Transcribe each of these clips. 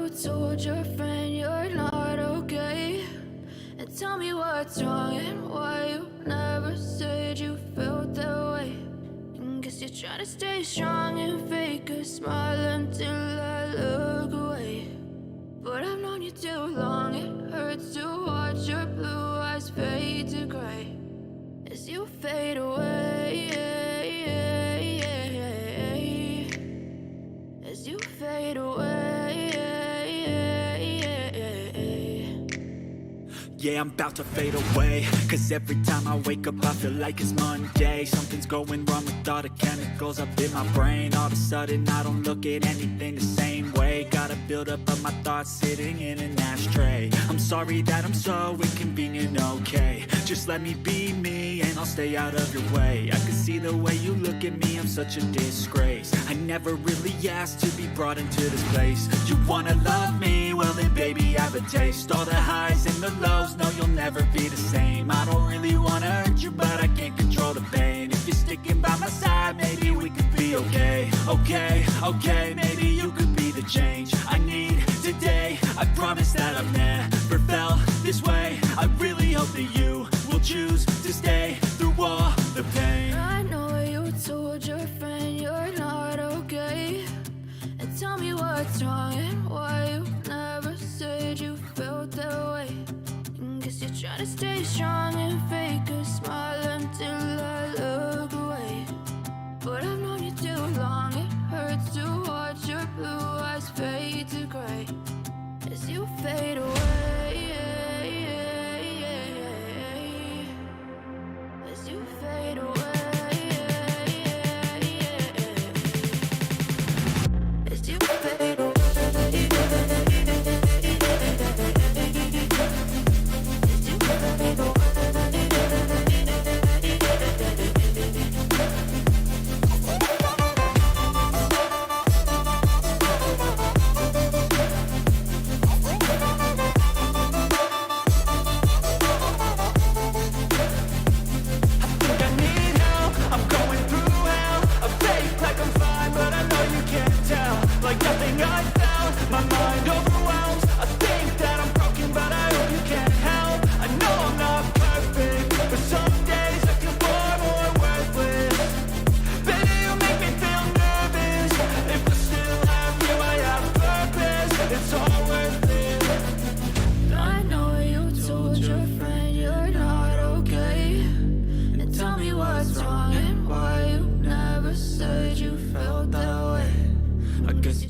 you told your friend you're not okay. And tell me what's wrong and why you never said you felt that way. And guess you're trying to stay strong and fake a smile until I look away. But I've known you too long, it hurts to watch your blue eyes fade to gray as you fade away, as you fade away. Yeah, I'm about to fade away, cause every time I wake up I feel like it's Monday. Something's going wrong with all the chemicals up in my brain. All of a sudden I don't look at anything the same way. Got a buildup of my thoughts sitting in an ashtray. I'm sorry that I'm so inconvenient, okay. Just let me be me and I'll stay out of your way. I can see the way you look at me, I'm such a disgrace. I never really asked to be brought into this place. You wanna love me? Well then baby I have a taste. All the highs and the lows, no you'll never be the same. I don't really wanna hurt you but I can't control the pain. If you're sticking by my side maybe we could be okay. Okay, maybe you could be the change I need today. I promise that I've never felt this way. I really hope that you will choose to stay through all the pain. I know you told your friend you're not okay. And tell me what's wrong and why you never said you felt that way. And guess you're trying to stay strong and fake a smile until I look away. But I've known you too long, it hurts to watch your blue eyes fade to gray as you fade away, as you fade away, as you fade away. Like nothing I found, my mind overwhelms. I think that I'm broken, but I hope you can't help. I know I'm not perfect, but some days I feel far more worthless. Baby, you make me feel nervous. If I still have you, I have a purpose. It's all worth it. I know you told your friend you're not okay. And tell me what's wrong and why you never said you felt that way. I guess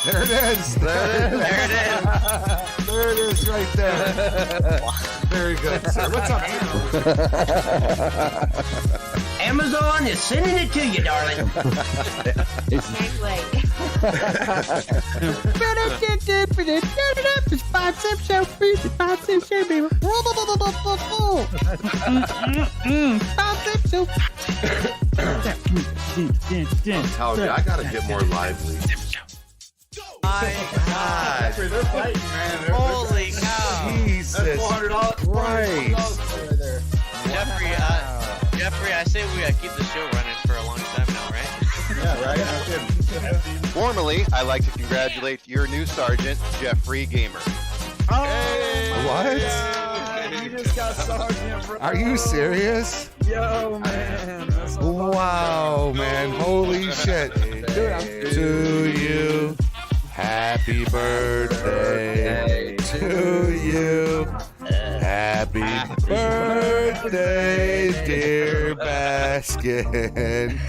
There it is. There it is right there. Very good, sir. What's up, Amazon is sending it to you, darling. Can't wait. Oh, yeah, I gotta get more lively. My God. They're fighting, man. Holy cow. Jesus Christ. Jeffrey, I say we gotta keep the show running for a long time now, right? Yeah, right? No kidding. Formally, I'd like to congratulate your new sergeant, Jeffrey Gamer. What? You just got sergeant, bro. Are you serious? Yo, man. Wow, man. Holy shit. To you. Happy birthday to you. Happy birthday, dear Baskin.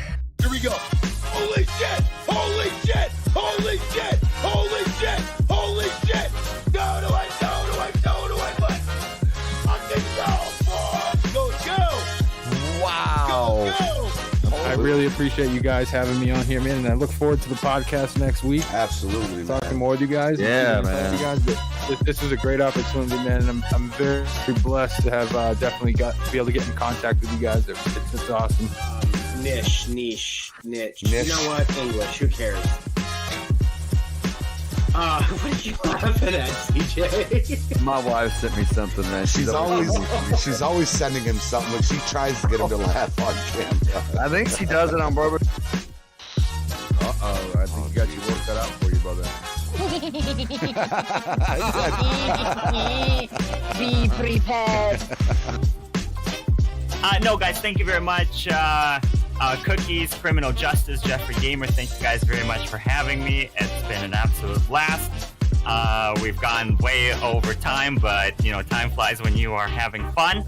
Here we go. Holy shit! Holy shit! Holy shit! Holy shit! Holy shit! No, do I? What? Fucking go, boy! Go! Wow. Go! I really appreciate you guys having me on here, man, and I look forward to the podcast next week. Absolutely, Talking more with you guys. Yeah, man. You guys, this is a great opportunity, man, and I'm very blessed to have definitely be able to get in contact with you guys. It's awesome. Niche. You know what? English. Who cares? What are you laughing at, CJ? My wife sent me something, man. She's always sending him something when she tries to get him to laugh on camera. I think she does it on Barbara. I think you got your work cut out for you, brother. Be prepared. No, guys, thank you very much. Cookies, Criminal Justice, Jeffrey Gamer, thank you guys very much for having me. It's been an absolute blast. We've gone way over time, but, you know, time flies when you are having fun.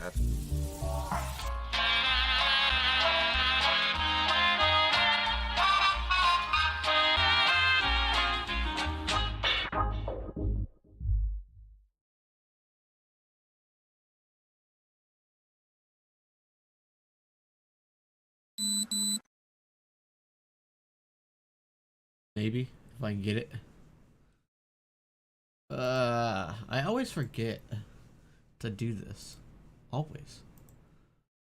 Maybe, if I can get it. I always forget to do this. Always.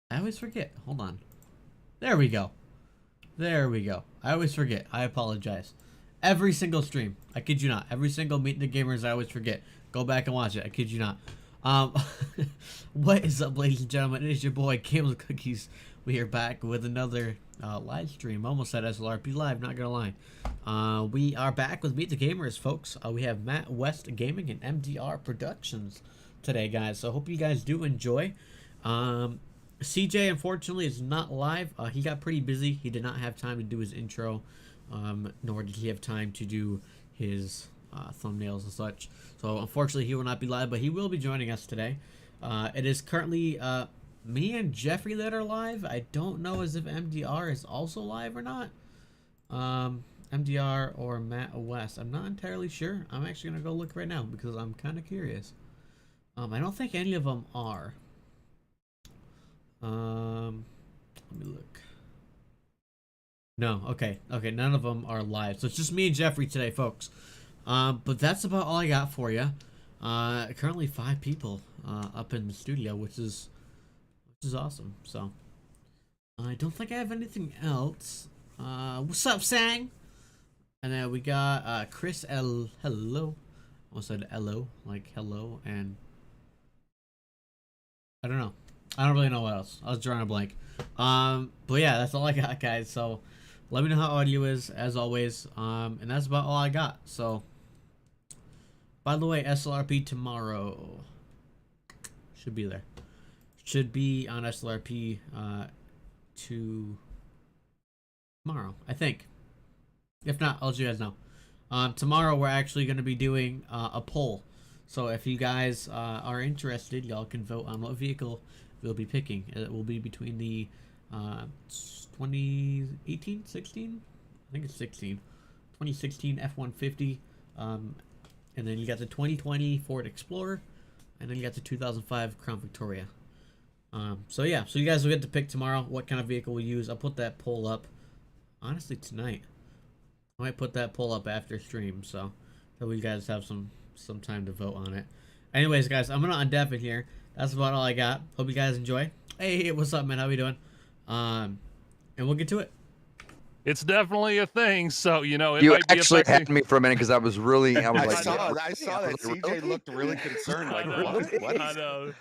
I always forget. Hold on. There we go. There we go. I always forget. I apologize. Every single stream. I kid you not. Every single Meet the Gamers, I always forget. Go back and watch it. I kid you not. What is up, ladies and gentlemen? It is your boy, Camel Cookies. We are back with another live stream. Almost said SLRP Live, not gonna lie. We are back with Meet the Gamers, folks. We have Matt West Gaming and mdrproductionz today, guys. So I hope you guys do enjoy. CJ, unfortunately, is not live. He got pretty busy. He did not have time to do his intro, nor did he have time to do his thumbnails and such. So unfortunately, he will not be live, but he will be joining us today. It is currently me and Jeffrey that are live. I don't know as if MDR is also live or not. MDR or Matt West. I'm not entirely sure. I'm actually going to go look right now because I'm kind of curious. I don't think any of them are. Let me look. No, okay. Okay, none of them are live. So it's just me and Jeffrey today, folks. But that's about all I got for you. Currently 5 people up in the studio, which is awesome. So I don't think I have anything else. What's up, Sang? And then we got Chris L. Hello. Almost said hello, like hello, and I don't know. I don't really know what else. I was drawing a blank. But yeah, that's all I got, guys. So let me know how audio is, as always. And that's about all I got. So by the way, SLRP tomorrow should be there. Should be on SLRP tomorrow, I think. If not, I'll let you guys know. Tomorrow we're actually going to be doing a poll. So if you guys are interested, y'all can vote on what vehicle we'll be picking. It will be between the 2018, 16? I think it's 16. 2016 F-150. And then you got the 2020 Ford Explorer. And then you got the 2005 Crown Victoria. So yeah, so you guys will get to pick tomorrow what kind of vehicle we use. I'll put that poll up, honestly, tonight. I might put that poll up after stream, so that we guys have some time to vote on it. Anyways, guys, I'm gonna undef it here. That's about all I got. Hope you guys enjoy. Hey, what's up, man? How we doing? And we'll get to it. It's definitely a thing, so you know it You might be actually affecting... had me for a minute because I was like, I saw that CJ looked really concerned. Like, what? I know.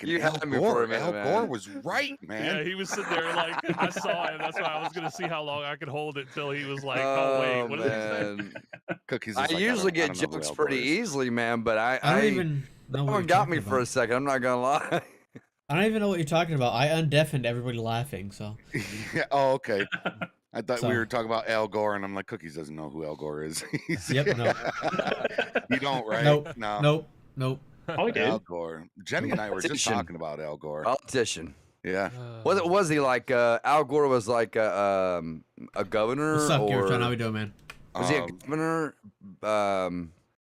You had me for a minute, Al man. Gore was right, man. Yeah, he was sitting there like I saw him. That's why I was gonna see how long I could hold it till he was like, "Oh wait, what did he say?" Cookies. I usually get jokes pretty easily, man, but I don't even know what someone you're got me talking for a about. second. I'm not gonna lie. I don't even know what you're talking about. I undeafened everybody laughing, so. Yeah, oh, okay. I thought So- we were talking about Al Gore, and I'm like, Cookies doesn't know who Al Gore is. Yep, no. You don't, right? Nope, No. nope. Oh, Al Gore. Jenny and I were just Politician. talking about Al Gore. Politician. Yeah. Was he like Al Gore was like a governor? What's up, or Gamerton? How we doing, man? was he a governor?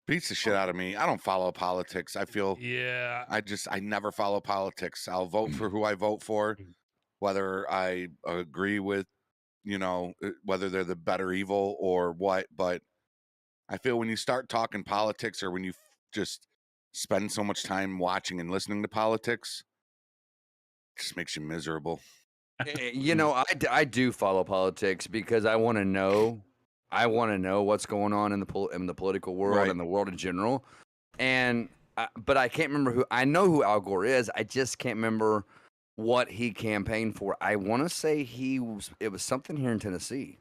Beats the shit out of me. I don't follow politics. I feel Yeah. I never follow politics. I'll vote for who I vote for, whether I agree with, whether they're the better evil or what. But I feel when you start talking politics or when you just spend so much time watching and listening to politics, it just makes you miserable. You know, I do follow politics because I want to know. I want to know what's going on in the political world and the world in general. And but I can't remember who. I know who Al Gore is. I just can't remember what he campaigned for. I want to say it was something here in Tennessee.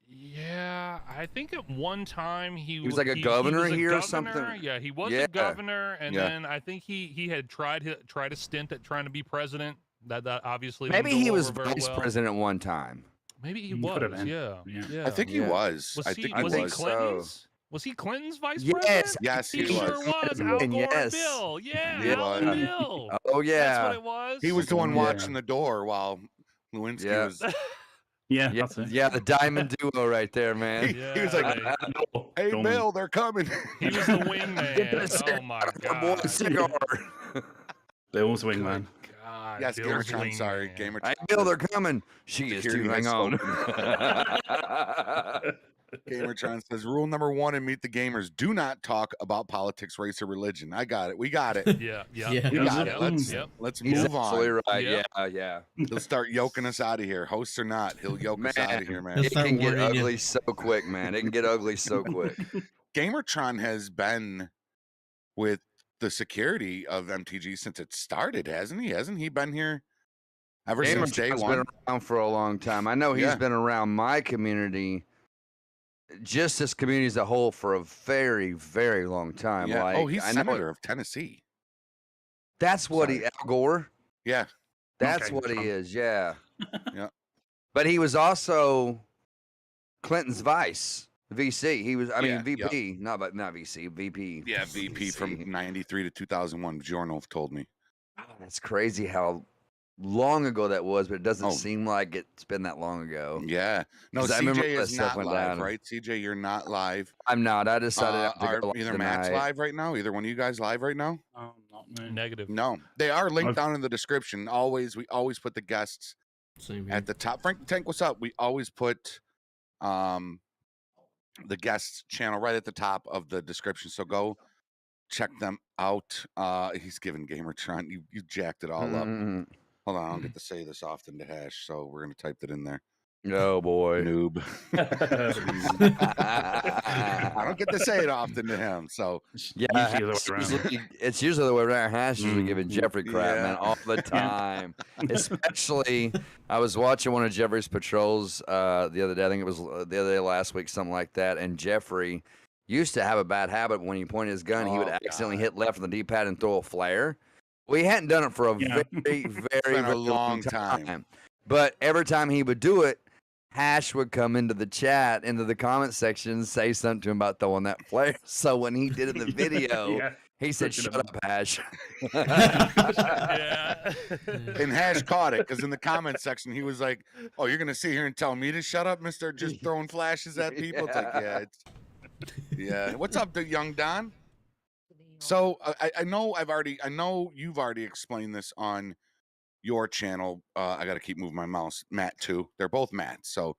Yeah, I think at one time he was like a governor was a here or governor. something. Yeah, he was a governor, and then I think he had tried a stint at trying to be president. That obviously maybe didn't go he was over very vice well. president at one time. Maybe he was. Yeah. I think he was. Was I he, think was he he was. Clinton's? Was he Clinton's vice Yes, president? Yes, he he sure was. Al Gore yes. and Bill. Yeah, He Al and was. Bill. Oh yeah, That's what it was. He was the one watching the door while Lewinsky was. Yeah, the diamond duo right there, man. He was like, "Hey, Bill, they're coming." He was the wingman. Oh my god. Cigar. Bill's wingman. God, Yes, Bill's Gamertron. Sorry, wingman. Gamertron. Hey, Bill, they're coming. She is too. Hang on. Gamertron says, "Rule number 1 in Meet the Gamers: do not talk about politics, race, or religion." I got it. We got it. Yeah. We got it. Let's He's move on. absolutely right. Yep. Yeah. He'll start yoking us out of here, hosts or not. He'll yoke us out of here, man. It can get ugly so quick, man. It can get ugly so quick. Gamertron has been with the security of MTG since it started, hasn't he? Hasn't he been here ever since day Gamertron's one? been around for a long time. I know he's been around my community, just this community as a whole, for a very, very long time. Yeah. Like, He's I know senator of Tennessee. That's what Al Gore. Yeah. That's what he is. Yeah. Yeah. But he was also Clinton's vice VC. He was, VP, not VC, VP. Yeah, VP from 93 to 2001. Giorno told me. That's crazy how long ago that was, but it doesn't seem like it's been that long ago. Yeah. No, 'Cause I remember CJ that is stuff not went live, down. right? CJ, you're not live. I'm not. I decided Are to go either live Matt's tonight. live right now? Either one of you guys live right now? Negative. No. They are linked down in the description. We always put the guests Same at the top. Frank the Tank, what's up? We always put the guests channel right at the top of the description. So go check them out. He's giving Gamertron. You jacked it all up. Hold on, I don't get to say this often to Hash, so we're gonna type that in there. Oh boy. Noob. I don't get to say it often to him, so Yeah, it's usually the way around. Hash usually giving Jeffrey crap, man, all the time. Especially, I was watching one of Jeffrey's patrols the other day. I think it was the other day last week, something like that. And Jeffrey used to have a bad habit. When he pointed his gun, he would accidentally hit left on the D-pad and throw a flare. We hadn't done it for a very long time. But every time he would do it, Hash would come into the chat, into the comment section, say something to him about throwing that flare. So when he did it in the video, he said, "Shut up, Hash." And Hash caught it because in the comment section he was like, "Oh, you're gonna sit here and tell me to shut up, Mister? Just throwing flashes at people?" It's like, yeah. What's up, young Don? So I know you've already explained this on your channel. I got to keep moving my mouse. Matt too. They're both Matts. So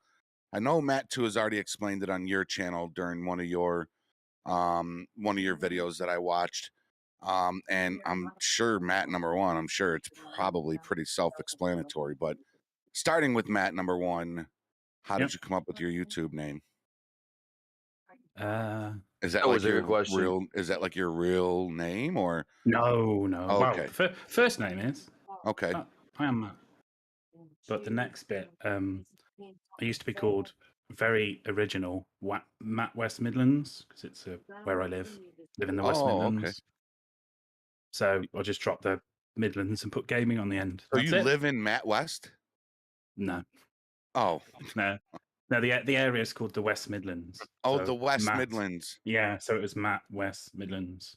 I know Matt too has already explained it on your channel during one of your videos that I watched. And I'm sure Matt number 1, I'm sure it's probably pretty self-explanatory, but starting with Matt number 1, how did you come up with your YouTube name? Is that like your real? Is that like your real name or no? Oh, okay. Well, first name is okay. I am Matt, but the next bit, I used to be called very original Matt West Midlands because it's where I live in the West Midlands. Okay. So I just dropped the Midlands and put gaming on the end. So you live in Matt West? No. Oh no. No, the area is called the West Midlands. Oh, so the West Midlands. Yeah, so it was Matt West Midlands.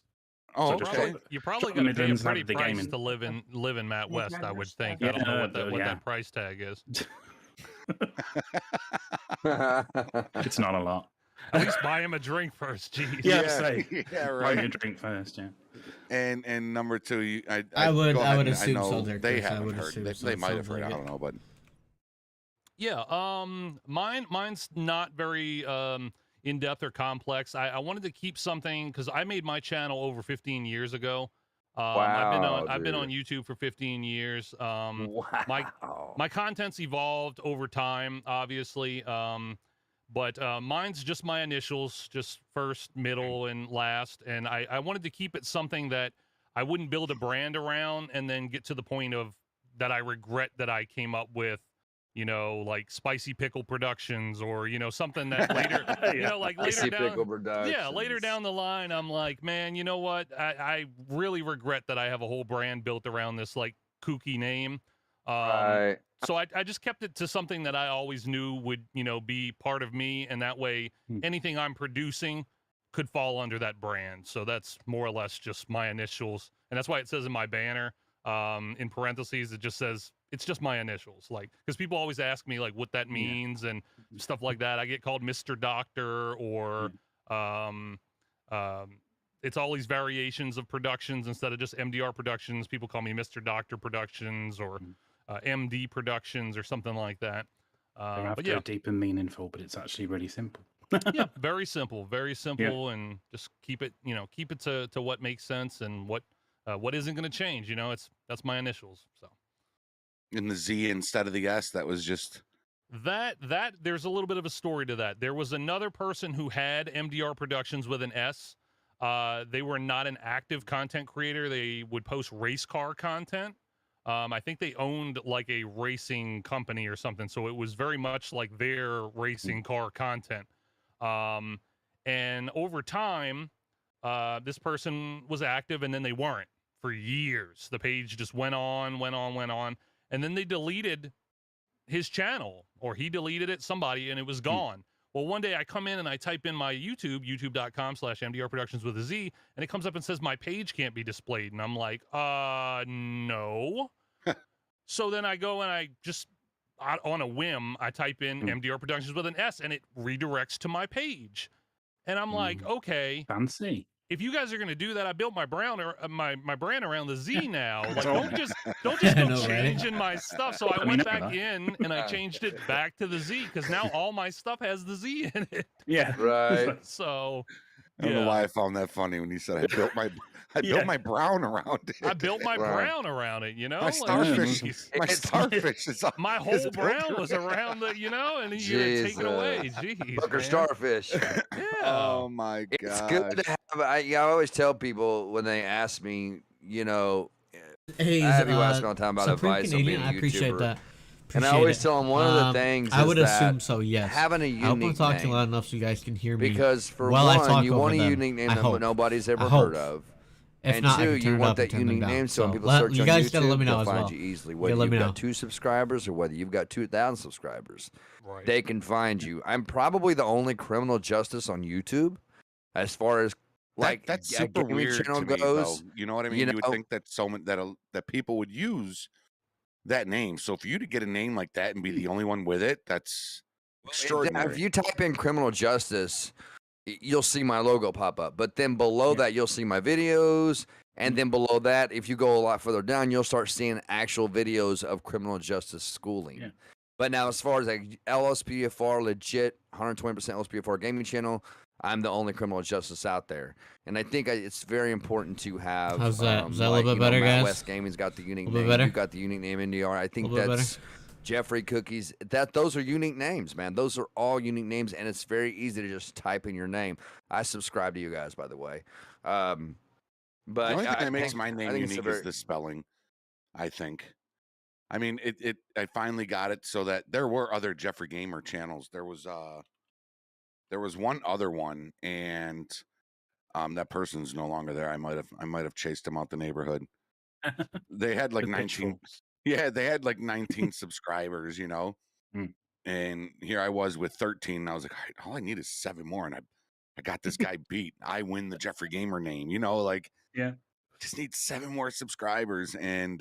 Oh, so okay. You're probably going to pay a pretty price to live in Matt West, I would think. I don't know what that price tag is. It's not a lot. At least buy him a drink first, jeez. Yeah, right. Buy me a drink first, yeah. And number 2, I would assume I know so. There, they Chris. haven't heard. They might have heard. I don't know, but yeah, mine's not very. in-depth or complex. I wanted to keep something because I made my channel over 15 years ago. I've been on YouTube for 15 years. My content's evolved over time, obviously. But mine's just my initials, just first, middle, and last. And I wanted to keep it something that I wouldn't build a brand around and then get to the point of that I regret that I came up with, you know, like Spicy Pickle Productions, or, you know, something that later, you know, like later Spicy down, Pickle Productions. yeah, later down the line, I'm like, man, you know what? I really regret that I have a whole brand built around this like kooky name. Right. So I just kept it to something that I always knew would, you know, be part of me, and that way anything I'm producing could fall under that brand. So that's more or less just my initials, and that's why it says in my banner, in parentheses, it just says it's just my initials, like, because people always ask me like what that means and stuff like that. I get called Mr. Doctor, or it's all these variations of productions instead of just MDR Productions. People call me Mr. Doctor Productions, or MD Productions, or something like that. But yeah, deep and meaningful, but it's actually really simple. Yeah, very simple, and just keep it, you know, keep it to what makes sense and what isn't going to change. You know, that's my initials. So, in the Z instead of the S, that was just that there's a little bit of a story to that. There was another person who had MDR Productions with an S. They were not an active content creator. They would post race car content. I think they owned like a racing company or something. So it was very much like their racing car content. And over time, this person was active, and then they weren't for years. The page just went on. And then they deleted his channel, or he deleted it, somebody, and it was gone. Well, one day I come in and I type in my YouTube, youtube.com/mdrproductions with a Z, and it comes up and says my page can't be displayed. And I'm like, no. So then I go and I just, on a whim, I type in MDR Productions with an S, and it redirects to my page. And I'm like, okay. Fancy. If you guys are going to do that, I built my brand around the Z now. Like, don't just go changing my stuff. So I went back in and I changed it back to the Z, because now all my stuff has the Z in it. Yeah. Right. So I don't know why I found that funny when you said I built my brown around it. I built my brown around it, you know? My starfish, my starfish is up. My whole brown was around the, you know, and you're taking away. Jeez, Booker starfish. Oh my god. It's good to have. I always tell people when they ask me, you know, Hey, I have you asking all the time about Supreme advice Canadian, on being a I appreciate YouTuber. that. And I always tell them one of the things I would is that assume so, yes. having a I hope I'm unique talking name. loud enough so you guys can hear me. Because for while I one, talk you over want a them. unique name I that hope. nobody's ever I hope. heard of. If And not, I two, can turn you it want up that and turn them unique down. name, so when So people let- search you on guys YouTube, gotta let me know they'll as find well. you easily. You Whether gotta let you've me know. got 2 subscribers or whether you've got 2,000 subscribers, Right. they can find you. I'm probably the only criminal justice on YouTube, as far as like that's a super gaming weird channel to me, goes. though. You know what I mean? You would think that that people would use that name. So for you to get a name like that and be the only one with it, that's extraordinary. If you type in criminal justice, you'll see my logo pop up. But then below that, you'll see my videos. And then below that, if you go a lot further down, you'll start seeing actual videos of criminal justice schooling. Yeah. But now, as far as like LSPFR, legit 120% LSPFR gaming channel, I'm the only criminal justice out there. And I think it's very important to have. How's that? Is that a little bit you know, better, Matt guys? West Gaming's got the unique A little name. bit better? You got the unique name NDR. I think little bit that's Jeffrey Cookies. Those are unique names, man. Those are all unique names, and it's very easy to just type in your name. I subscribe to you guys, by the way. But the only thing that makes think- my I name think it's a unique very- is the spelling, I think. I mean, I finally got it so that there were other Jeffrey Gamer channels. There was one other one, and that person's no longer there. I might have chased him out the neighborhood. They had like The 19. pitchforks. Yeah, they had like 19 subscribers, you know. And here I was with 13, and I was like, all right, all I need is 7 more, and I got this guy beat. I win the Jeffrey Gamer name, you know, like just need 7 more subscribers. And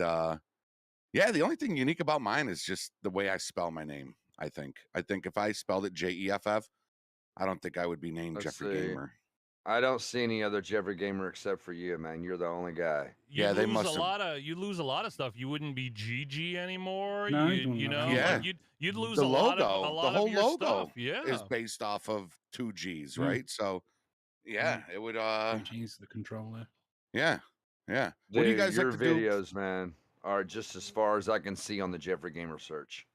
yeah, the only thing unique about mine is just the way I spell my name. I think if I spelled it Jeff, I don't think I would be named Let's Jeffrey see. Gamer. I don't see any other Jeffrey Gamer except for you, man. You're the only guy. You lose a lot of stuff. You wouldn't be GG anymore. No, you know, Yeah. like you'd lose The a lot logo, of the whole of your logo stuff. Yeah. is based off of 2Gs, right? So, yeah, it would. 2G's the controller. Yeah, yeah. Dude, What do you guys your like to do? videos, man, are just as far as I can see on the Jeffrey Gamer search.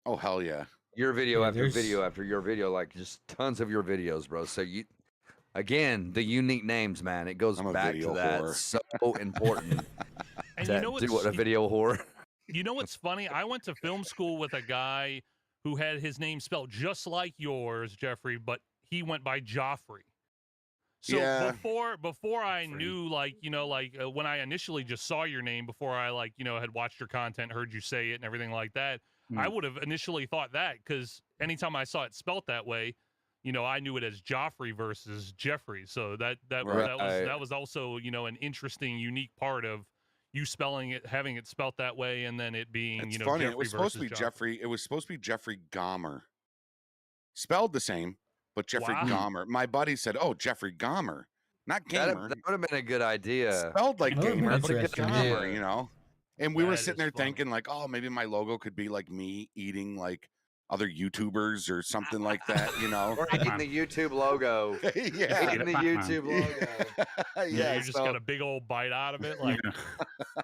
Oh hell yeah! Your video Yeah, after there's- video after your video, like just tons of your videos, bro. So you, again, the unique names, man. It goes I'm a back to video that. whore. So important. And to you know do what a what's video whore. you know what's funny? I went to film school with a guy who had his name spelled just like yours, Jeffrey, but he went by Joffrey. So Yeah. before I knew, like, you know, like when I initially just saw your name, before I, like, you know, had watched your content, heard you say it and everything like that, I would have initially thought that, because anytime I saw it spelt that way, you know, I knew it as Joffrey versus Jeffrey. So that was also, you know, an interesting, unique part of you spelling it, having it spelt that way, and then it being, It's you know, funny. Jeffrey It was supposed to be versus Jeffrey. It was supposed to be Jeffrey Gomer, spelled the same, but Jeffrey Wow. Gomer. My buddy said, "Oh, Jeffrey Gomer, not That gamer." would have been a good idea. Spelled like That would've been gamer, but interesting, Gomer, yeah. you know. And we were That sitting is there funny. thinking, like, oh, maybe my logo could be like me eating like other YouTubers or something like that, you know. Or eating the YouTube logo. Yeah. Eating the YouTube logo. Yeah, you just got a big old bite out of it. Like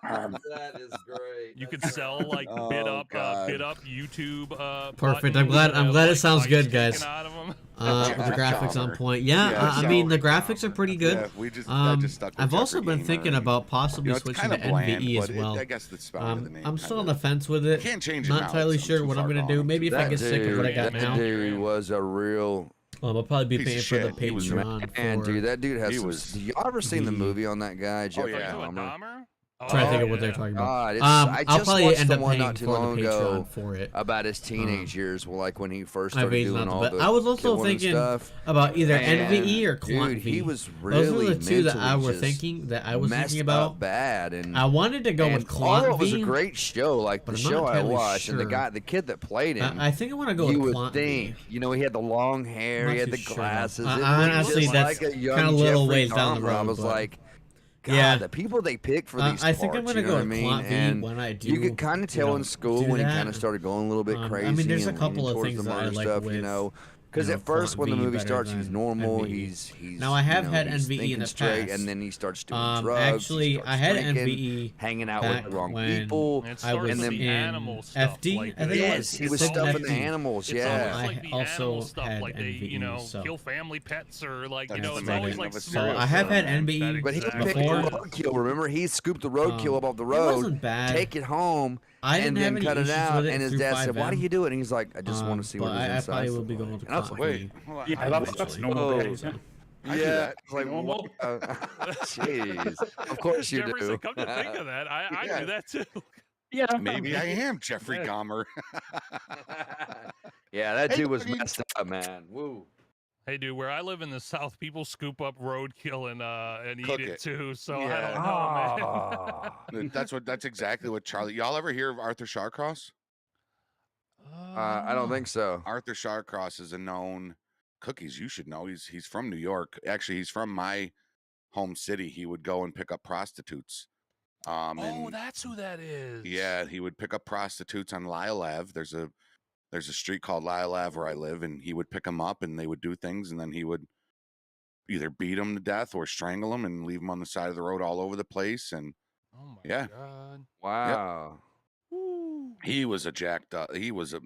That is great. you could That's sell like bid Oh, up God. YouTube. Perfect. buttons I'm glad. that I'm have, glad it like, sounds bites good, guys. sticking out of 'em. The graphics on Jeffrey. point. Yeah, Yeah, I mean the Jeffrey graphics are pretty good. Yeah, I just stuck with I've also Jeffrey been thinking Gamer. about possibly You know, it's switching kinda to bland, NVE as but well. I guess the spelling of the name I'm still on kinda- the fence with it. Can't change it Not now, entirely it's- I'm sure too what I'm far gonna gone. do. Maybe if I That get sick of what I got man. now, dude was a real I'll probably be Piece paying of for the shit. He was Patreon. man, for, dude. That dude has He some. was Do y'all ever seen the the- movie on that guy, Jeffrey yeah. Dahmer? Dahmer? Trying to think Oh, of what they're yeah. talking about. God, it's, I I'll just probably watched end the up one paying not too for the long Patreon ago for it. about his teenage years, well, like when he first I've started aged doing not all but the I was also killing and thinking stuff. about either And, NVE or Quant dude, V. he was Those really are the two that I mentally were just thinking that I was messed thinking up about. bad, and I wanted to go and with Quant although it was V, a great show, like the but I'm not show I entirely watched, and sure. the kid that played him. I think I want to go You with would Quant think, V. you know, he had the long hair, Not he had too the sure, though. glasses. I- It honestly, was just that's like a young kinda little Jeffrey ways down the Dahmer. I road, was but- like, God, Yeah. the people they pick for these I think I'm parts, gonna you go know with what I mean? Quant V And when I do. you could kind of tell in school do when he that. kind of started going a little bit crazy. I mean, there's a and couple leaning of towards things the that I murder like stuff, with, you know. Because you know, at first, Quant when the V movie better starts, he's than normal. NVE. He's Now, I have you know, had he's NVE in thinking the straight, past. and then he starts doing drugs. Actually, he starts I had drinking, NVE hanging out back with the wrong when people. It I starts was and with then the in animal stuff. FD. Like, I think it yes, was. he was It's in stuffing FD. the animals. It's Yeah, always like the also animal stuff, had like they, you NVE, know, so- kill family pets, or like, you That's know, the it's meaning always of like a small serial I have stuff. had NVE but he Exactly. picked before. roadkill. Remember, he scooped the roadkill up off the It road, wasn't bad. take it home, I and didn't have then any cut it issues out. with it And his through dad said, "Why do 5M. you do it?" And he's like, "I just want to see what but his I inside." probably will be going with And I was Quant like, Wait, V. hold on. Yeah, that's normal Oh. behavior. I do Yeah, that. it's like Normal. jeez. Of course you Jeffrey do. said, come to think of that, I Yeah. do that too. Yeah, Maybe I am Jeffrey Yeah. Gomer. Yeah, that Hey, dude was buddy. messed up, man. Woo. Hey, dude, where I live in the South, people scoop up roadkill and Cook eat it it. too. So Yeah. I don't know, man. That's exactly what Charlie. Y'all ever hear of Arthur Shawcross? I don't think so. Arthur Shawcross is a known cookies. You should know. He's from New York. Actually, he's from my home city. He would go and pick up prostitutes. Oh, And that's who that is. yeah, he would pick up prostitutes on Lyle Ave. There's a street called Lyle Ave where I live, and he would pick them up, and they would do things, and then he would either beat them to death or strangle them and leave them on the side of the road all over the place. And Oh my yeah, god. Wow. he was a jacked up. He was a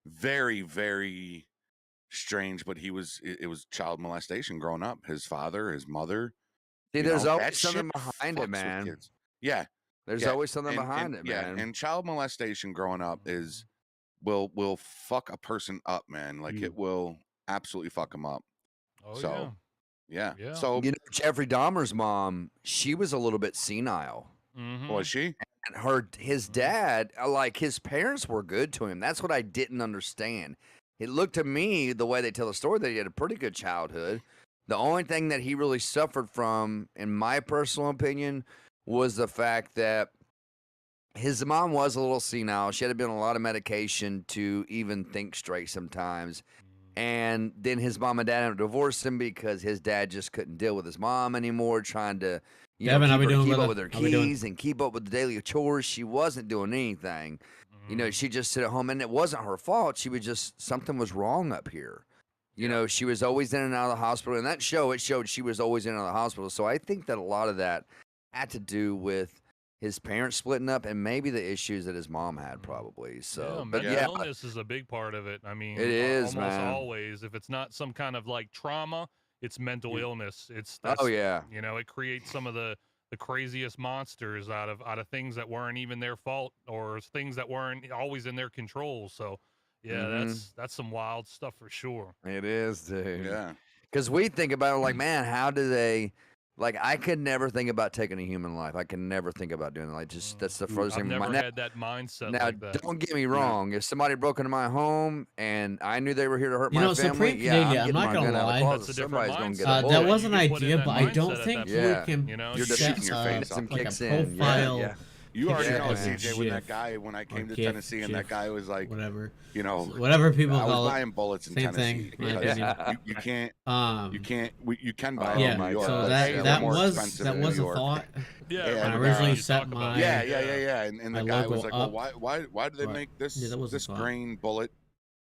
very, very strange, but it was child molestation growing up. His father, his mother. See, you there's know, always that something shit behind fucks it, with man. kids. Yeah, There's yeah, always something behind it, yeah, man. and child molestation growing up is will fuck a person up, man. Like it will absolutely fuck them up. Oh So yeah. yeah. So You know, Jeffrey Dahmer's mom, she was a little bit senile. Mhm. was she? And his dad, like his parents were good to him. That's what I didn't understand. It looked to me, the way they tell the story, that he had a pretty good childhood. The only thing that he really suffered from, in my personal opinion, was the fact that his mom was a little senile. She had to be on a lot of medication to even think straight sometimes. And then his mom and dad ended up divorcing him because his dad just couldn't deal with his mom anymore, trying to Devin, how we doing, keep brother? up with her How we doing? keys and keep up with the daily chores. She wasn't doing anything. She just sit at home, and it wasn't her fault. She was just, something was wrong up here. She was always in and out of the hospital. And that show, it showed she was always in and out of the hospital. So I think that a lot of that had to do with his parents splitting up and maybe the issues that his mom had probably. So, mental illness is a big part of it. I mean, it is, almost man. always. If it's not some kind of like trauma, it's mental illness. Oh, yeah. It creates some of the craziest monsters out of things that weren't even their fault or things that weren't always in their control. So, yeah, that's some wild stuff for sure. It is, dude. Yeah. Because we think about it like, man, how do they? Like, I could never think about taking a human life. I can never think about doing it. Like, just that's the first I've thing. never had that mindset Now, like that. don't get me wrong. If somebody broke into my home and I knew they were here to hurt my so family, I'm not gonna lie. Somebody's gonna get that was an idea, but I don't think we yeah. can You're just shooting your face off. like a profile. Yeah. You already know, picture CJ, when I came to GIF, Tennessee and that guy was like, whatever, whatever people I was call it. buying bullets in Same Tennessee. thing. Because you can't you can buy them in New York. So but that more was expensive that in was New a York. thought. Yeah, when I originally set my and the my guy was logo like, up. well, why do they make this this grain bullet,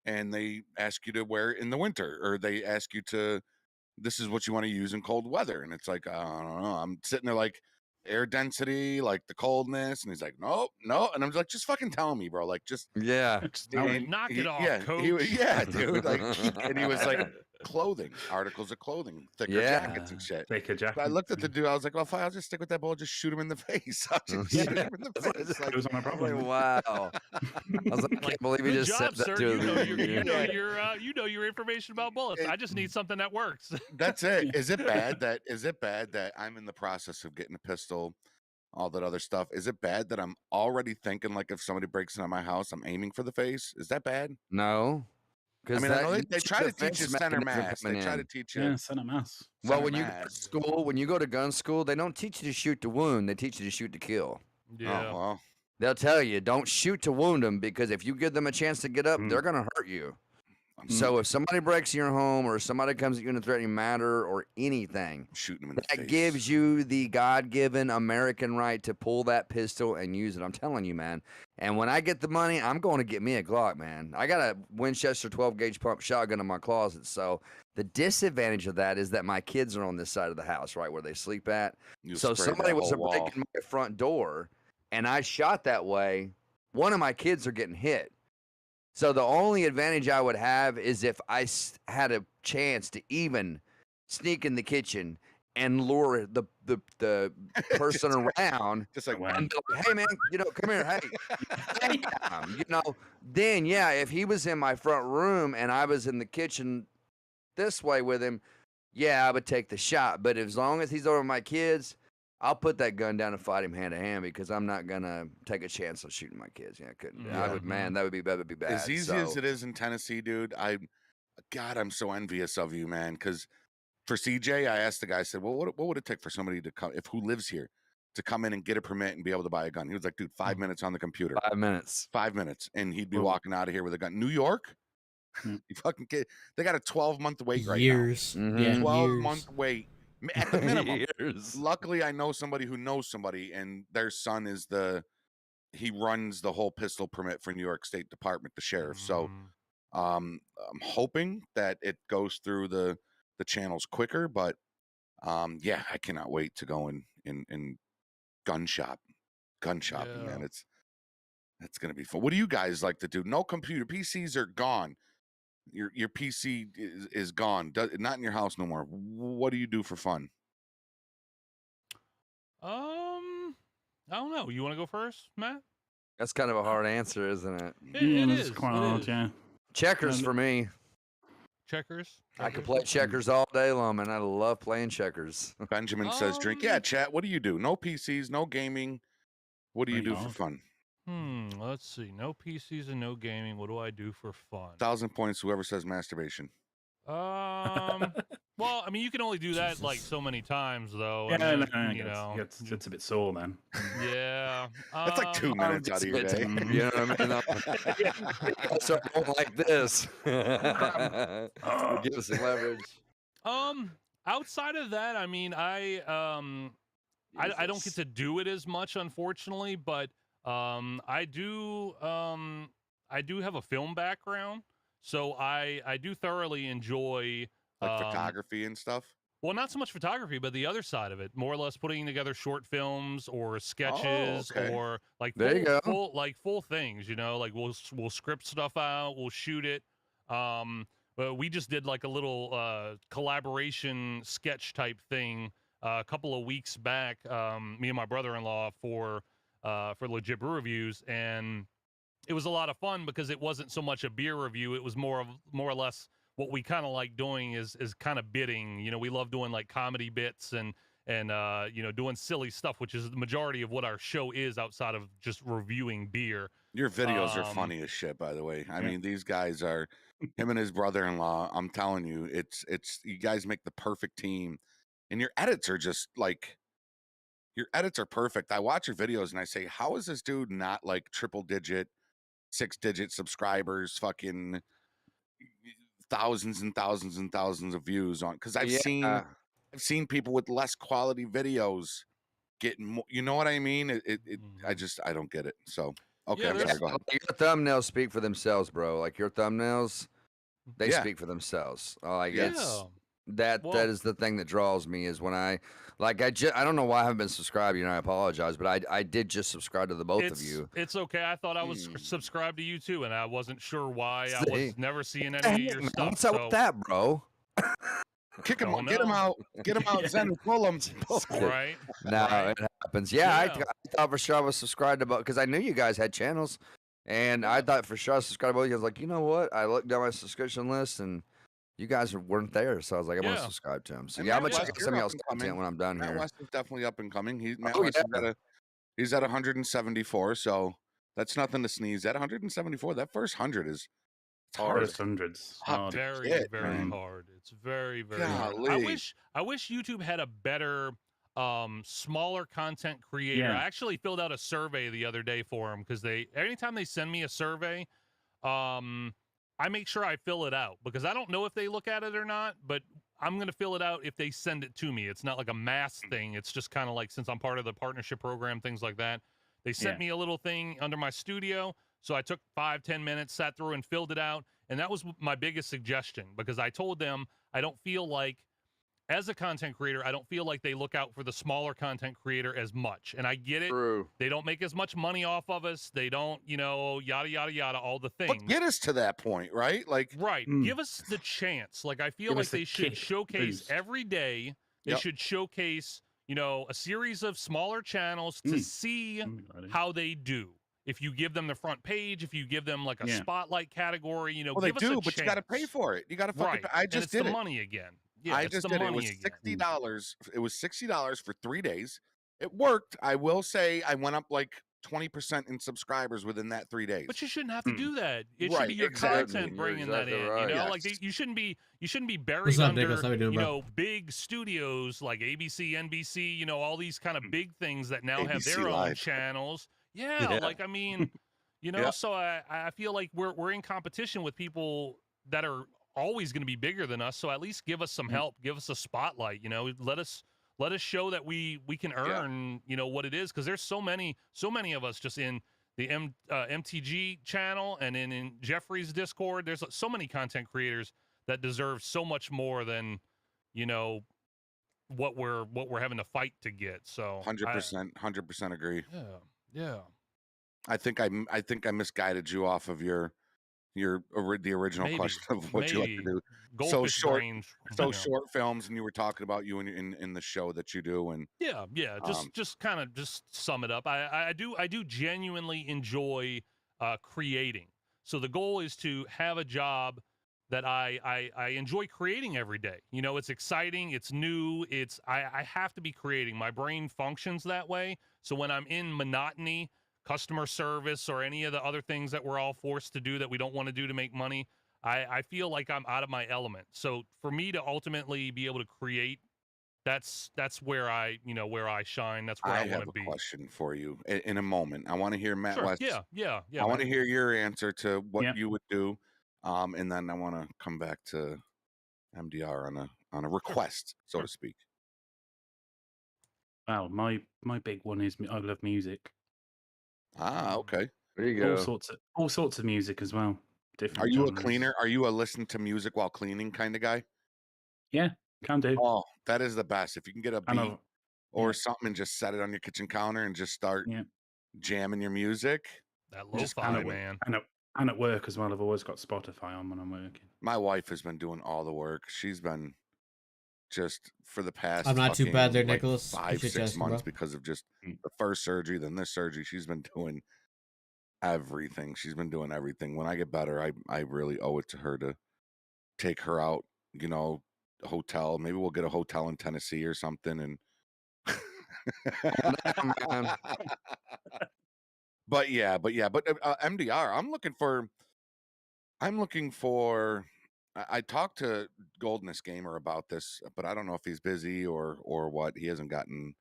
and they ask you to wear it in the winter, or they ask you to, this is what you want to use in cold weather, and it's like, I don't know. I'm sitting there like, air density, like the coldness, and he's like, no, and I'm like, just fucking tell me, bro, like just knock it off, coach. Dude, like, and he was like, clothing, articles of clothing, thicker jackets and shit. Thicker jackets. But I looked at the dude, I was like, well, fine, I'll just stick with that bullet, just shoot him in the face. I'll just shoot him in the face. Like, it was on my problem. Wow. I was like, I can't believe you just said that to him. You know your information about bullets. I just need something that works. That's it. Is it bad that I'm in the process of getting a pistol, all that other stuff? Is it bad that I'm already thinking, like, if somebody breaks into my house, I'm aiming for the face? Is that bad? No. I mean, I know they try to teach you center mass. They try to teach you center mass. Well, when you go to gun school, they don't teach you to shoot to wound. They teach you to shoot to kill. Yeah. Oh, well. They'll tell you, don't shoot to wound them, because if you give them a chance to get up, they're going to hurt you. So if somebody breaks your home, or somebody comes at you in a threatening manner, or anything, shooting them in the face. That gives you the God-given American right to pull that pistol and use it. I'm telling you, man. And when I get the money, I'm going to get me a Glock, man. I got a Winchester 12-gauge pump shotgun in my closet. So the disadvantage of that is that my kids are on this side of the house, right where they sleep at. So somebody was breaking my front door, and I shot that way, one of my kids are getting hit. So the only advantage I would have is if I had a chance to even sneak in the kitchen and lure the person around, just like, and be like, hey man, come here, hey, then yeah, if he was in my front room and I was in the kitchen this way with him, yeah, I would take the shot. But as long as he's over my kids, I'll put that gun down and fight him hand to hand, because I'm not gonna take a chance on shooting my kids. Yeah, I couldn't. Yeah. I would, man. That would be bad. As easy as it is in Tennessee, dude. I'm so envious of you, man. Because for CJ, I asked the guy, I said, well, what would it take for somebody to come, who lives here, to come in and get a permit and be able to buy a gun? He was like, dude, 5 minutes on the computer. 5 minutes. 5 minutes, and he'd be walking out of here with a gun. New York, you fucking kid. They got a 12-month wait right now. Yeah, 12-month wait. At the minimum. Years. Luckily, I know somebody who knows somebody, and their son is he runs the whole pistol permit for New York State Department, the sheriff. So I'm hoping that it goes through the channels quicker, but yeah, I cannot wait to go in gun shopping, man. It's gonna be fun. What do you guys like to do? No computer. PCs are gone. Your PC is gone. Not in your house no more. What do you do for fun? I don't know. You want to go first, Matt? That's kind of a hard answer, isn't it? It is. Quite hard, yeah. Checkers for me. Checkers? I could play checkers all day long, man. I love playing checkers. Benjamin says, drink. Yeah, chat. What do you do? No PCs, no gaming. What do you do for fun? Let's see. No PCs and no gaming. What do I do for fun? 1,000 points. Whoever says masturbation. Well, I mean, you can only do that like so many times, though. Yeah, I mean, no, you know, it's a bit sore, man. yeah. That's like 2 minutes out of your day. You know what I mean? So I don't like this. Give us some leverage. Outside of that, I mean, I don't get to do it as much, unfortunately, but I do have a film background, so I do thoroughly enjoy like photography and stuff. Well, not so much photography, but the other side of it, more or less putting together short films or sketches or like there you go. full things, you know, like we'll script stuff out, we'll shoot it. But we just did like a little collaboration sketch type thing a couple of weeks back, me and my brother-in-law for Legit Brew Reviews, and it was a lot of fun because it wasn't so much a beer review, it was more or less what we kind of like doing is kind of bidding. You know, we love doing like comedy bits and you know, doing silly stuff, which is the majority of what our show is outside of just reviewing beer. Your videos are funny as shit, by the way. I mean, these guys are him and his brother-in-law. I'm telling you, it's you guys make the perfect team, and your edits are just like your edits are perfect. I watch your videos and I say, how is this dude not like triple digit, 6-digit subscribers, fucking thousands and thousands and thousands of views on? Because I've seen people with less quality videos getting more. You know what I mean? I don't get it. So okay, I'm sorry, go ahead. Your thumbnails speak for themselves, bro. Like your thumbnails, they speak for themselves. Like it's that is the thing that draws me is when I don't know why I haven't been subscribed. You know, I apologize, but I did just subscribe to the both of you. It's okay. I thought I was subscribed to you too, and I wasn't sure why. I was never seeing any of your stuff. What's up with that, bro? Kick him, get him out, Zen, and pull him. Right? No, it happens. Yeah, I thought for sure I was subscribed to both because I knew you guys had channels, and I thought for sure I was subscribed to both. I was like, you know what? I looked down my subscription list and you guys weren't there, so I was like, I'm gonna subscribe to him. So I'm gonna check out somebody else's content when I'm done here. Matt West is definitely up and coming. He's at 174, so that's nothing to sneeze at. 174. That first 100 is hard. Hundreds. Very, very hard. It's very, very hard. I wish YouTube had a better smaller content creator. I actually filled out a survey the other day for them because anytime they send me a survey, I make sure I fill it out because I don't know if they look at it or not, but I'm going to fill it out if they send it to me. It's not like a mass thing. It's just kind of like, since I'm part of the partnership program, things like that. They sent me a little thing under my studio. So I took 5-10 minutes, sat through and filled it out. And that was my biggest suggestion because I told them I don't feel like, as a content creator, I don't feel like they look out for the smaller content creator as much. And I get it. True. They don't make as much money off of us. They don't, you know, yada, yada, yada, all the things. But get us to that point, right? Like, give us the chance. Like, I feel like they should showcase every day. They should showcase, you know, a series of smaller channels to see how they do. If you give them the front page, if you give them like a spotlight category, you know, well, they do, but you got to pay for it. You got to fucking. I just did the money again. Yeah, I just did it. It was $60. It was $60 for 3 days. It worked. I will say I went up like 20% in subscribers within that 3 days. But you shouldn't have to do that. It should be your content bringing that in. Right. You know, like you shouldn't be buried under big studios like ABC, NBC. You know, all these kind of big things that now have their own channels. Yeah, like I mean, you know. So I feel like we're in competition with people that are always going to be bigger than us, so at least give us some help, give us a spotlight, you know, let us show that we can earn, you know, what it is, because there's so many of us just in the MTG channel and in Jeffrey's Discord. There's so many content creators that deserve so much more than, you know, what we're having to fight to get. So 100% agree. Yeah. I think I misguided you off of the original question of what you like to do. So short films, and you were talking about you in the show that you do, and just kind of sum it up. I do genuinely enjoy creating. So the goal is to have a job that I enjoy creating every day. You know, it's exciting, it's new, I have to be creating. My brain functions that way. So when I'm in monotony, customer service, or any of the other things that we're all forced to do that we don't want to do to make money, I feel like I'm out of my element. So for me to ultimately be able to create, that's where I shine. That's where I, I want have to a be. question for you in a moment. I want to hear Matt Sure. West. Yeah. I want man. to hear your answer to what Yeah. you would do, and then I want to come back to MDR on a request, so to speak. Wow, my big one is I love music. Ah, okay. There you go. All sorts of music as well. Different Are you genres. a cleaner? Are you a listen to music while cleaning kind of guy? Yeah, can do. Oh, that is the best. If you can get a I beat know. or Yeah. something and just set it on your kitchen counter and just start Yeah. jamming your music. That Just lo-fi, man. And at work as well. I've always got Spotify on when I'm working. My wife has been doing all the work. She's been just for the past I'm not too bad there, like Nicholas. 5-6 Appreciate you asking, months bro. because of just the first surgery, then this surgery. She's been doing everything. She's been doing everything. When I get better, I really owe it to her to take her out, hotel. Maybe we'll get a hotel in Tennessee or something and But MDR, I'm looking for I talked to Goldness Gamer about this, but I don't know if he's busy or what. He hasn't gotten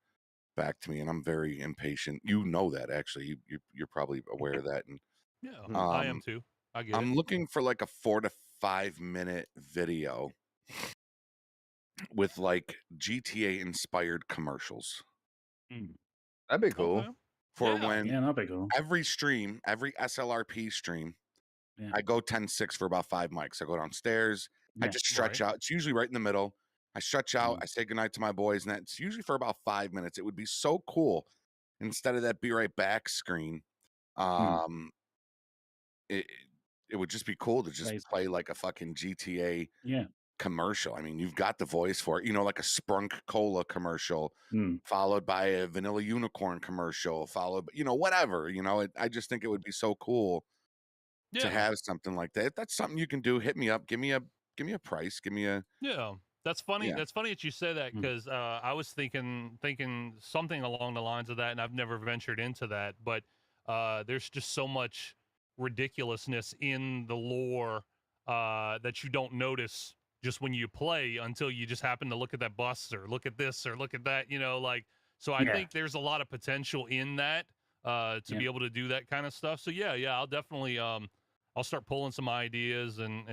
back to me, and I'm very impatient. You know that, actually. You're probably aware of that. And Yeah, I am too. I get I'm it. looking for like a 4 to 5 minute video with like GTA inspired commercials. That'd be cool. Okay. For Yeah. when that'd be cool. every SLRP stream, I go 10-6 for about 5 mics. I go downstairs. I just stretch out. It's usually right in the middle. I stretch out. I say goodnight to my boys, and that's usually for about 5 minutes. It would be so cool instead of that be right back screen. It would just be cool to just play like a fucking GTA commercial. I mean, you've got the voice for it, like a Sprunk Cola commercial, followed by a Vanilla Unicorn commercial, followed, whatever. I just think it would be so cool to have something like that. If that's something you can do, hit me up. Give me a price. Give me a Yeah. That's funny. Yeah. That's funny that you say that because I was thinking something along the lines of that, and I've never ventured into that. But there's just so much ridiculousness in the lore that you don't notice just when you play until you just happen to look at that bus or look at this or look at that. So I think there's a lot of potential in that to be able to do that kind of stuff. So yeah, I'll definitely I'll start pulling some ideas and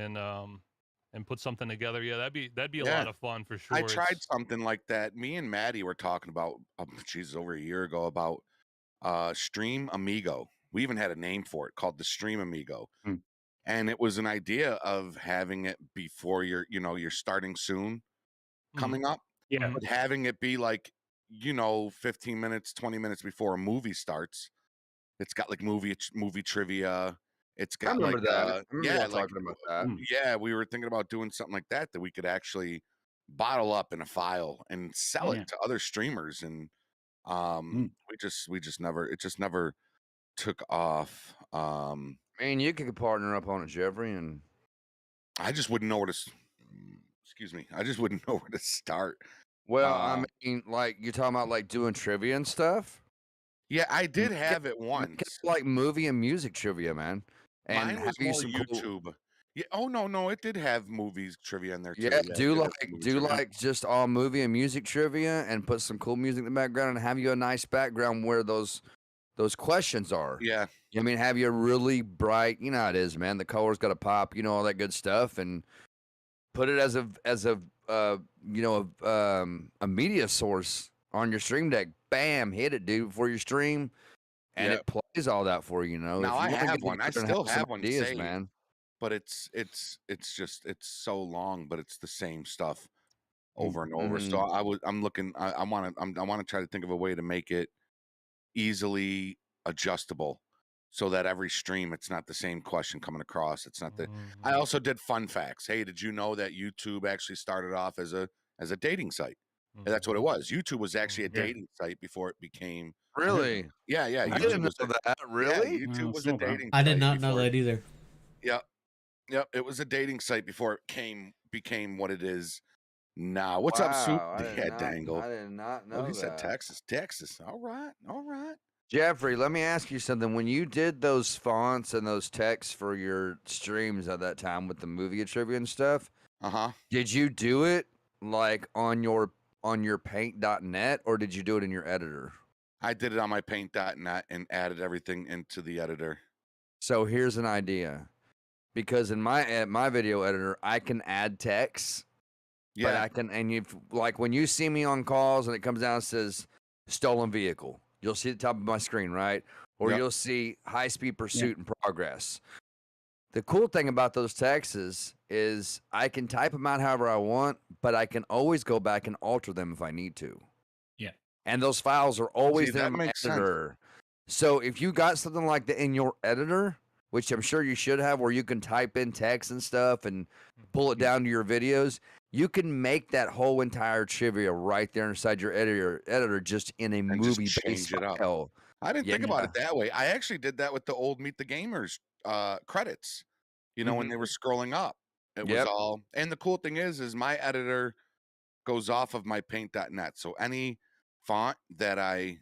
put something together. Yeah, that'd be a lot of fun for sure. I tried something like that. Me and Maddie were talking about, over a year ago about Stream Amigo. We even had a name for it called the Stream Amigo. And it was an idea of having it before you're starting soon coming up. Yeah. But having it be like, 15 minutes, 20 minutes before a movie starts. It's got like movie trivia. It's got I remember like that. I remember yeah, y'all like talking about that. yeah, we were thinking about doing something like that we could actually bottle up in a file and sell it to other streamers. And we just never took off. Man, you could partner up on it, Jeffrey, and I just wouldn't know where to excuse me. I just wouldn't know where to start. Well, I mean, like you're talking about like doing trivia and stuff. Yeah, I did have it once. Like movie and music trivia, man. And mine was more YouTube. Yeah. Oh no, it did have movies trivia in there too. Yeah, do like just all movie and music trivia and put some cool music in the background and have you a nice background where those questions are. Yeah. I mean, have you a really bright, how it is, man. The color's got to pop, all that good stuff, and put it as a media source on your stream deck. Bam, hit it, dude, before your stream, and it plays all that for you. Now I have one. I still have one saved, man. But it's so long, but it's the same stuff over and over. So I'm looking. I want to try to think of a way to make it easily adjustable, so that every stream it's not the same question coming across. It's not the. I also did fun facts. Hey, did you know that YouTube actually started off as a dating site? And that's what it was. YouTube was actually a dating site before it became. Really? Yeah. I didn't know that. Really? Yeah, YouTube was a dating. I did not know that either. Yep. It was a dating site before it became what it is now. What's up, Soup? I did not know he said that. Texas. All right. Jeffrey, let me ask you something. When you did those fonts and those texts for your streams at that time with the movie trivia and stuff, did you do it like on your paint.net or did you do it in your editor? I did it on my paint.net and added everything into the editor. So here's an idea. Because in my video editor, I can add text. But I can, and you like when you see me on calls and it comes down and says stolen vehicle, you'll see the top of my screen, right? Or you'll see high speed pursuit in progress. The cool thing about those texts is I can type them out however I want, but I can always go back and alter them if I need to. Yeah. And those files are always in my editor. So if you got something like that in your editor, which I'm sure you should have, where you can type in text and stuff and pull it down to your videos, you can make that whole entire trivia right there inside your editor just in a movie-based file. I didn't think about it that way. I actually did that with the old Meet the Gamers credits. You know, when they were scrolling up, it was all. And the cool thing is my editor goes off of my paint.net. So any font that I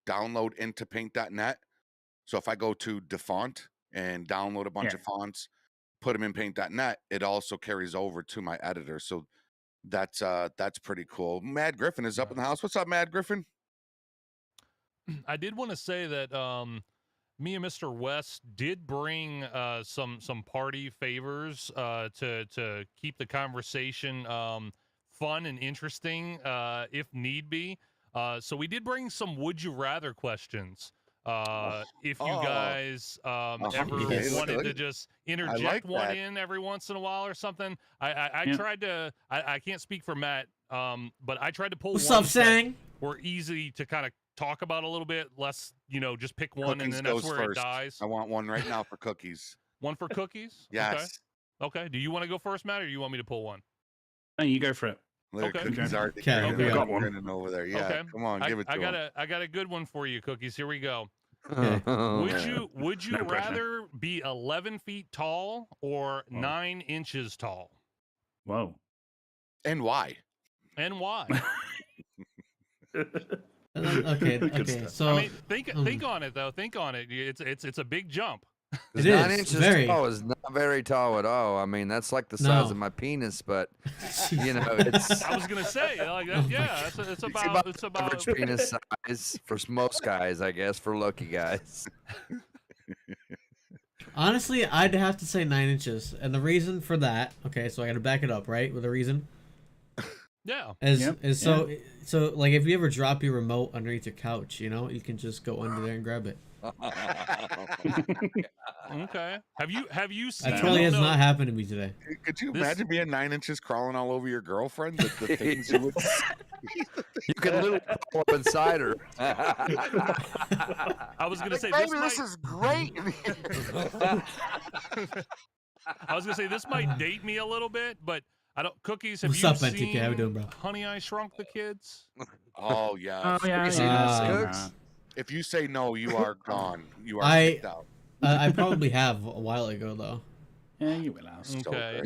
download into paint.net. So if I go to DeFont and download a bunch of fonts, put them in paint.net, it also carries over to my editor. So that's pretty cool. Mad Griffin is up in the house. What's up, Mad Griffin? I did want to say that me and Mr. West did bring some party favors to keep the conversation fun and interesting if need be. So we did bring some would you rather questions. If you guys ever wanted to just interject one in every once in a while or something, I tried to. I can't speak for Matt, but I tried to pull. What's up, Sang? Were easy to kind of talk about a little bit less. You know, just pick one and then that's where it dies. I want one right now for cookies. One for cookies? Yes. Okay. Do you want to go first, Matt, or do you want me to pull one? No, you go for it. Cookies are I got one over there. Yeah, okay. Come on, give it to him. I got a good one for you, Cookies. Here we go. Okay. Would you rather be 11 feet tall or 9 inches tall? Whoa. And why? And why? Okay. So I mean, think on it though. Think on it. It's a big jump. It 9 inches tall is not very tall at all. I mean, that's like the size of my penis, but you know, it's. I was gonna say like that. Yeah, it's about average penis size for most guys, I guess, for lucky guys. honestly, I'd have to say 9 inches, and the reason for that. Okay, so I got to back it up, right? With a reason. Yeah. So like if you ever drop your remote underneath your couch, you know, you can just go under there and grab it. Okay. Have you seen? That totally has not happened to me today. Could you imagine being 9 inches crawling all over your girlfriend? The things you would. You could literally crawl up inside her. I was gonna say this is great. I was gonna say this might date me a little bit, but I don't. Cookies, have What's you up, seen NTK? How we doing, bro? Honey, I Shrunk the Kids? Oh yeah. Oh yeah. If you say no, you are gone. You are kicked out. I probably have a while ago though. Yeah, you will have. Okay.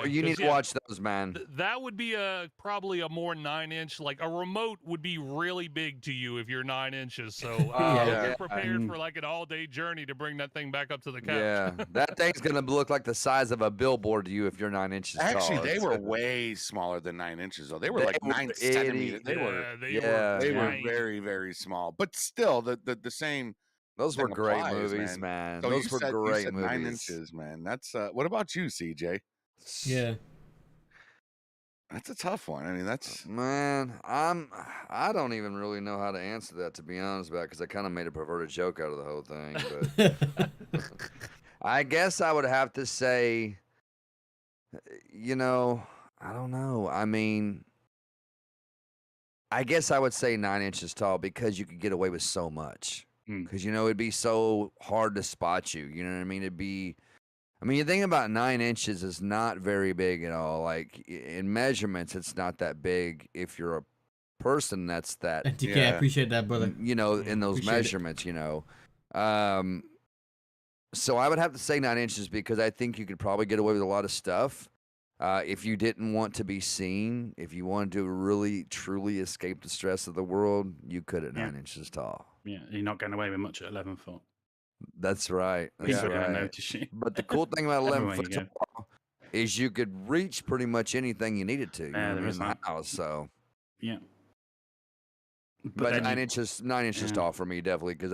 You need to watch those, man. That would be probably a more 9-inch. Like a remote would be really big to you if you're 9 inches. So you're prepared for like an all-day journey to bring that thing back up to the couch. Yeah, that thing's gonna look like the size of a billboard to you if you're 9 inches tall. Actually, they were way smaller than 9 inches though. They were like 9 centimeters. They were very, very small. But still, the same. Those were great movies, man. So Those were great movies. 9 inches, man. That's what about you, CJ? Yeah. That's a tough one. I mean, that's man. I don't even really know how to answer that, to be honest about, because I kind of made a perverted joke out of the whole thing. But I guess I would have to say, you know, I don't know. I mean, I guess I would say 9 inches tall because you could get away with so much. Because, you know, it'd be so hard to spot you. You know what I mean? You think about 9 inches is not very big at all. Like, in measurements, it's not that big if you're a person that's that. TK, I appreciate that, brother. You know, in those measurements, you know. So I would have to say 9 inches because I think you could probably get away with a lot of stuff. If you didn't want to be seen, if you wanted to really truly escape the stress of the world, you could at 9 inches tall. Yeah, you're not getting away with much at 11 foot. That's right. That's People are gonna right. notice you. But the cool thing about 11 Everywhere foot you go. tall is you could reach pretty much anything you needed to. You know Yeah, what I there mean, is in the that. house. So, Yeah. but then 9 you- inches, 9 inches tall for me definitely because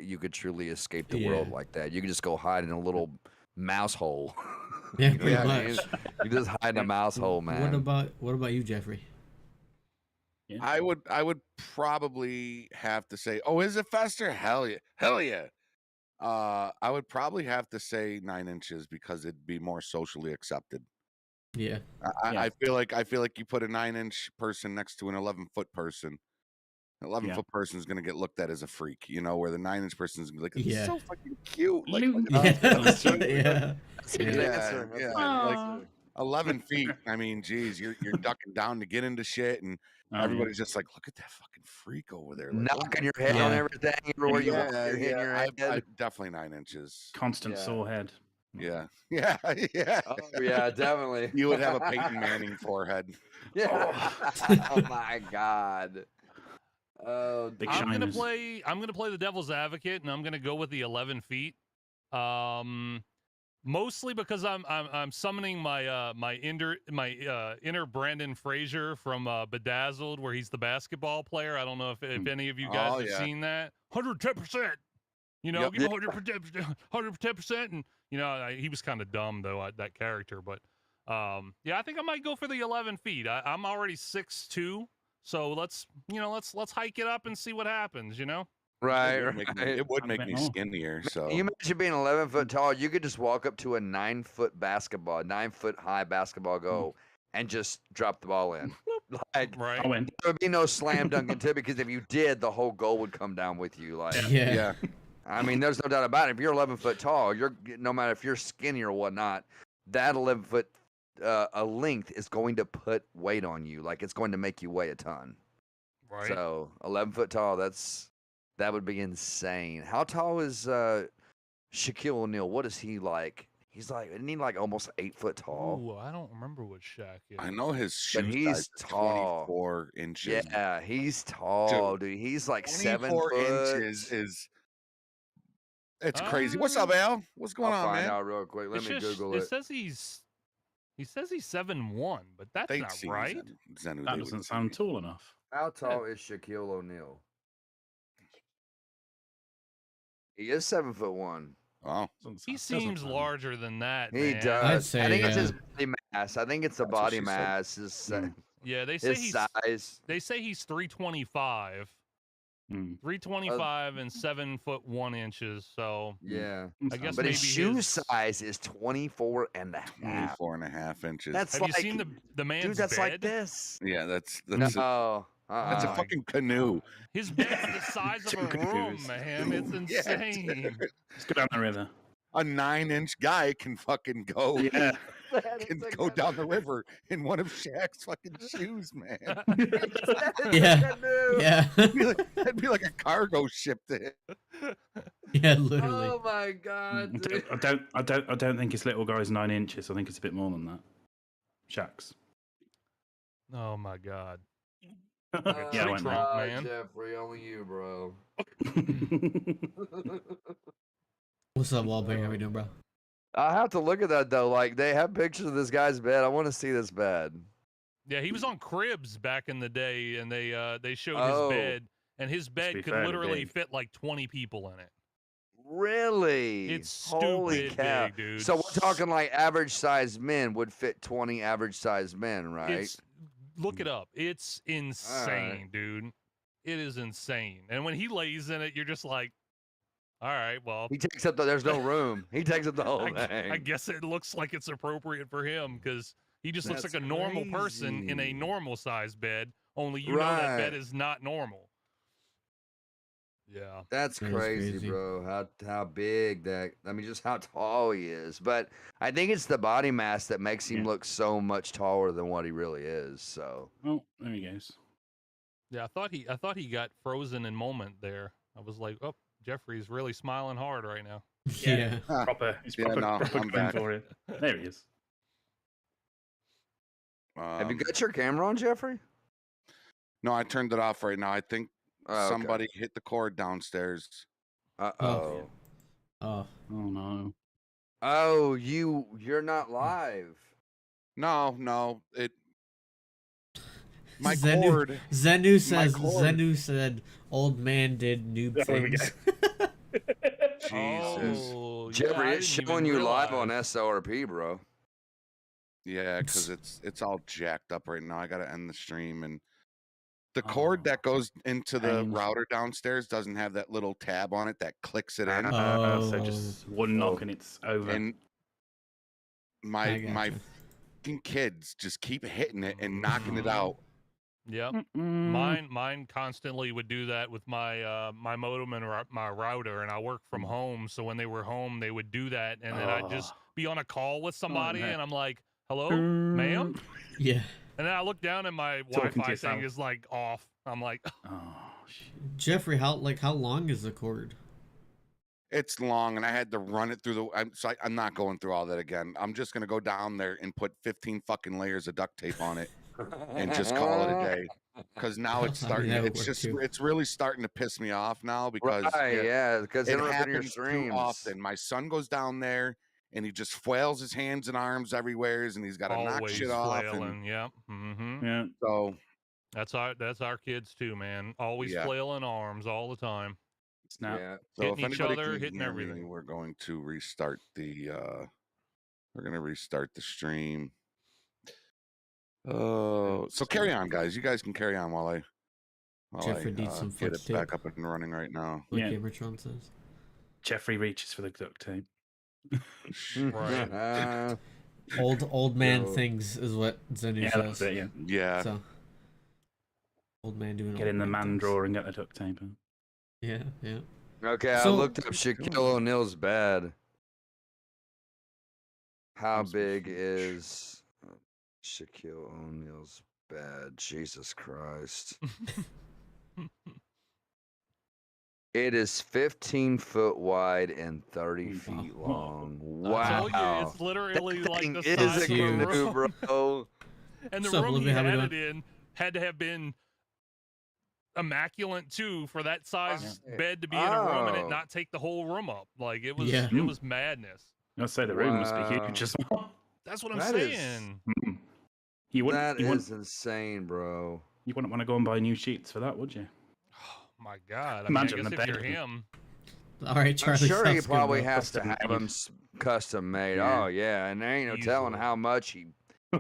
you could truly escape the Yeah. world like that. You could just go hide in a little mouse hole. Yeah, You know pretty what I mean? much. You just hide in a mouse hole, man. What about you, Jeffrey? I would probably have to say, oh, is it faster? Hell yeah. Hell yeah. I would probably have to say 9 inches because it'd be more socially accepted. Yeah. I feel like you put a 9-inch person next to an 11-foot person. An 11-foot person is gonna get looked at as a freak, you know, where the 9-inch person is gonna be like, it's Yeah. so fucking cute. Like, Luke. look at that. Yeah. That's a good answer. That's a good Like answer. 11 feet. I mean, geez, you're ducking down to get into shit, and everybody's just like, look at that fucking freak over there, like, Knocking your head on everything everywhere you walk. You're hitting your head. I definitely 9 inches. Constant sore head. Yeah, yeah, yeah. Oh yeah, definitely. You would have a Peyton Manning forehead. Yeah. Oh my God. Oh, I'm gonna play the devil's advocate, and I'm gonna go with the 11 feet. Mostly because I'm summoning my inner Brandon Fraser from Bedazzled, where he's the basketball player. I don't know if any of you guys have seen that. 110%. You know, give him 110%, and you know he was kind of dumb though, that character. But yeah, I think I might go for the 11 feet. I'm already 6'2", so let's hike it up and see what happens. You know. Right, It would make me skinnier. So you imagine being 11 foot tall, you could just walk up to a 9-foot basketball, 9-foot high basketball goal, and just drop the ball in. Like, right. I win. There would be no slam dunk into it because if you did, the whole goal would come down with you. Like, Yeah. I mean, there's no doubt about it. If you're 11 foot tall, you're no matter if you're skinny or whatnot, that 11 foot a length is going to put weight on you. Like, it's going to make you weigh a ton. Right. So 11 foot tall, that would be insane. How tall is Shaquille O'Neal? What is he like? Isn't he like almost 8 foot tall? Ooh, I don't remember what Shaq is. I know his shoe But size he's is tall. 24 inches. Yeah, he's tall, dude. He's like 7 foot. 24 inches is it's crazy. What's up, Al? What's going I'll on, find man? out real quick. Let It's me just- Google It it. says he's 7'1", but that's They not see right. Zenu, That they doesn't would sound see. tall enough. How tall is Shaquille O'Neal? He is 7'1". Oh, He seems larger than that. He man. does. I'd I think say, it's his body mass. I think it's the That's what body she said. mass. His, Yeah, they say his he's size. They say he's 325. Mm. 325 and 7'1". So Yeah. I guess But maybe his shoe size is 24 and a half. 24 and a half inches. That's Have like, you seen the man's dude, that's bed? like this. yeah, that's No. that's a Uh-uh. fucking canoe. His bed's the size of a Two room, canoes. man. It's Yeah, insane. Let's go down the river. A 9-inch guy can fucking go. Yeah. Can go down the river in one of Shaq's fucking shoes, man. Yeah. Yeah. That'd be like a cargo ship to him. Yeah, literally. Oh my God. dude. I don't think his little guy's 9 inches. I think it's a bit more than that. Shaq's. Oh my god. Yeah, I went there. Trump, man. Jeffrey, only you, bro. What's up, Wallbang? How we doing, bro? I have to look at that though. Like they have pictures of this guy's bed. I want to see this bed. Yeah, he was on Cribs back in the day, and they showed Oh. his bed, and his bed be could fairly literally big. fit like 20 people in it. Really? It's Holy stupid cow. big, dude. So we're talking like average sized men would fit 20 average sized men, right? It's look it up. It's insane, dude. It is insane. And when he lays in it, you're just like, all right, well, He takes up there's no room. He takes up the whole I thing. guess it looks like it's appropriate for him because he just looks That's like a normal person in a crazy. normal sized bed. Only you know that bed Right. is not normal. Yeah. That's That is crazy, crazy. bro. How big that I mean just how tall he is. But I think it's the body mass that makes him Yeah. look so much taller than what he really is. So Oh, there he goes. Yeah, I thought he got frozen in moment there. I was like, oh, Jeffrey's really smiling hard right now. Yeah. Proper. He's Yeah, proper, no, proper I'm going back. for it. There he is. Have you got your camera on, Jeffrey? No, I turned it off right now. I think Oh, okay. somebody hit the cord downstairs. Uh-oh. Oh. Oh no. Oh, you're not live. No, it. My Zenu, cord. Zenu says. cord. Zenu said, "Old man did noob things." Jesus. Oh, Jeffrey, I it's didn't showing even you live on realize. SORP, bro. Yeah, because it's all jacked up right now. I gotta end the stream, and the cord that goes into the Pain. router downstairs doesn't have that little tab on it that clicks it in. So just one knock and it's over. And my fucking kids just keep hitting it and knocking it out. Yep. Mine constantly would do that with my my modem and my router, and I work from home. So when they were home, they would do that, and then I'd just be on a call with somebody, and I'm like, "Hello, ma'am." Yeah. And then I look down, and my Talking to Wi-Fi yourself. thing is like off. I'm like, Jeffrey, how long is the cord? It's long, and I had to run it through the. I'm not going through all that again. I'm just gonna go down there and put 15 fucking layers of duct tape on it, and just call it a day. Because now it's starting. that would It's work just. too. It's really starting to piss me off now because because it interrupting your happens too streams. often. My son goes down there and he just flails his hands and arms everywhere, and he's got to knock always shit off. flailing. And Yep. Mm-hmm. Yeah. so That's our kids too, man. Always Yeah. flailing arms all the time. Snap. Yeah. So Hitting if each anybody other, can hitting hear me, everything. we're going to restart the. We're gonna restart the stream. Oh, so carry on, guys. You guys can carry on while I Jeffrey needs some get flex it tape. back up and running right now. What Yeah. Gamertron says. Jeffrey reaches for the duct tape. Right. Old man Yo. things is what Zenu Yeah, says. that's it. Yeah. Yeah. So, old man doing. Get old in the man man things. drawer and get the duct tape. Out. Yeah, yeah. Okay, So- I looked up Shaquille O'Neal's bed. How big is Shaquille O'Neal's bed? Jesus Christ. It is 15 foot wide and 30 feet long. I told you, Wow. it's literally That like thing the is size of a a canoe, room. bro. And the What's up, room he Olivia? How we had doing? it in had to have been immaculate too for that size bed to be in a room and it Oh. not take the whole room up. Like it was, Yeah. it was madness. I'd say the room must be Wow. huge as well. That's what I'm That is- saying. You wouldn't. That you, is insane, bro. you wouldn't want to go and buy new sheets for that, would you? Oh my God! I Imagine mean, I the guess if you're bed. him, All right, I'm Charlie. sure he sounds good, probably bro. has to Custom have made. them custom made. Yeah. Oh yeah, and there ain't no telling Easily. how much he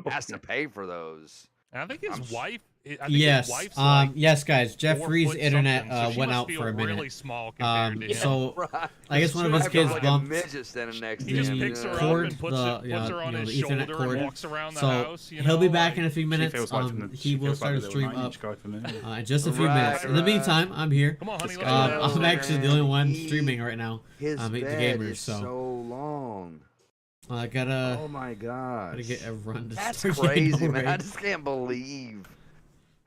has to pay for those. and I think his I'm s- wife. I think Yes. his wife's like Yes, guys. 4 Jeffrey's foot internet something, so she went must out feel for a minute. Really small compared to him. So Right. I guess one of his I've got kids like bumped a midget standing next to He just him. picks her cord, up and puts, the, puts her on you know, his the Ethernet shoulder cord. and walks around the So house. You he'll be know, back like- in a few She minutes. feels like from the, He she will feels start like a a stream little up 9-inch guy from there. in just a few minutes. In the Right. meantime, I'm here. Come on, honey, This let's guy- go. I'm actually the only one He- streaming right now. His I'm the bed gamers, is so so long. I gotta Oh my gosh. gotta get a run to That's start getting crazy, man. I already. just can't believe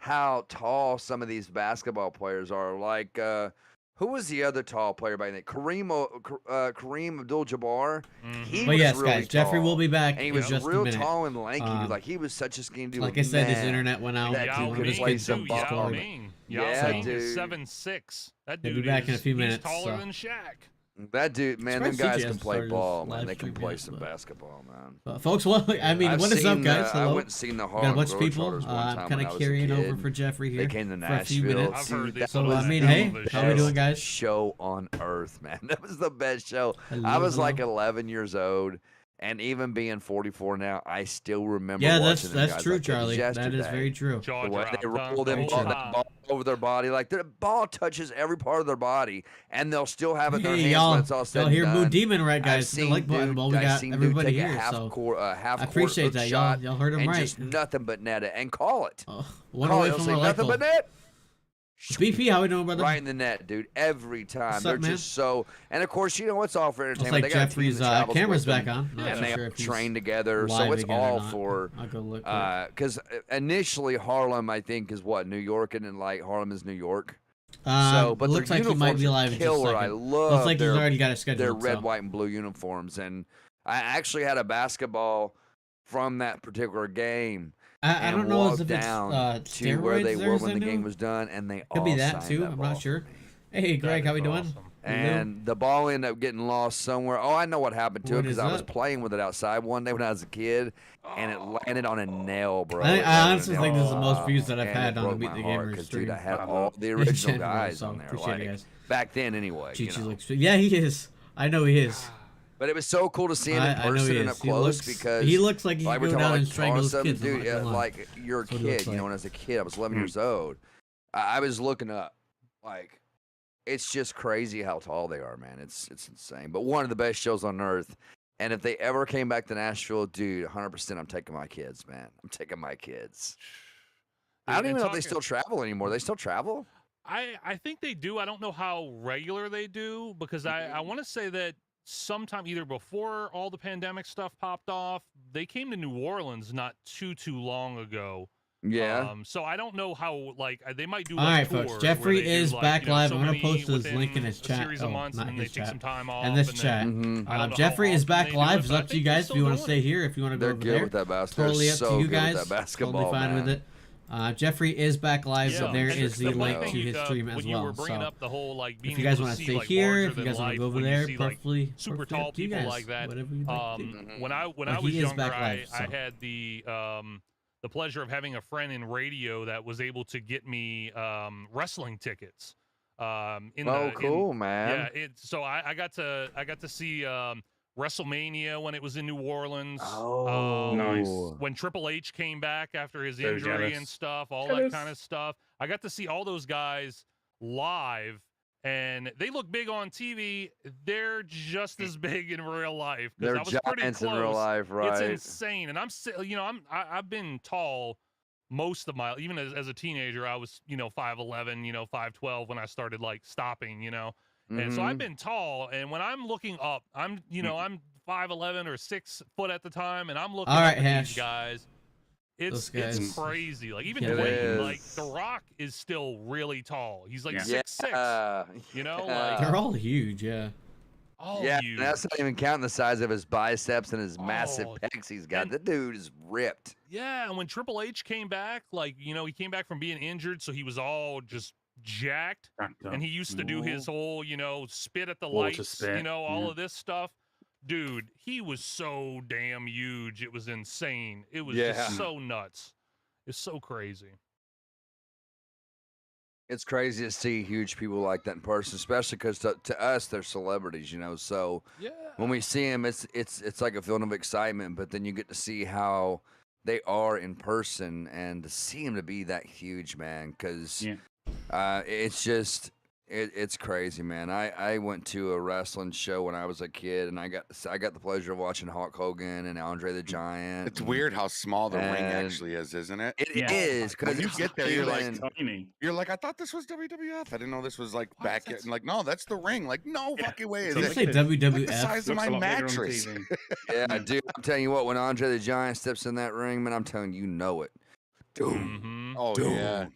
how tall some of these basketball players are. Like, who was the other tall player by name? Kareem Abdul-Jabbar. He But was yes, really guys, Jeffrey tall. will be back And he in was just a real minute. tall and lanky. Dude. Um, Like, he was such a skinny dude. Like I said, his Man, internet went out. that Yao dude One could of his Ming, play kids some too. bumped Yao hard. Ming. Yeah, Yao Ming dude. is 7'6". That He'll dude be back in a is- few he's minutes, taller so. than Shaq. That dude, man, them Surprised guys CJ can hasn't play started ball, his man. live They can stream play yet, some but- basketball, man. Folks, well, I mean, I've what is up, seen, guys? I Hello. went and seen the We got a Harlem bunch of people. Globetrotters one I'm time kind when I of was a carrying over kid. for Jeffrey here They came to for a few Nashville. minutes. I've heard that So, was I mean, the hey, best how we doing, guys? Show on earth, man. That was the best show. Hello, I was like hello. 11 years old, and even being 44 now, I still remember Yeah, watching them that's guys true, like it was Charlie. That is yesterday. very true. Jaw The way dropped, they huh? roll them Oh, ball, wow. that ball over their body, like the ball touches every part of their body, and they'll still have it in their Hey, hands y'all, when it's all said y'all and hear done. Boo Demon, right, I've guys? The seen like button. dude- Well, we I've got seen everybody dude take here, a half so court, half I appreciate court that, hook y'all. shot Y'all heard him and right. just nothing but net it and call it. One Call away it. from Say our light nothing bulb. but net. BP, how we doing, brother? Right in the net, dude. Every time. What's They're up, man? just so. And of course, you know what's all for Looks entertainment. like They got a team Jeffrey's that travels camera's with them, back on. Not and so they sure all if he's train together. So live it's again or all not. for. I'll go look. Because initially Harlem, I think, is what New York, and then like Harlem is New York. So, but looks their like he might uniforms be are live in just a killer. I second. love Looks like their, he's already got it their scheduled. red, so. white, and blue uniforms. And I actually had a basketball from that particular game I don't know walked if it's down to steroids where they there, were when the Zenu? game was done, and they Could all be that signed too. that I'm ball not sure. for me. Hey, Greg, how we doing? awesome. And the ball ended up getting lost somewhere. Oh, I know what happened to it What because is I was up? playing with it outside one day when I was a kid, and it landed on a nail, bro. I It landed on a honestly nail. think this is the most views that I've And had it on the broke Meet my the heart Gamer 'cause, stream. dude, I had In all the original general, guys so on there. appreciate Like, it, guys. back then, anyway. Chi-Chi you know. looks yeah, he is. I know he is. But it was so cool to see him in I know person he and is. up He close looks- because he looks like he like could we're go talking down like and strangle his awesome, kids, I'm dude. not Yeah, gonna lie. like you're a That's what he looks kid, you know. like. When I was a kid, I was 11 years old. I was looking up, like it's just crazy how tall they are, man. It's insane. But one of the best shows on earth. And if they ever came back to Nashville, dude, 100%, I'm taking my kids, man. I'm taking my kids. I don't even know if they still travel anymore. They still travel? I think they do. I don't know how regular they do because I want to say that sometime either before all the pandemic stuff popped off, they came to New Orleans not too long ago. Yeah. So I don't know how like they might do. All Like, right, folks. tours Jeffrey where they do, is like, back you know, live. so I'm gonna many post his within link in his a chat. series of months, not and then his they take chat. some time off. And this and chat. then, I don't know Jeffrey how is often back they do live. it, It's but I up to you think they're guys if you want to still stay doing it. here. If you want to go They're over good there. with that basketball. Totally They're up so to you good with guys. that basketball, Totally fine with man. it. Jeffrey is back live, so Yeah, there and is the funny link thing, to his stream as when you were well. bringing So up the whole like being if you guys able want to to see stay like here, larger if you than guys want to life go over when you there, see, like, perfectly super perfectly tall up to you people guys. like that. Whatever you'd like to do. When I But was he is younger, back live, I so. had the pleasure of having a friend in radio that was able to get me wrestling tickets. Cool, man. Yeah, so I got to see WrestleMania when it was in New Orleans. Oh, nice. When Triple H came back after his So injury jealous. and stuff, all that kind of stuff. I got to see all those guys live, and they look big on TV. They're just as big in real life. They're I was pretty giants close. in real life, right? It's insane, and I've been tall most of my, even as a teenager, I was 5'11", 5'12" when I started like stopping, and so I've been tall, and when I'm looking up, I'm 5'11" or 6 foot at the time, and I'm looking All up right, at Hash. these guys. Those It's guys. crazy. Like even Yeah, it Dwayne, is. like The Rock is still really tall. He's like Yeah. 6'6". Like They're all huge, yeah. all Yeah, huge. and that's not even counting the size of his biceps and his massive Oh, pecs he's got. and- The dude is ripped. Yeah, and when Triple H came back, like, he came back from being injured, so he was all just jacked. And he used to do his whole, spit at the Water lights, spit, all yeah. of this stuff. Dude, he was so damn huge. It was insane. It was Yeah. just so nuts. It's so crazy. It's crazy to see huge people like that in person, especially because to us they're celebrities, So Yeah. when we see them, it's like a feeling of excitement. But then you get to see how they are in person, and to see them to be that huge, man. Because it's just it's crazy, man. I went to a wrestling show when I was a kid, and I got the pleasure of watching Hulk Hogan and Andre the Giant. It's weird how small the ring and actually is, isn't it? It is, When because you get there, you're like, tiny. I thought this was WWF. I didn't know this was like back. And like, no, that's the ring. Like, no fucking way. Is Did you it? say Like the WWF? size of my mattress. Yeah, dude, I'm telling you what, when Andre the Giant steps in that ring, man, I'm telling you, know it. Dude. Oh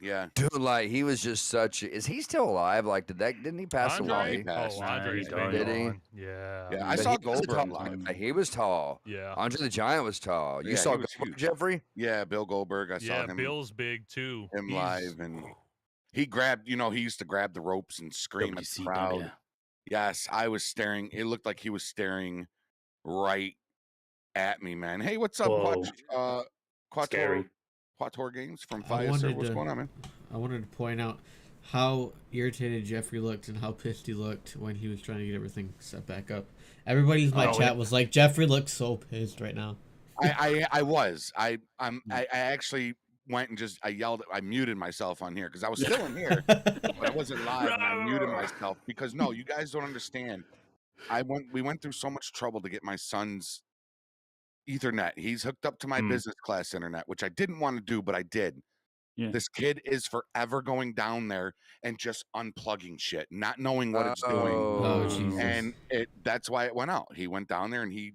yeah. Dude, like he was just such. Is he still alive? Like, didn't he pass Andre? away? He passed. Andre's Nah, been did he? gone. Yeah. Yeah, I But saw he was Goldberg tall. live. He was tall. Yeah. Andre the Giant was tall. You Yeah, saw he was Goldberg, huge. Jeffrey? Yeah, Bill Goldberg. I saw Yeah, him. Bill's big too. Him He's- live, and he grabbed. He used to grab the ropes and scream at the crowd. WCW. Yes, I was staring. It looked like he was staring right at me, man. Hey, what's up, Whoa. Scary. Quator Games from I Fire, sir? wanted What's to- going on, man? I wanted to point out how irritated Jeffrey looked and how pissed he looked when he was trying to get everything set back up. Everybody in my Oh, chat yeah. was like, Jeffrey looks so pissed right now. I was. I actually went and I yelled. I muted myself on here because I was still in here, but I wasn't live, and I muted myself because no, you guys don't understand. We went through so much trouble to get my son's Ethernet. He's hooked up to my business class internet, which I didn't want to do, but I did. Yeah. This kid is forever going down there and just unplugging shit, not knowing what it's doing. Oh, Jesus. And that's why it went out. He went down there and he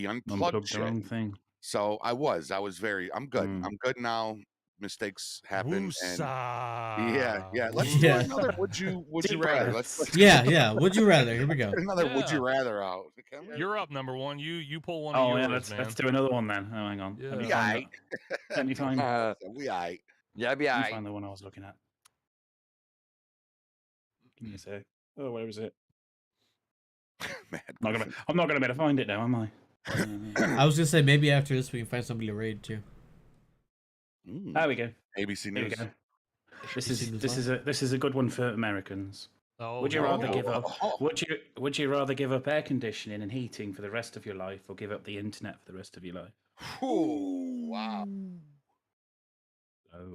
unplugged Unplugged shit. their own thing. So I was I'm good. Mm. I'm good now. mistakes happen. Woosah. And yeah. Let's do another. Would you rather? Let's Yeah. Would you rather? Here we go. Another would you rather out. You're up, number one. You pull one of Oh, yours, yeah, man. let's do another one then. Oh, hang on. Yeah. Let me We find aight. that. Let me find. We aight. Yeah, be Let me aight. find the one I was looking at. Give me a sec. Oh, where is it? I'm not gonna be able to find it now, am I? I was gonna say maybe after this we can find somebody to raid too. There we go. ABC There we News. go. This is a good one for Americans. Oh, would you rather no. give up? Would you rather give up air conditioning and heating for the rest of your life, or give up the internet for the rest of your life? Ooh, wow.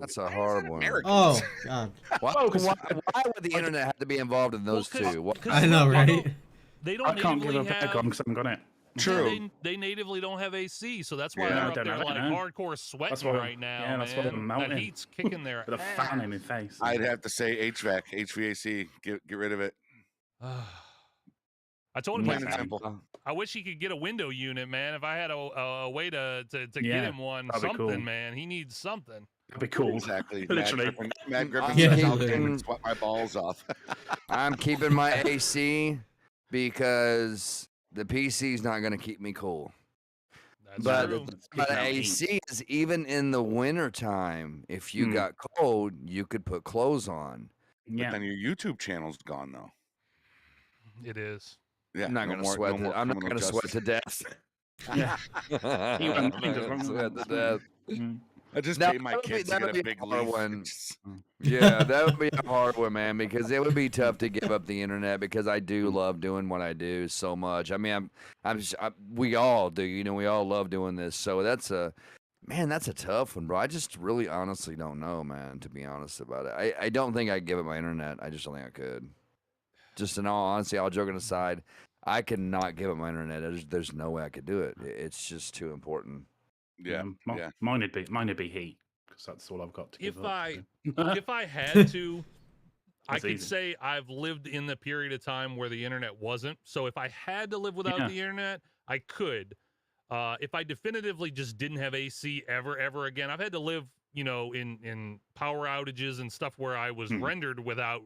That's a hard one. Oh God. Why would the internet have to be involved in those two? I know, right? They don't I can't give natively up have. aircon because I haven't got it. True. They natively don't have AC, so that's why Yeah, they're I up don't there know, like man. hardcore sweating That's why- right now. yeah, that's why I'm man. melting. That heat's kicking their With a fan in my face. I'd have to say HVAC. Get rid of it. I told him, Plain like, and simple. I wish he could get a window unit, man. If I had a way to get Yeah, him one, that'd be something, cool. man. He needs something. That'd be cool. Exactly. Literally. Matt Griffin Yeah. says I'll come and sweat my balls off. I'm keeping my AC because the PC's not going to keep me cool. That's But true. but AC is even in the winter time. If you got cold, you could put clothes on. Yeah. But then your YouTube channel's gone though. It is. Yeah, I'm not going to sweat. I'm not going to sweat to death. Yeah. He I'm wouldn't not mind as gonna long as- sweat to death. I just Now, paid my that would be- kids to that get would a be big a hard leaf. one. Yeah, that would be a hard one, man, because it would be tough to give up the internet because I do love doing what I do so much. I mean, we all do, you know, we all love doing this. So that's a tough one, bro. I just really honestly don't know, man, to be honest about it. I don't think I'd give up my internet. I just don't think I could. Just in all honesty, all joking aside, I cannot give up my internet. There's no way I could do it. It's just too important. Yeah, yeah. Mine would be heat because that's all I've got to give If up. if I had to, I That's could easy. say I've lived in the period of time where the internet wasn't. So if I had to live without Yeah. the internet, I could. If I definitively just didn't have AC ever again, I've had to live, you know, in power outages and stuff where I was rendered without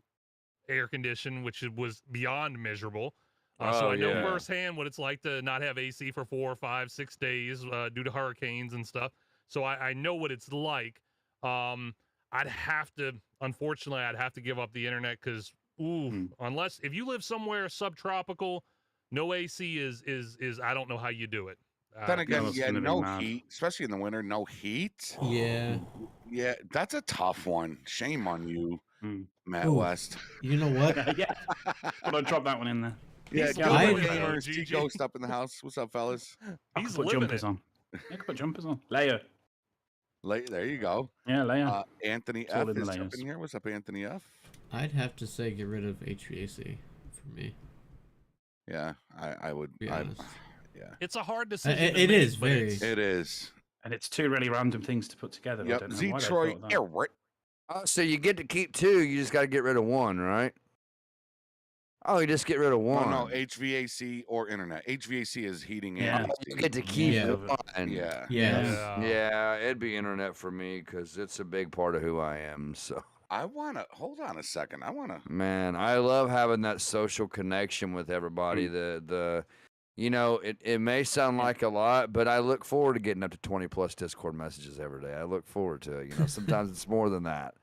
air condition, which was beyond miserable. So I know firsthand what it's like to not have AC for 4, 5, 6 days due to hurricanes and stuff. So I know what it's like. Unfortunately, I'd have to give up the internet because, unless if you live somewhere subtropical, no AC is I don't know how you do it. Then again, that's yeah, gonna be no mad. heat, especially in the winter. No heat. Yeah. Yeah, that's a tough one. Shame on you, Matt Ooh. West. You know what? Yeah. But I dropped that one in there. Yeah, He's Gilbert living it, Gamers, GG. T-Ghost up in the house. What's up, fellas? I He's could put living jumpers it. on. I could put jumpers on. Layer. There you go. Yeah, layer. Anthony It's all F in the is layers. up in here. What's up, Anthony F? I'd have to say get rid of HVAC for me. Yeah, I would. Be honest. Yeah, It's a hard decision. It to make, is but very. it's- it is. And it's two really random things to put together. I Yep. don't know Z why they Troy thought of that. Everett. So you get to keep two. You just got to get rid of one, right? Oh, you just get rid of one. No, HVAC or internet. HVAC is heating Yeah. and You get to keep Yeah. one. Yeah. Yes. Yeah, it'd be internet for me because it's a big part of who I am. So, I wanna hold on a second. I wanna. man, I love having that social connection with everybody. You know, it may sound like a lot, but I look forward to getting up to 20 plus Discord messages every day. I look forward to it. You know, sometimes it's more than that.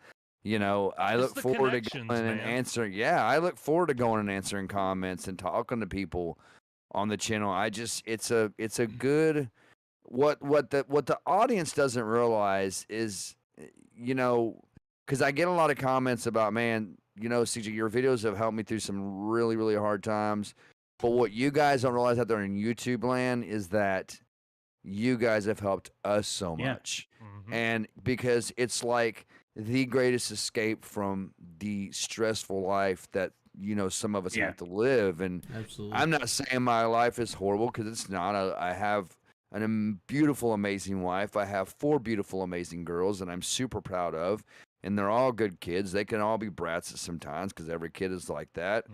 You know, I It's look the forward to connections, going and man. answering. Yeah, I look forward to going and answering comments and talking to people on the channel. It's a good what the audience doesn't realize is, you know, because I get a lot of comments about, man, you know, CJ, your videos have helped me through some really, really hard times. But what you guys don't realize out there in YouTube land is that you guys have helped us so Yeah. much. And because it's like the greatest escape from the stressful life that, you know, some of us Yeah. have to live. And Absolutely. I'm not saying my life is horrible because it's not. I have a beautiful, amazing wife. I have 4 beautiful, amazing girls, and I'm super proud of. And they're all good kids. They can all be brats at sometimes because every kid is like that.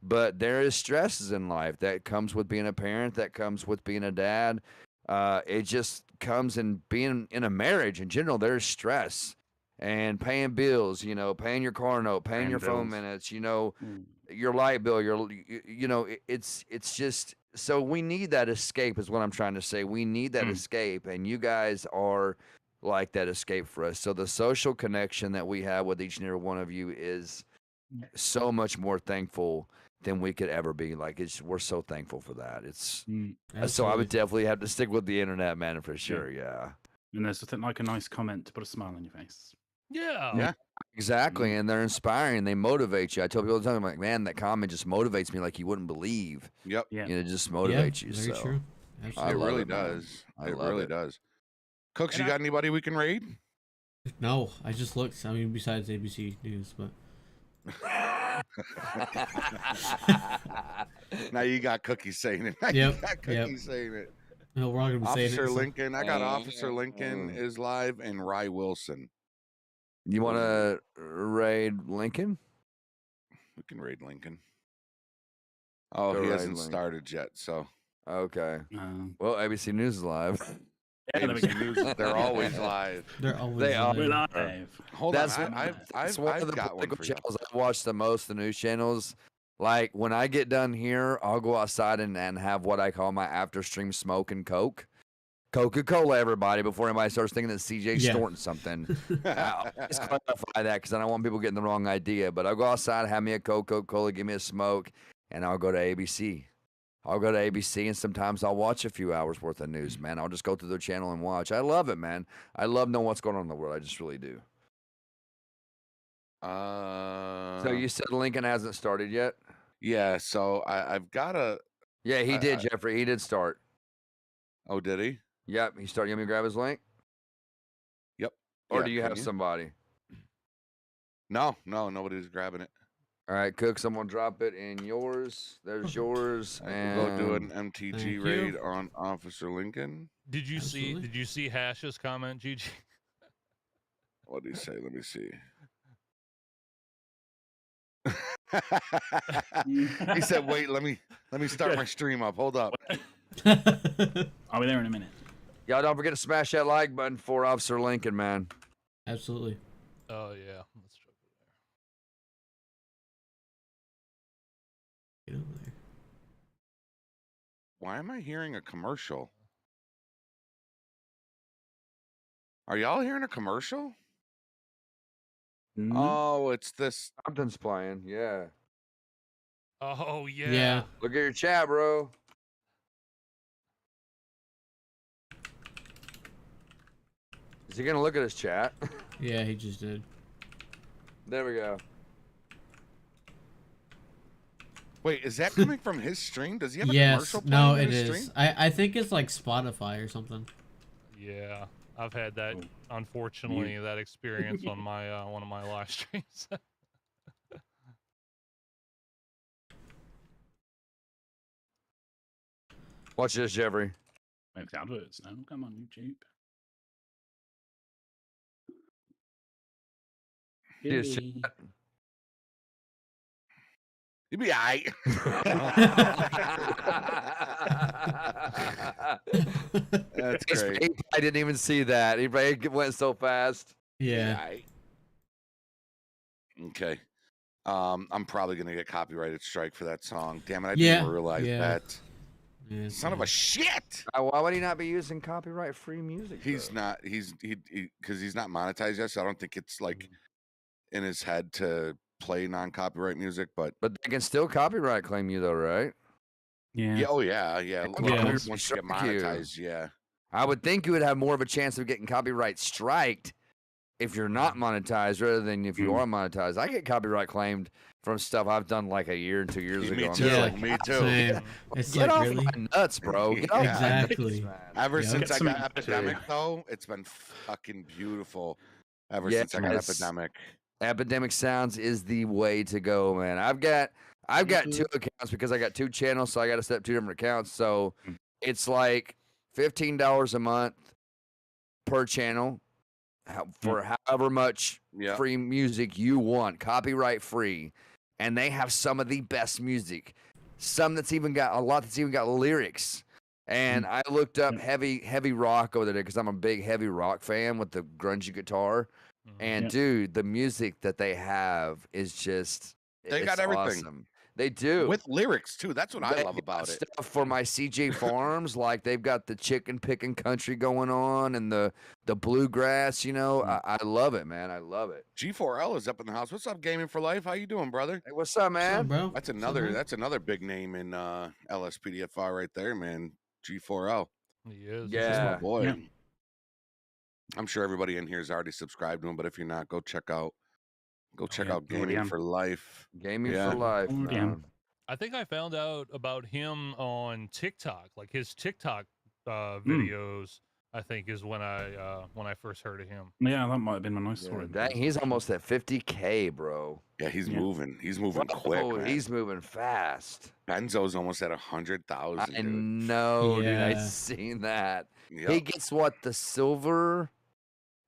But there is stresses in life that comes with being a parent. That comes with being a dad. It just comes in being in a marriage in general. There's stress. and paying bills, you know, paying your car note, paying your phone minutes, you know, your light bill, it's just, so we need that escape is what I'm trying to say. We need that escape, and you guys are like that escape for us. So the social connection that we have with each and every one of you is so much more thankful than we could ever be. Like, we're so thankful for that. It's so I would definitely have to stick with the internet, man, for sure. Yeah. And there's something like a nice comment to put a smile on your face. Yeah. Exactly. And they're inspiring. They motivate you. I tell people all the time, I'm like, man, that comment just motivates me like you wouldn't believe. Yep. Yeah. You know, it just motivates you. Very So true. It Absolutely. really does. It really does. Cooks, And you got anybody we can raid? No, I just looked. I mean, besides ABC News, but Now you got Cookies saying it. Now you got Cookies saying it. no, we're all gonna be saying it. Officer so- Lincoln. I got Officer Lincoln is live and Rye Wilson. You want to raid Lincoln? We can raid Lincoln. Oh, Go he raid hasn't Lincoln. started yet, so. Okay. Well, ABC News is live. ABC News, they're always live. They're always They are. We're live. Hold That's on, that's one of the got one political for you. channels I watch the most. The news channels. Like when I get done here, I'll go outside and have what I call my after stream smoke and Coke. Coca-Cola, everybody, before anybody starts thinking that CJ's snorting something. I'll just clarify that because I don't want people getting the wrong idea. But I'll go outside, have me a Coca-Cola, give me a smoke, and I'll go to ABC. I'll go to ABC, and sometimes I'll watch a few hours worth of news, man. I'll just go through their channel and watch. I love it, man. I love knowing what's going on in the world. I just really do. So you said Lincoln hasn't started yet? Yeah, so I've got a... Yeah, he did, Jeffrey. He did start. Oh, did he? Yep, he started. You want me to grab his link? Yep. Or Yeah, do you can have somebody? No, nobody's grabbing it. All right, Cook, someone drop it in yours. There's yours. And We'll go do an MTG Thank you. raid on Officer Lincoln. Did you Absolutely. see? Did you see Hash's comment, GG? What did he say? Let me see. He said, "Wait, let me start my stream up. Hold up." I'll be there in a minute. Y'all don't forget to smash that like button for Officer Lincoln, man. Absolutely. Oh yeah. Let's jump Get over there. Why am I hearing a commercial? Are y'all hearing a commercial? Oh, it's this. Something's playing. Yeah. Oh yeah. Yeah. Look at your chat, bro. Is he gonna look at his chat? Yeah, he just did. There we go. Wait, is that coming from his stream? Does he have a Yes. commercial playing No, in it his is. stream? I think it's like Spotify or something. Yeah. I've had that. Unfortunately, that experience on my one of my live streams. Watch this, Jeffrey. Wait for adverts now. Come on, YouTube. Cheers, Billy. chat. You'd be alright. That's great. I didn't even see that. He went so fast. Yeah. Aight. Okay. I'm probably gonna get copyrighted strike for that song. Damn it! I didn't realize that. Yeah, Son of a shit! Why would he not be using copyright-free music? He's though? not. Because he's not monetized yet. So I don't think it's like in his head to play non-copyright music. But they can still copyright claim you, though, right? Yeah. yeah, oh yeah, yeah. Yeah. Once you get monetized, yeah. I would think you would have more of a chance of getting copyright striked if you're not monetized rather than if you are monetized. I get copyright claimed from stuff I've done like a year and 2 years ago. Me I'm too. just like, Me too. Same. It's Get like off really. my nuts, bro. Get off my Exactly. nuts, man. Ever Yeah. since Get I some got better. Epidemic, though, it's been fucking beautiful. Ever Yeah, since I got it's- Epidemic. Epidemic Sounds is the way to go, man. I've got two accounts because I got two channels, so I got to set up two different accounts. So it's like $15 a month per channel for however much Yeah. free music you want, copyright free. And they have some of the best music. Some that's even got a lot that's even got lyrics. And I looked up heavy rock over there because I'm a big heavy rock fan with the grungy guitar. And dude, the music that they have is just They got everything. Awesome. They do. With lyrics too. That's what I They love about got it. stuff for my CJ Farms, like they've got the chicken picking country going on and the bluegrass, you know. I love it, man. I love it. G4L is up in the house. What's up, Gaming for Life? How you doing, brother? Hey, what's up, man? bro? That's another big name in LSPDFR right there, man. G4L. He is. That's my Yeah. boy. Yeah. I'm sure everybody in here is already subscribed to him, but if you're not, go check out yeah, out already Gaming am. for Life. Gaming Yeah. for life. Already am. man. I think I found out about him on TikTok, like his TikTok videos. I think is when I first heard of him. Yeah, that might have been when I saw Yeah, him. dang, he's almost at 50K, bro. Yeah, he's Yeah. moving. He's moving Oh, quick. Man. he's moving fast. Benzo's almost at 100,000. I Dude. know, dude. I Yeah. seen that. Yep. He gets what, the silver?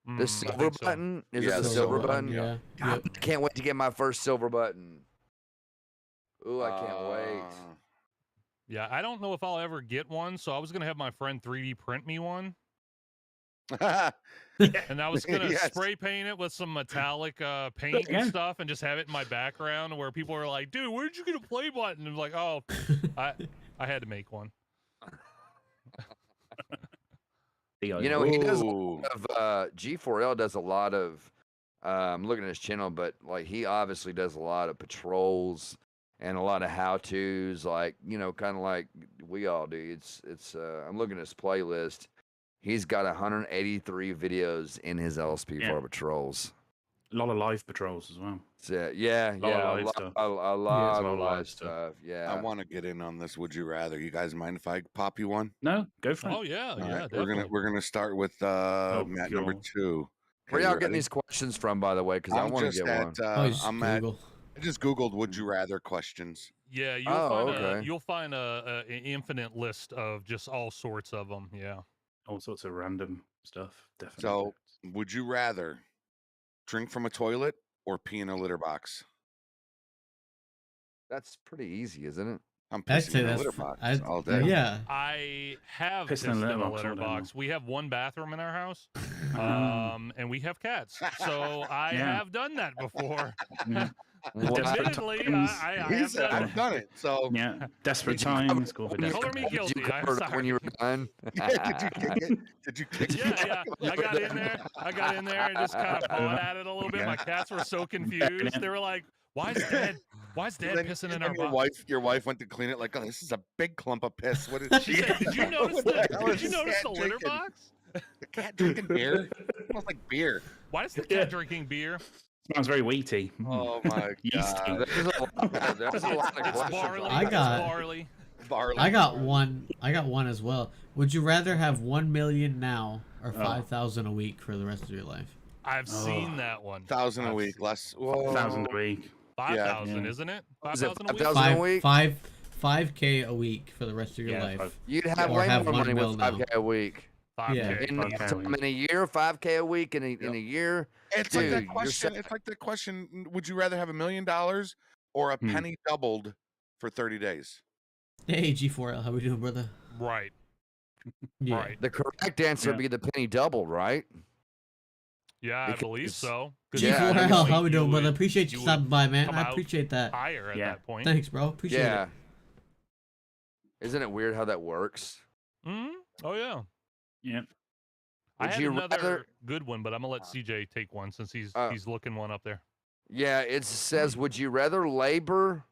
The I silver think so. button? Is Yeah, it the the silver silver button? button, Yeah. God, I can't wait to get my first silver button. Ooh, I can't wait. Yeah, I don't know if I'll ever get one, so I was gonna have my friend 3D print me one, and I was gonna Yes. spray paint it with some metallic paint and stuff, and just have it in my background where people are like, "Dude, where'd you get a play button?" And I'm like, "Oh, I had to make one." You know, he does a Ooh. lot of G4L does a lot of I'm looking at his channel, but like he obviously does a lot of patrols and a lot of how-tos, like, you know, kind of like we all do. It's I'm looking at his playlist. He's got 183 videos in his LSP for patrols. A lot of live patrols as well. So, yeah, Lot of yeah, live stuff. a lot of live stuff. Yeah, I want to get in on this. Would you rather? You guys mind if I pop you one? No, go for it. Oh yeah, All yeah. right, Definitely. we're gonna start with Matt number God. 2. where Okay, y'all you getting ready? these questions from, by the way? Because I I'm want to just get at, one. Oh, just I'm at. Google. I just googled "Would you rather" questions. Yeah, you'll Oh, find okay. you'll find an infinite list of just all sorts of them. Yeah. All sorts of random stuff. Definitely. So, would you rather drink from a toilet or pee in a litter box? That's pretty easy, isn't it? I'm I'd pissing say in a that's litter box all day. yeah. I have Pissed pissed in in a a litter box litter all day box. We have one bathroom in our house, and we have cats. So I Yeah. have done that before. Yeah. What? Admittedly, times. I He have said, done "I've done it." So, Yeah, desperate Did you cover times. Call for when you- Color me desperate. Did you guilty. I'm cover it up when sorry. you were done? did you kick it? Did you kick it? Yeah. I got in there. I got in there and just kind of pawed at it a little bit. Yeah. My cats were so confused. They were like, "Why is Dad Then- pissing in and our then box?" your wife went to clean it. Like, oh, this is a big clump of piss. What is She said, "Did you notice What Did you is notice cat the litter drinking? box? The cat drinking beer? It smells like beer. Why is the cat drinking beer?" Smells very wheaty. Oh my Yeasty. god! There's a lot, there's a lot of It's questions. barley. I got- It's barley. Barley. I got one. I got one as well. Would you rather have 1 million now or 5,000 a week for the rest of your life? I've seen that one. 1,000 a week, less. Whoa. 1,000 a week. 5,000, Yeah. isn't it? Is it 5,000 a week. 5,000 a week? 5K a week for the rest of your Yeah, life. You'd have Or way have more 1 money mil with now. 5K a week. 5K. Yeah. In, 5K a week. in a year, 5K a week in a year. It's Dude, like that you're question. set. It's like that question. Would you rather have $1 million or a penny doubled for 30 days? Hey, G4L, how we doing, brother? Right. Yeah. Right. The correct answer would be the penny doubled, right? Yeah, I believe Because- so. Yeah, G4L, how we doing, brother? would- Appreciate you you stopping by, man. come I out appreciate that. higher at Yeah. that point. Thanks, bro. Appreciate Yeah. it. Isn't it weird how that works? Hmm. Oh yeah. Yeah. I Would had you another rather- good one, but I'm gonna let CJ take one since he's looking one up there. Yeah, it says, would you rather labor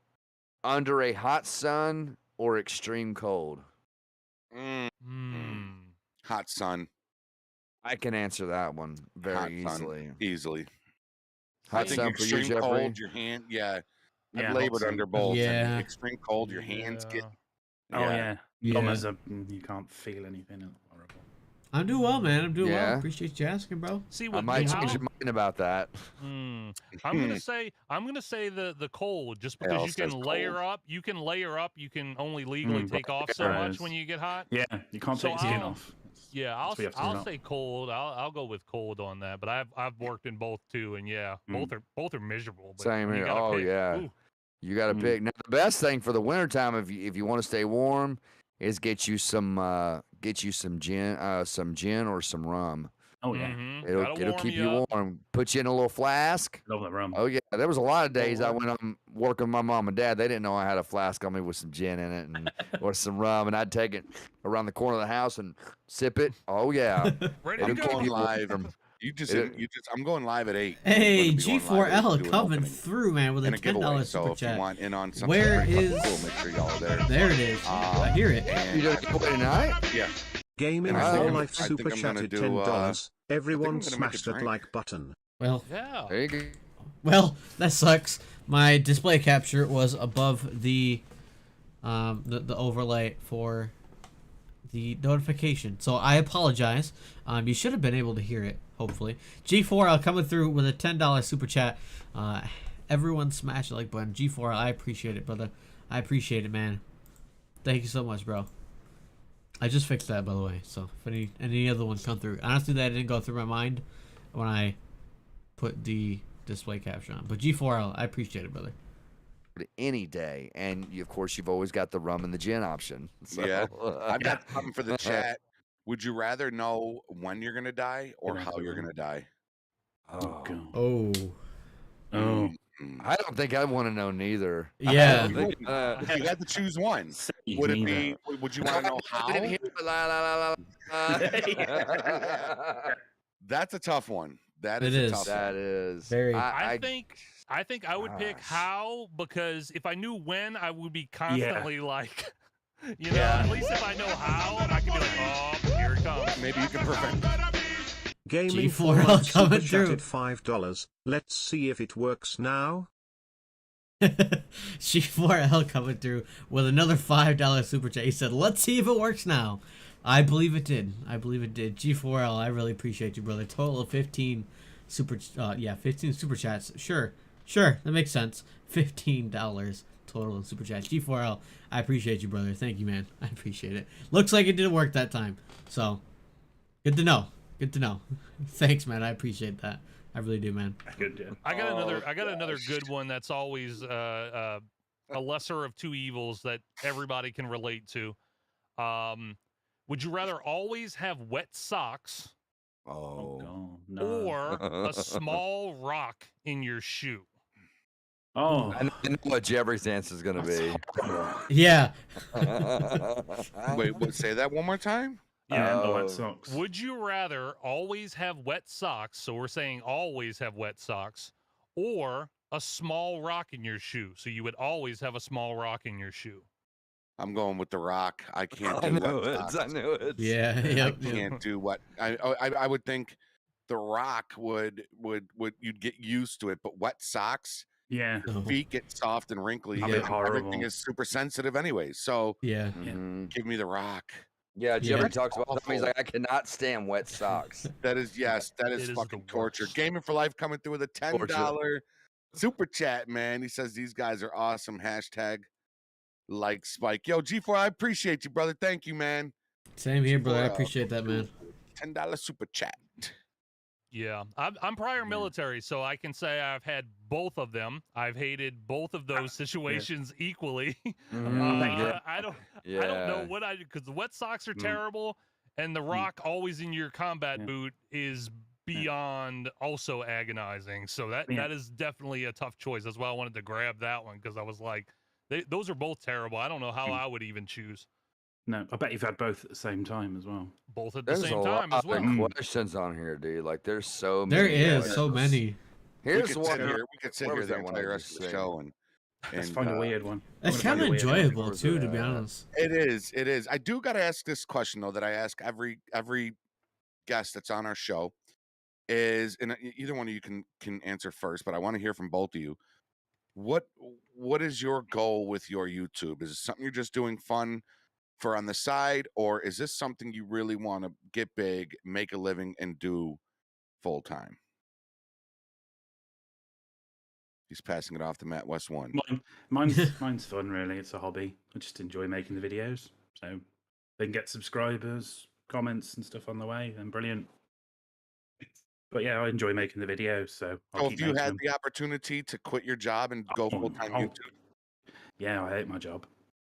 under a hot sun or extreme cold? Hot sun. I can answer that one very Hot easily. sun. Easily. Hot I think sun for you, extreme Jeffrey? cold, your hand. Yeah. Yeah, I've hot labored sun. under both. Yeah. And extreme cold, your hands get. Oh yeah. Yeah. Almost you can't feel anything. It's horrible. I'm doing well, man. I'm doing Yeah. well. Appreciate you asking, bro. See I what might how- change your mind about that. I'm gonna say the cold just because Al you can says layer cold. up. You can layer up. You can only legally take off so much Whereas- when you get hot. Yeah, you can't So take skin I'll- off. Yeah, That's what you have to do I'll now. say cold. I'll go with cold on that. But I've worked in both too, and yeah, both are miserable. But Same when you here. gotta Oh pick, yeah. ooh. You got to pick. Now the best thing for the wintertime, if you want to stay warm, is get you some gin or some rum. Oh yeah. Mhm. It'll Gotta it'll warm keep you you up. warm. Put you in a little flask. Love the rum. Oh yeah, there was a lot of days I warm. went on working with my mom and dad. They didn't know I had a flask on me with some gin in it and or some rum, and I'd take it around the corner of the house and sip it. Oh yeah, Ready it'll to keep go. Going you live. warm. I'm going live at 8. Hey, I'm gonna be going live at 8 G4L to do an coming opening through, man, with a and a giveaway. $10 So super if you chat. want in on something Where pretty fucking is- cool, make sure y'all are there. There it is. I hear it. And You doing a giveaway tonight? yeah. Gaming And I for think Life I'm super gonna chatted do, $10. Everyone gonna make a smash that drink. like button. Well, Yeah. There you go. well, that sucks. My display capture was above the overlay for the notification. So I apologize. You should have been able to hear it, hopefully. G4L coming through with a $10 super chat. Everyone smash the like button. G4L, I appreciate it, brother. I appreciate it, man. Thank you so much, bro. I just fixed that, by the way. So if any other ones come through. Honestly, that didn't go through my mind when I put the display capture on. But G4L, I appreciate it, brother. Any day, and of course you've always got the rum and the gin option. So, Yeah. I've got something for the chat. Would you rather know when you're gonna die or how you're gonna die? Oh, Oh. Oh. I don't think I want to know neither. Yeah. If you had to choose one, would it be? Would you want to know how? That's a tough one. That is It a is. tough That one. is Very. I think I would pick Gosh. how, because if I knew when, I would be constantly like, you know, Yeah. at least if I know how, I can be like, oh, here it comes. Maybe you can prevent. Gaming for G4L Life coming super through. chatted $5. Let's see if it works now. G4L coming through with another $5 super chat. He said, let's see if it works now. I believe it did. I believe it did. G4L, I really appreciate you, brother. Total of 15 15 super chats. Sure, that makes sense. $15 total in super chat. G4L, I appreciate you, brother. Thank you, man. I appreciate it. Looks like it didn't work that time. So, good to know. Good to know. Thanks, man. I appreciate that. I really do, man. Good, yeah. I got another good one that's always a lesser of two evils that everybody can relate to. Would you rather always have wet socks Oh. God, no. or a small rock in your shoe? Oh. I know what Jeffrey's answer is going to be. Yeah. Wait, say that one more time? Yeah, the wet socks. Would you rather always have wet socks, so we're saying always have wet socks, or a small rock in your shoe, so you would always have a small rock in your shoe? I'm going with the rock. I can't I do knew wet it. socks. I knew it. Yeah. I Yep. can't do what I would think the rock would you'd get used to it, but wet socks, Yeah. Oh. feet get soft and wrinkly, That'd be and everything horrible. is super sensitive anyway. So Yeah. Mhm. give me the rock. Yeah, Jeffrey Yeah. talks about that. He's like, I cannot stand wet socks. That is that It is is fucking the torture. worst. Gaming for Life coming through with a $10 super chat, man. He says these guys are awesome. Hashtag like Spike. Yo, G4, I appreciate you, brother. Thank you, man. Same here, brother. I G4L. appreciate that, man. $10 super chat. Yeah, I'm prior military, so I can say I've had both of them. I've hated both of those situations equally. Mhm. I don't Yeah. know what I do, because the wet socks are terrible, and the rock always in your combat boot is beyond also agonizing. So that is definitely a tough choice. That's why I wanted to grab that one, because I was like, those are both terrible. I don't know how I would even choose No, I bet you've had both at the same time as well. both at the There's same a time lot as well. of questions on here, dude. Like, there's so There many. is so questions. many. Here's we one. could sit Where here was the that one I entire just rest of the seen? show and Let's find a weird one. It's kind of enjoyable too, to be honest. It is. I do got to ask this question though that I ask every guest that's on our show is, and either one of you can answer first, but I want to hear from both of you. What is your goal with your YouTube? Is it something you're just doing fun for on the side, or is this something you really want to get big, make a living, and do full time? He's passing it off to Matt West One. Mine's fun, really. It's a hobby. I just enjoy making the videos. So they can get subscribers, comments, and stuff on the way. Then brilliant. But yeah, I enjoy making the videos. So So if you had the opportunity to quit your job and go full time YouTube, yeah, I hate my job.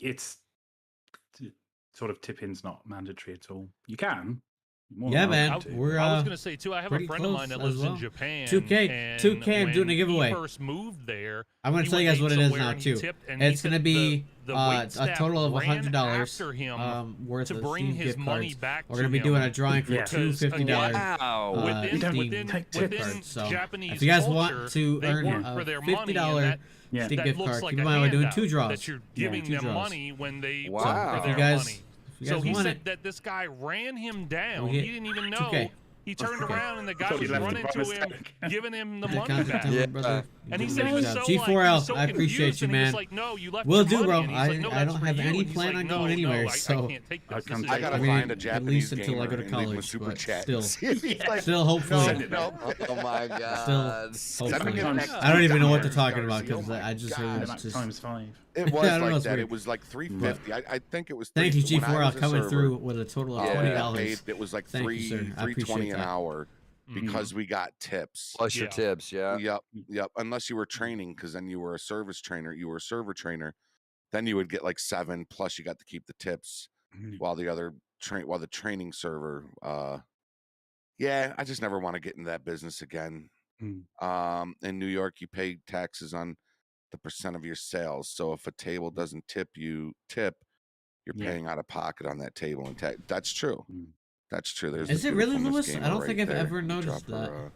it's sort of tipping's not mandatory at all. You can. More Yeah, than man. welcome to. We're I was gonna say too. I have a pretty friend of mine close that as lives well. in Japan. 2K, and 2K. I'm doing a when giveaway. He first moved there. I'm gonna he tell you went guys what it ate is somewhere now and he too. tipped, and he It's gonna said be the a waitstaff total of ran $100 after him worth to of bring Steam his gift money cards. back We're to gonna be him doing a drawing for two because, $50 again, Steam within gift cards. So Japanese if you guys culture, want to they earn work a for their $50 money, and Steam that gift looks card, like keep in a mind we're doing handout 2 draws. that you're giving two them draws. money when they Wow. work for If you their guys- money. if you So guys he want said it, that this guy ran him down. we He get didn't even 2K. know. He turned Okay. around and the guy thought was you left running it by to him, mistake. giving him the The money content back. template, brother. And he You said did he a was good so job. like, he G4L, was so I appreciate confused, you, and he was man. like, no, you left Will your do, money. bro. And he's like, no, I that's don't for have you. any And he's plan like, on no, going anywhere, no, I so can't take this. This is I gotta I mean, find a at Japanese least until I gamer go to and leave him a college, super but chat. still. He's like, Still, hopefully. no. Oh my god. Still, Send me hopefully. an I don't even know what they're $2 talking about Darcy. because Oh my I just God. it was Like just times 5. It was I don't know, like it's that. weird. It was like $350. I think it was. Thank you, when I G4L, was a coming server, through with a total of $20. paid, it was like Thank you, sir. I appreciate $3.20 an that. hour because we got tips. Plus your tips, yeah. Yep. Unless you were training, because then you were a service trainer. You were a server trainer. Then you would get like 7. Plus you got to keep the tips while the other while the training server. Yeah, I just never want to get into that business again. In New York, you pay taxes on the percent of your sales. So if a table doesn't tip, you're paying out of pocket on that table and tax. That's true. That's true. There's Is the it really, beautifulness Lewis? gamer I don't right think I've there. ever You noticed drop that. her,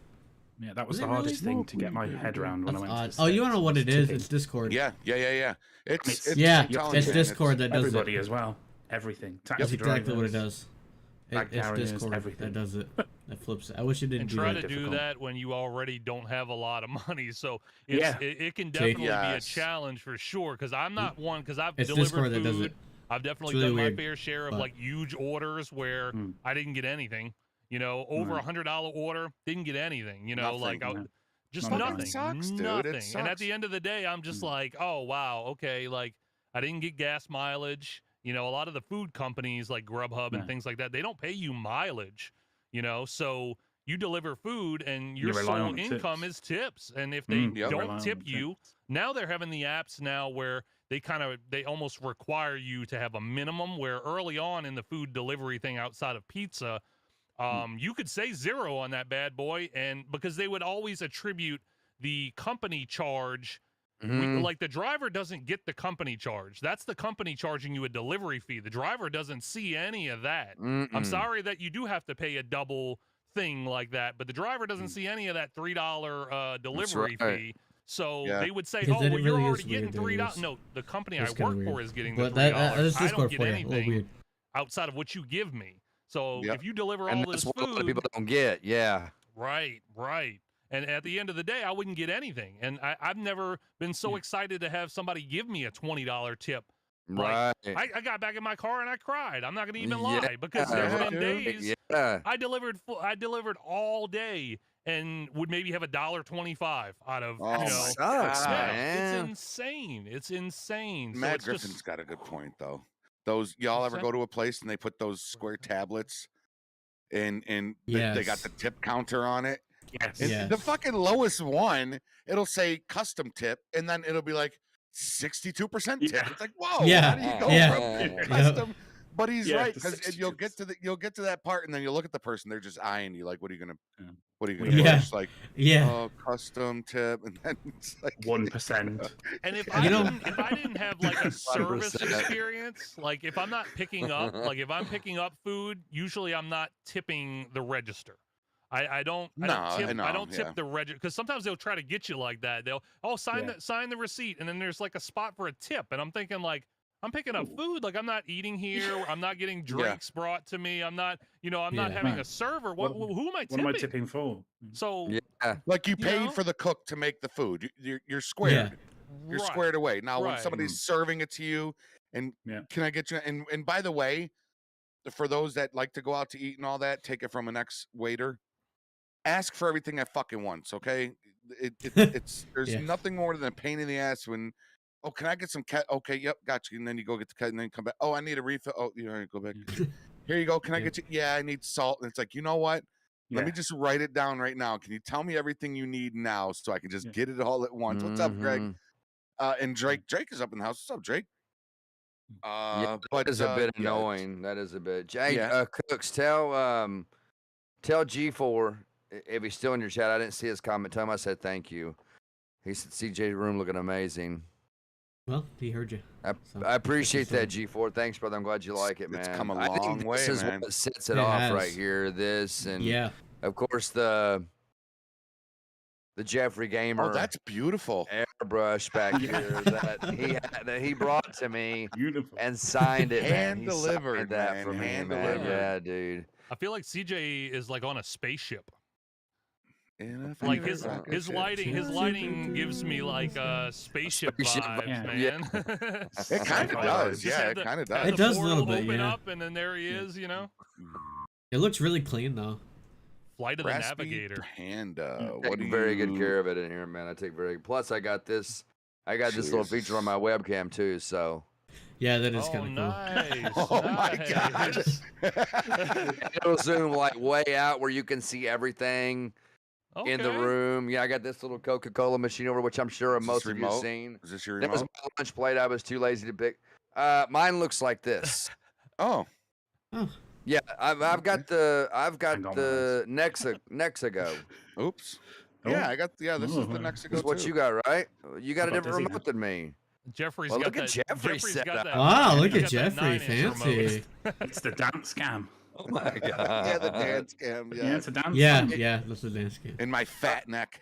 Yeah, that was Is the it really? hardest thing to get my head around when I went to the Oh, you States, don't know what was it is? tipping. It's Discord. Yeah. It's yeah, I'm telling it's you, man, Discord that does Everybody it. as well. Everything. That's Taxi exactly what it drivers, does. bag It's carriers, Discord everything. that does it. That flips it. I wish it didn't And do try that. to do difficult. that when you already don't have a lot of money. So it's, Yeah. it can definitely be a Yes. challenge for sure. Because I'm not one. Because I've It's delivered Discord that does food. it. I've definitely It's really done my weird, fair share of but- like huge orders where I didn't get anything. You know, over $100 order, didn't get anything. You know, Nothing. like just Not nothing. It sucks, dude. It Nothing. And at sucks. the end of the day, I'm just like, oh wow, okay, like I didn't get gas mileage. You know, a lot of the food companies like Grubhub and No. things like that, they don't pay you mileage. You know, so you deliver food and your You rely sole on income tips. is tips. And if they Yep. Rely don't on tip the you, tips. now they're having the apps now where they almost require you to have a minimum, where early on in the food delivery thing outside of pizza, you could say 0 on that bad boy, and because they would always attribute the company charge. Like the driver doesn't get the company charge. That's the company charging you a delivery fee. The driver doesn't see any of that. I'm sorry that you do have to pay a double thing like that, but the driver doesn't see any of that $3 delivery right. fee. So Yeah. they would say, Because "Oh, then well, it you're really already is getting weird, though, $3." Lewis. No, the company It's I kinda work for weird. is getting the But $3. that's I don't Discord get for you. A little anything weird. outside of what you give me. So Yep. if you deliver And all that's this what a lot of food, people don't get. Yeah. right. And at the end of the day, I wouldn't get anything. And I've never been so excited to have somebody give me a $20 tip. Like, Right. I got back in my car and I cried. I'm not going to even Yeah, lie, because there's yeah, been dude. days Yeah. I delivered all day and would maybe have $1.25 out of, Oh, you my know. Sucks, Yeah, man. it's insane. It's insane. So Matt it's Griffin's just, got a good point though. Those y'all What's ever that? go to a place and they put those square tablets and they got Yes. the tip counter on it? Yes. And Yes. the fucking lowest one, it'll say custom tip, and then it'll be like 62% tip. Yeah. It's like, whoa, Yeah. how do you go Yeah. from Yep. custom? But he's Yeah, right, the because you'll get to that part, and then you look at the person, they're just eyeing you like, what are you gonna Yeah. push? Like, Yeah. oh, custom tip, and then it's like 1%. and if You know- if I didn't have like a service 100%. experience, like if I'm not picking up, like if I'm picking up food, usually I'm not tipping the register. I don't tip the register, because sometimes they'll try to get you like that. They'll sign the receipt, and then there's like a spot for a tip, and I'm thinking like, I'm picking up food, like I'm not eating here, I'm not getting drinks brought to me, I'm not not having Right. a server. Who am I What tipping? am I tipping for? So Yeah. like you paid know? for the cook to make the food. You're squared. Yeah. You're right. squared away. Now, when Right. somebody's serving it to you, and Yeah. can I get you? And by the way, for those that like to go out to eat and all that, take it from an ex-waiter. Ask for everything at fucking once, okay? It's there's Yeah. nothing more than a pain in the ass when, oh, can I get some cat? Okay, yep, got you. And then you go get the cat, and then come back. Oh, I need a refill. Oh, you know, go back. Here you go. Can I get you? Yeah, I need salt. And it's like, you know what? Let me Yeah. just write it down right now. Can you tell me everything you need now so I can just Yeah. get it all at once? What's up, Greg? Mhm. And Drake is up in the house. What's up, Drake? Yeah, but that is a bit yeah, annoying. That is a bit. Jay, Yeah. Cooks, tell G4 if he's still in your chat. I didn't see his comment. Tell him I said thank you. He said CJ room looking amazing. Well, he heard you. I appreciate that, G4. Thanks, brother. I'm glad you like it, man. It's come a I think long way, this is man. what sets it It off has. right here. This and Yeah. of course the Jeffrey Gamer. Oh, that's beautiful. Airbrush back here that he brought to me Beautiful. and signed it, man. Hand He delivered, signed that man. for me, Hand man. delivered. Yeah, dude. I feel like CJ is like on a spaceship. In a Like favorite his rocket ship. lighting gives me like spaceship vibes, yeah. man. It kind of does. Just Yeah, have it the- kind of have does. It the does a little portal bit, open yeah. up, and then there he is. You know, It looks really clean though. Flight of the Raspy Navigator. Panda. Take What do very you... good care of it in here, man. I take very. Plus, I got this little feature on my webcam too. So Yeah, that is Oh, kind of cool. nice. Oh my nice. it'll zoom like way out where you can see everything in the Okay. room. Yeah, I got this little Coca-Cola machine over, which I'm sure Is this most of you have remote? seen. Is this your That was remote? my lunch plate. I was too lazy to pick. Mine looks like this. Oh, Oh, Yeah, I've got the Hang on, Nexago. oops. Oh. Yeah, I got. Yeah, this is the Oh. Nexico Is what too. you got, right? You got a I've got different Disney remote than me. Jeffrey's Well, got look at that. Jeffrey's Jeffrey's set got up. that. wow! Look he's at got that Jeffrey, 9-inch fancy. remote. It's the dance cam. Oh my god. Yeah, the dance cam. Yeah, Yeah. it's a dance Yeah, cam. yeah, that's a dance game. In my fat neck.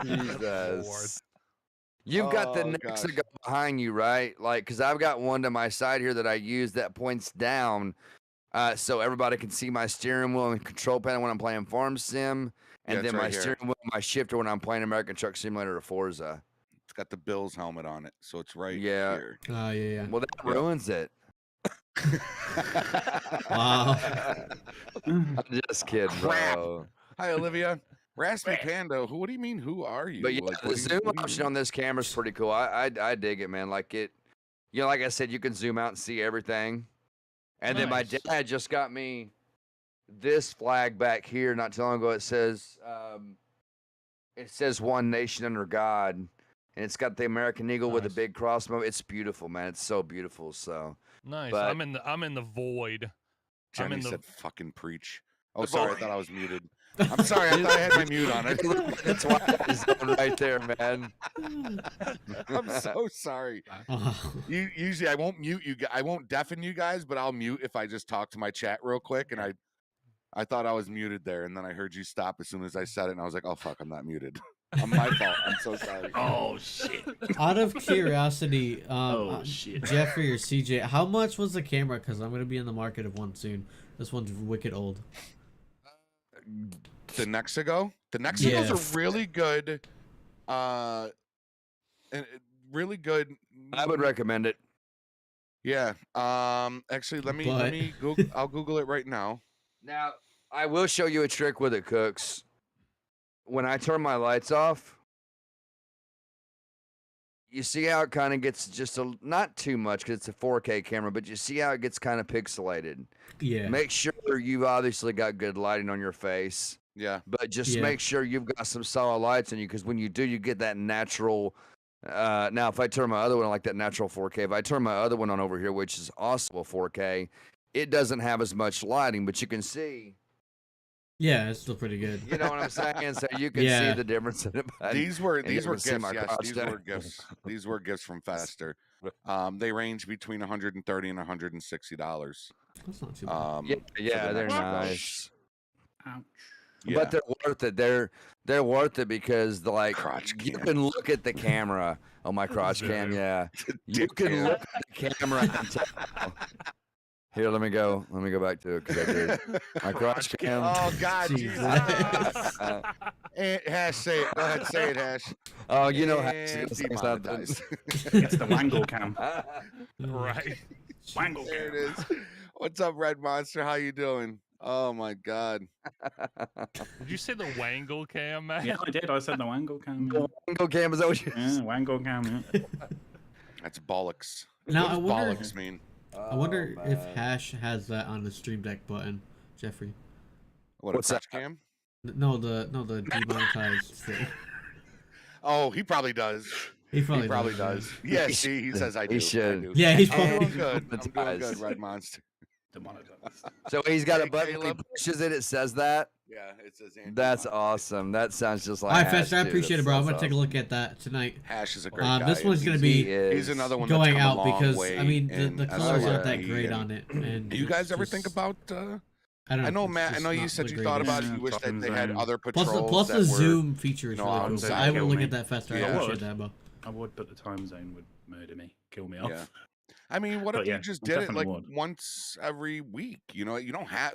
Jesus. You've got the Oh, gosh. Nexago behind you, right? Like, because I've got one to my side here that I use that points down, so everybody can see my steering wheel and control panel when I'm playing Farm Sim, and Yeah, it's then my right here. steering wheel, and my shifter when I'm playing American Truck Simulator or Forza. It's got the Bills helmet on it, so it's right Yeah. here. Oh, yeah, Well, that ruins it. Wow. I'm just kidding, Crap. bro. Hi, Olivia. Raspy Panda. What do you mean? Who are you? But yeah, Like, the what do you- zoom what do you option mean? on this camera is pretty cool. I dig it, man. Like it, like I said, you can zoom out and see everything. And then my Nice. dad just got me this flag back here not too long ago. It says "One Nation Under God," and it's got the American Eagle with a Nice. big cross. It's beautiful, man. It's so beautiful. So Nice. But- I'm in the void. I'm Jenny in the. said, "Fucking preach." Oh, sorry. I thought I was muted. I'm sorry. I thought I had my mute on it. that's why it's right there, man. I'm so sorry. Oh. Usually I won't mute you. I won't deafen you guys, but I'll mute if I just talk to my chat real quick. And I thought I was muted there, and then I heard you stop as soon as I said it, and I was like, "Oh fuck, I'm not muted." My fault. I'm so sorry. Oh shit. Out of curiosity, Oh, shit. Jeffrey or CJ, how much was the camera? Because I'm gonna be in the market of one soon. This one's wicked old. The Nexago. The Nexagos Yeah. are really good. And really good. I would recommend it. Yeah. Actually, let But- me Google. I'll Google it right now. Now, I will show you a trick with it, Cooks. When I turn my lights off, you see how it kind of gets just not too much because it's a 4K camera, but you see how it gets kind of pixelated. Yeah. Make sure you've obviously got good lighting on your face, Yeah. but just Yeah. make sure you've got some solid lights on you because when you do, you get that natural. Now, if I turn my other one on like that natural 4K, if I turn my other one on over here, which is also a 4K, it doesn't have as much lighting, but you can see. Yeah, it's still pretty good. You know what I'm saying? So you can Yeah. see the difference in it. but- These were and you gifts. can see my Yes, crotch these there. were gifts. These were gifts from Faster. They range between $130 and $160. That's not too bad. Yeah, the they're Nexagos. nice. Ouch. Yeah. But they're worth it. They're worth it because like Crotch you cam. can look at the camera. Oh, my crotch cam, yeah. You Dick can cam. look at the camera and tell. Here, let me go back to it because I did. My crotch cam. Oh God, Jesus. Jesus. Hash, say it. Go ahead, say it, Hash. Oh, you know how to And say something. demonetized. It's the wangle cam. Right. Wangle There cam. it is. What's up, Red Monster? How you doing? Oh my God. Did you say the Wangle cam, man? Yeah, I did. I said the wangle cam. The wangle cam is that what you Yeah, wangle cam. Yeah. That's bollocks. Now, what does I wonder- bollocks mean? I wonder if man. Hash has that on the Stream Deck button, Jeffrey. What's that? that? Cam? No, the demonetized thing. Oh, he probably does. He He probably, probably does. Yeah, see, he says I do. He should. I do. Yeah, he's I'm probably doing good. I'm doing good, demonetized. Red Monster. So he's got Hey, a button when he Caleb. pushes it. It says that. Yeah, it says Andrew That's Monster. awesome. That sounds just like. All right, Hash, Fester, I dude. appreciate That it, bro. I'm sounds gonna take a awesome. look at that tonight. Hash is a great guy. This one's and gonna be he's another one going that's come out a long because way I mean in the colors aren't that SLRP, great and on it. And do you guys it's ever just- think about? I don't I know, it's Matt. I just know you not said the you thought greatest. about it. You wish that they had Zone. other patrols. Plus the that were, zoom feature is you know, really cool. So outside. I will Kill look me. at that, Fester. I Yeah, I appreciate would. that, bro. I would, but the time zone would murder me, kill me off. Yeah. I mean, what But if yeah, you just I did it definitely like would. once every week? You know, you don't have.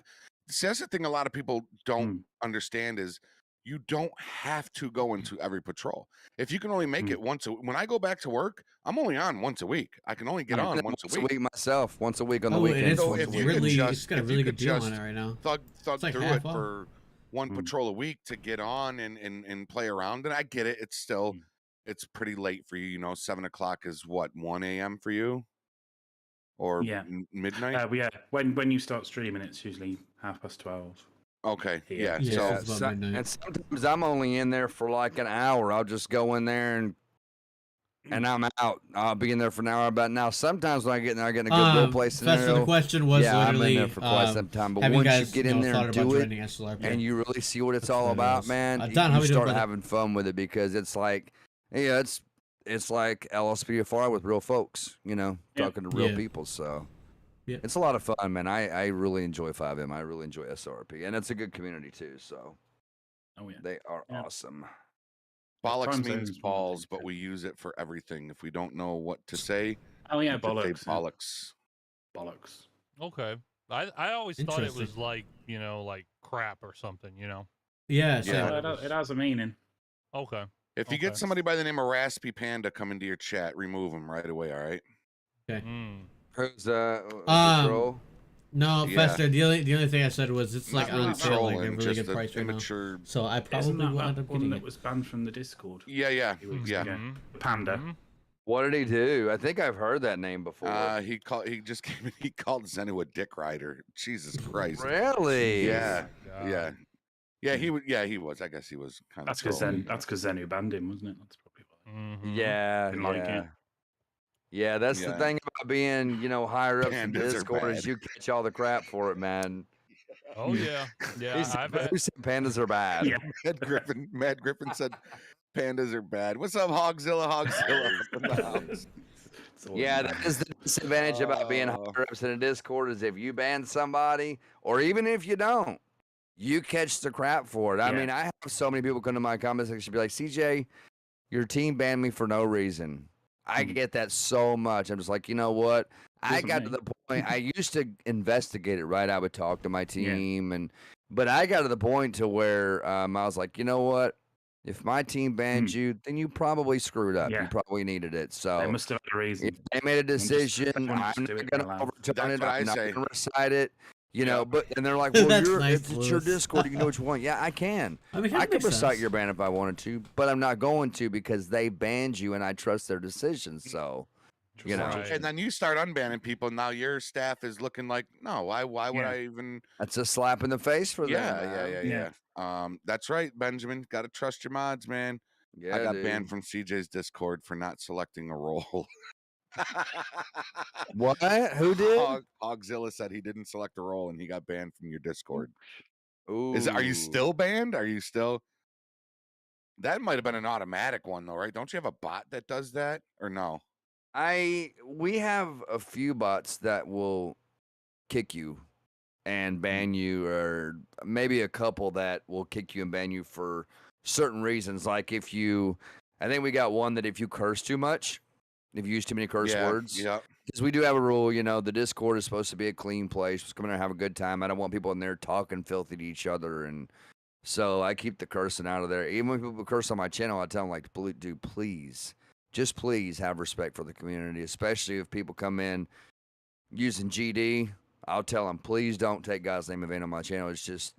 See, that's the thing a lot of people don't understand is you don't have to go into every patrol. If you can only make it once when I go back to work, I'm only on once a week. I can only get I'm on in once a once week. myself. Once a week on the Oh, and weekend. it's So if you could really just, it's got a if really you good could deal on just it right now. thug It's like through half it off. for one patrol a week to get on and play around, and I get it. It's still it's pretty late for you. You know, 7 o'clock is what 1 a.m. for you, or Yeah. midnight. Yeah. When you start streaming, it's usually 12:30. Okay, yeah. Yeah, So it's about midnight. And sometimes I'm only in there for like an hour. I'll just go in there and I'm out. I'll be in there for an hour about now. Sometimes when I get in there, I get in a good role play scenario. Fester, the question was yeah, I'm in literally, there for quite some time. But have you once guys, you get in there thought and about do it, joining SLRP? and you really see what it's That's all what it about, is. man, Don, how you we doing, start brother? having fun with it because it's like, yeah, it's like LSPFR with real folks, you know, talking to real people. So it's a lot of fun, man. I really enjoy 5M. I really enjoy SRP, and it's a good community too. So they are awesome. bollocks Time means zone's balls, but we use it for everything. If we don't know what to say, Oh yeah, we just say bollocks. bollocks. Bollocks. Okay. I always thought it was Interesting. like, you know, like crap or something, you know? Yeah, It has a meaning. Okay. If you get somebody by the name of Raspy Panda come into your chat, remove them right away. All right. Okay. Who's No, Yeah. Fester. The only thing I said was it's like Not really on sale, like a trolling, really just good an price right immature- now. So I probably Isn't that will end that up one getting that it. was banned from the Discord? Yeah, yeah, yeah. Panda. What did he do? I think I've heard that name before. He just came in, he called Zenu a dick rider. Jesus Christ. Really? Yeah. Yeah. Yeah, he was. I guess he was kind That's of because trolling. Zenu banned him, wasn't it? That's probably why. Yeah, Didn't like it. Yeah, that's the Yeah. thing about being, you know, higher up in Pandas are Discord is bad. you catch all the crap for it, man. Oh yeah. Yeah. Who said, I've had, who said pandas are bad? Yeah. Matt Griffin said pandas are bad. What's up, Hogzilla? Hogzilla from the house. Yeah, that is the disadvantage about being higher ups in a Discord is if you ban somebody, or even if you don't, you catch the crap for it. I mean, I have so many people come to my comment section and be like, CJ, your team banned me for no reason. I get that so much. I'm just like, you know what? I got to the point. I used to investigate it, right? I would talk to my team, but I got to the point to where I was like, you know what? If my team banned you, then you probably screwed up. You probably needed it. So They must have had a reason. if they made a decision, I'm everyone not just do it going to aloud. overturn That's it. what I I'm not say. going to recite it. You know, and they're like, well, That's you're, nice, it's your Lewis. Discord. You can do what you want. Yeah, I can. I mean, I that could makes recite sense. your ban if I wanted to, but I'm not going to because they banned you and I trust their decisions. So, you know, And then you start unbanning people. Now your staff is looking like, no, why would I even? that's a slap in the face for them. Yeah. That's right, Benjamin. Got to trust your mods, man. Yeah, I got dude. banned from CJ's Discord for not selecting a role. What? Who did? Hogzilla said he didn't select a role and he got banned from your Discord. Ooh. Are you still banned? Are you still? That might have been an automatic one though, right? Don't you have a bot that does that or no? We have a few bots that will kick you and ban you, or maybe a couple that will kick you and ban you for certain reasons. Like I think we got one that if you curse too much, if you use too many curse words. Yeah. Because we do have a rule, you know, the Discord is supposed to be a clean place. Just come in there and have a good time. I don't want people in there talking filthy to each other. And so I keep the cursing out of there. Even when people curse on my channel, I tell them, like, dude, please, just please have respect for the community, especially if people come in using GD. I'll tell them, please don't take God's name in vain on my channel. It's just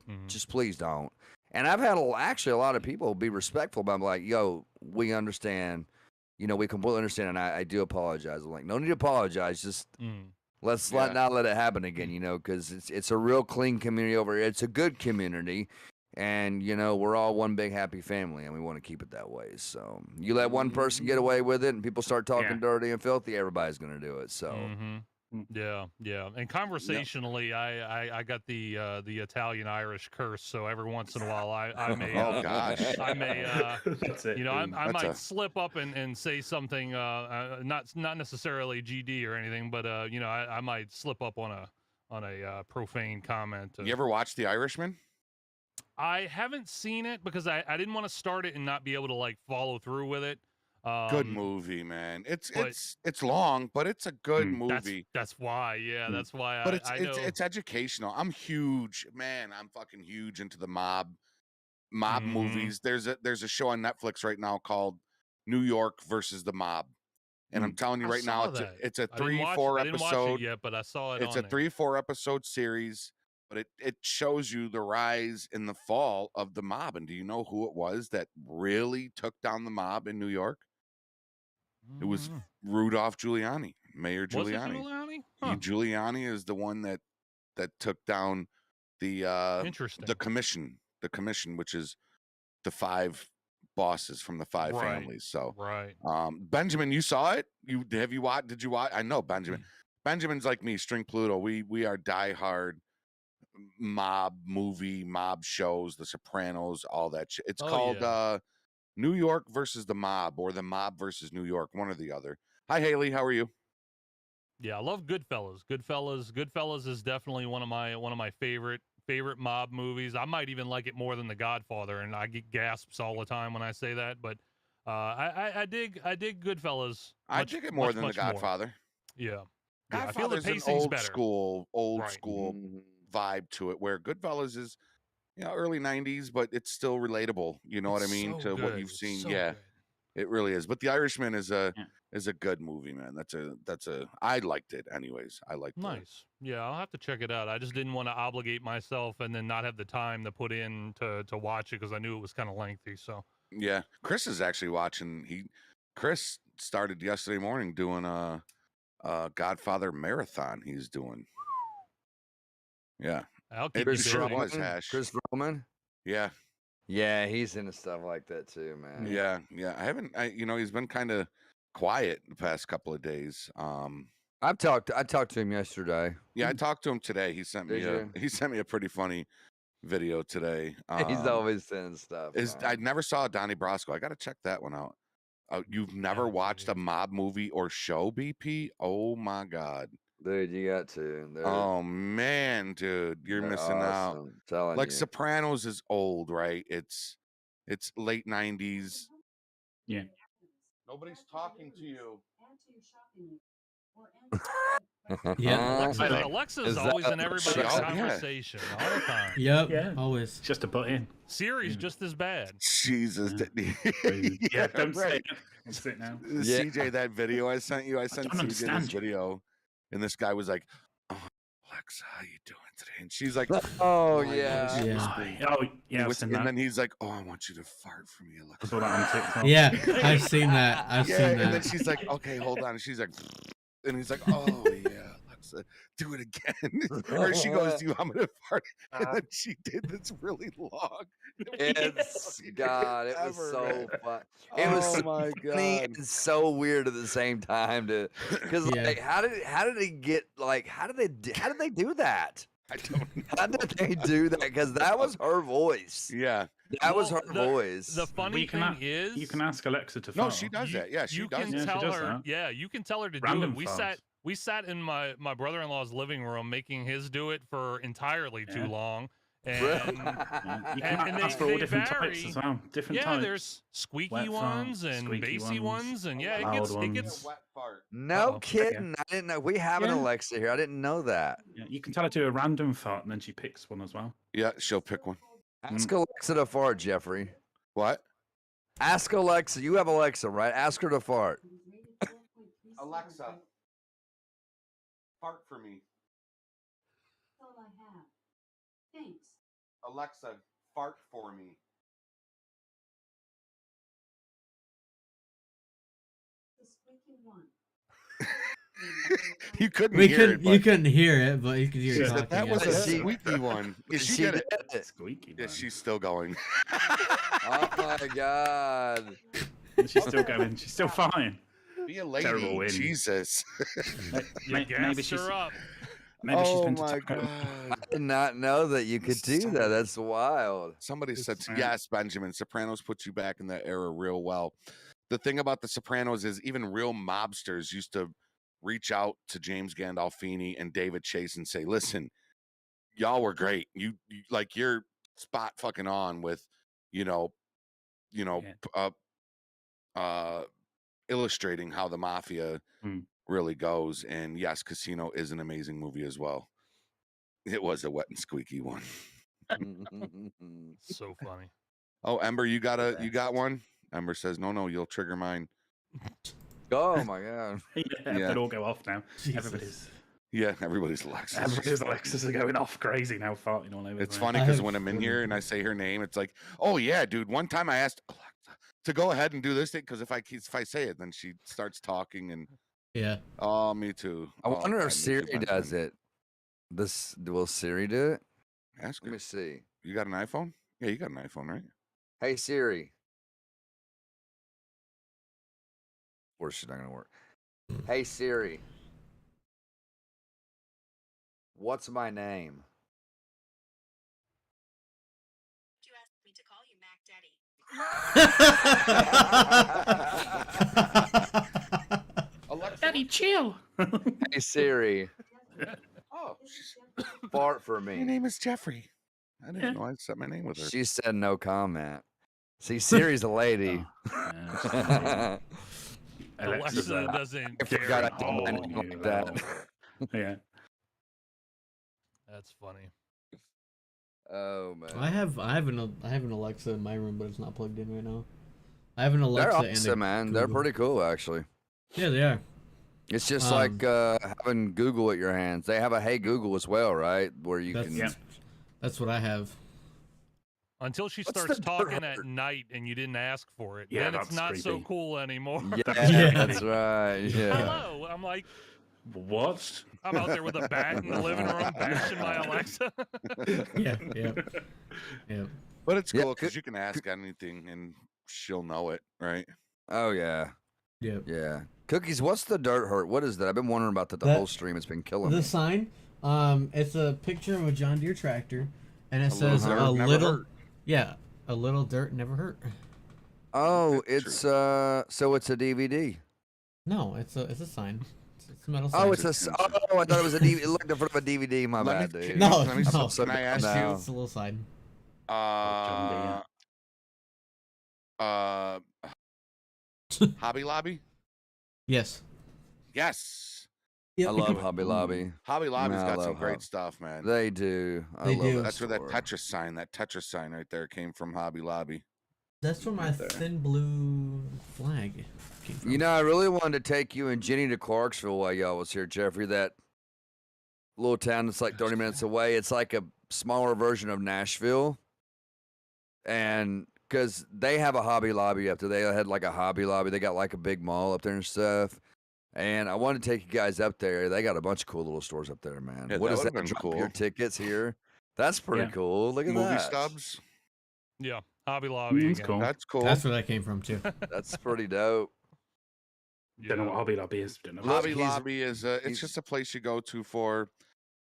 please don't. And I've had actually a lot of people be respectful about like, yo, we understand. You know, we completely understand, and I do apologize. I'm like, no need to apologize. Just let's not let it happen again, you know, because it's a real clean community over here. It's a good community. And you know, we're all one big happy family, and we want to keep it that way. So you let one person get away with it, and people start talking dirty and filthy, everybody's gonna do it. So yeah. And conversationally, I got the Italian-Irish curse, so every once in a while I may Oh, gosh. I may That's it. you know, I That's might a- slip up and say something not necessarily GD or anything, but you know, I might slip up on a profane comment. You ever watch The Irishman? I haven't seen it because I didn't want to start it and not be able to like follow through with it. Good movie, man. It's long, but it's a good movie. That's why, yeah, that's why. But I know. it's educational. I'm huge, man. I'm fucking huge into the mob movies. There's a show on Netflix right now called New York versus the Mob, and I'm telling you I right now, saw that. it's a I didn't watch 3-4 I didn't watch episode. it yet, but I saw it. It's on a there. 3-4 episode series, but it shows you the rise and the fall of the mob. And do you know who it was that really took down the mob in New York? It was Rudolph Giuliani, Mayor Was it Giuliani. Giuliani? Huh. Giuliani is the one that took down the Interesting. the commission, which is the 5 bosses from the 5 Right. families. So Right. Benjamin, you saw it? Did you watch? I know Benjamin. Benjamin's like me, String Pluto. We are diehard mob shows, The Sopranos, all that shit. It's called New York versus the Mob, or The Mob versus New York, one or the other. Hi Haley, how are you? Yeah, I love Goodfellas. Goodfellas is definitely one of my favorite mob movies. I might even like it more than The Godfather, and I get gasps all the time when I say that. But I dig Goodfellas. I dig it more than The Godfather. Yeah. I feel the Godfather's an pacing's old better. school Right. vibe to it, where Goodfellas is, early 90s, but it's still relatable. You know what I mean, so to what good. you've It's seen. so Yeah, good. it really is. But The Irishman is a good movie, man. I liked it anyways. I liked it. Nice. Yeah, I'll have to check it out. I just didn't want to obligate myself and then not have the time to put in to watch it because I knew it was kind of lengthy. So Yeah, Chris is actually watching. Chris started yesterday morning doing a Godfather marathon. He's doing. Yeah, I'll keep Chris you sure busy. was Hash. Chris Roman. Yeah, Yeah, he's into stuff like that too, man. yeah. I haven't. He's been kind of quiet the past couple of days. I talked to him yesterday. Yeah, I talked to him today. He sent me Did you? a pretty funny video today. He's always sending stuff. I never saw Donnie Brasco. I got to check that one out. You've never watched a mob movie or show, BP? Oh my God, dude, you got to. Oh man, dude, you're missing out. awesome. Telling Like you. Sopranos is old, right? It's late 90s. Yeah. Nobody's talking to you. Yeah. Alexa's always in everybody's conversation all the time. Yep. Yeah. Always. It's just a butt in. Siri's just as bad. Jesus. Yeah, don't say right. it. Don't say it now. CJ, that video I sent you, I sent don't CJ this understand you. video, and this guy was like, "Oh, Alexa, how you doing today?" And she's like, Oh my yeah. gosh, Yeah. whispering. Oh, yeah, I've With- seen and that. then he's like, "Oh, I want you to fart for me, I Alexa." saw that on TikTok. Yeah, I've seen that. I've Yeah, seen and then that. she's like, "Okay, hold on." And she's like, and he's like, "Oh yeah, Alexa, do it again." Or she goes, "Do you want me to fart?" And then she did this really long. It's God, it was Ever, so man. fun. It was Oh so my funny God. and so weird at the same time, because Yeah. like, how did they get like how did they do that? I don't know. How did they do that? Because that was her voice. Yeah. That was her Well, voice. The funny thing is, you can ask Alexa to No, fart. she does that. Yeah, she you does. can Yeah, she tell does her. that. Yeah, you can tell her to Random do it. farts. We sat in my brother-in-law's living room making his do it for entirely too Yeah. long. And Yeah, you can and ask for all they different vary. types as well. Different Yeah, types. there's squeaky Wet ones farts, and squeaky bassy ones, and yeah, loud it gets ones. Wet fart. No Uh-oh. kidding. I didn't know. We have an Yeah. Alexa here. I didn't know that. Yeah, you can tell her to do a random fart and then she picks one as well. Yeah, she'll pick one. Ask Alexa to fart, Jeffrey. What? Ask Alexa. You have Alexa, right? Ask her to fart. Alexa, fart for me. That's all I have. Thanks. Alexa, fart for me. The squeaky one. You couldn't We hear couldn't. it. You But couldn't hear it, but you could hear she it said talking. that was a yeah. squeaky one. Yeah, she She did it. did. Squeaky. Yeah, Man. she's still going. Oh my god. She's still going. She's still fine. Be a lady. Terrible win. Jesus. Maybe Gassed she's her up. maybe she's Oh been my to Tahoe. god. I did not know that you could do that. That's wild. Somebody said, yes, Benjamin, Sopranos puts you back in that era real well. The thing about the Sopranos is even real mobsters used to reach out to James Gandolfini and David Chase and say, listen, y'all were great. You like you're spot fucking on with, illustrating how the mafia really goes. And yes, Casino is an amazing movie as well. It was a wet and squeaky one. So funny. Oh, Ember, you got one? Ember says, no, you'll trigger mine. Oh my god. They all go off now. Everybody's Alexas are going off crazy now, farting all over. It's funny because when I'm in here and I say her name, it's like, oh yeah, dude. One time I asked Alexa to go ahead and do this thing because if I say it, then she starts talking and yeah. Oh, me too. I wonder if Siri does it. Will Siri do it? Ask her. Let me see. You got an iPhone? Yeah, you got an iPhone, right? Hey Siri. Of course, she's not gonna work. Hey Siri. What's my name? You asked me to call you Mac Daddy. Alexa. Daddy, chill. Hey Siri. Oh, Fart for me. Your name is Jeffrey. I didn't know I set my name with her. She said no comment. See, Siri's a lady. Alexa doesn't I care. forgot I did my name like that. Yeah. That's funny. Oh man. I have an Alexa in my room, but it's not plugged in right now. I have an Alexa. They're awesome, man. They're pretty cool, actually. Yeah, they are. It's just like having Google at your hands. They have a Hey Google as well, right? Where you can. Yeah. That's what I have. Until she What's starts the talking dirt? at night and you didn't ask for it. Yeah, then it's that's not so creepy. cool anymore. Yeah, that's right. Yeah. Hello. I'm like, what? I'm out there with a bat in the living room bashing my Alexa. Yeah. But it's cool because you can ask anything and she'll know it, right? Oh yeah. Yeah. Yeah. Cookies, what's the dirt hurt? What is that? I've been wondering about that the whole stream. It's been killing The me. sign. It's a picture of a John Deere tractor, and it says little dirt a never little. hurt. Yeah, a little dirt never hurt. Oh, it's so it's a DVD. No, it's a sign. It's a metal sign. Oh, it's a. Oh, I thought it was a DVD. It looked in front of a DVD. My bad, dude. No, Let me no. can I ask you? It's a little sign. Hobby Lobby? Yes. Yes. Yep. I love Hobby Lobby. Hobby Lobby's Man, I got some love great stuff, man. They do. They love do. that That's where that store. Tetris sign right there came from Hobby Lobby. That's where my thin blue flag came from. You know, I really wanted to take you and Jenny to Clarksville while y'all was here, Jeffrey. That little town that's like 30 minutes away. It's like a smaller version of Nashville. And because they have a Hobby Lobby up there. They had like a Hobby Lobby. They got like a big mall up there and stuff. And I wanted to take you guys up there. They got a bunch of cool little stores up there, man. Yeah, What that is would've that? been Drop cool. your tickets here. That's pretty cool. Look at Movie that. stubs. Yeah, Hobby Lobby. That's again. cool. That's cool. That's where that came from too. That's pretty dope. Don't know what Hobby Lobby is. Don't know. Hobby he's- Lobby is it's just a place you go to for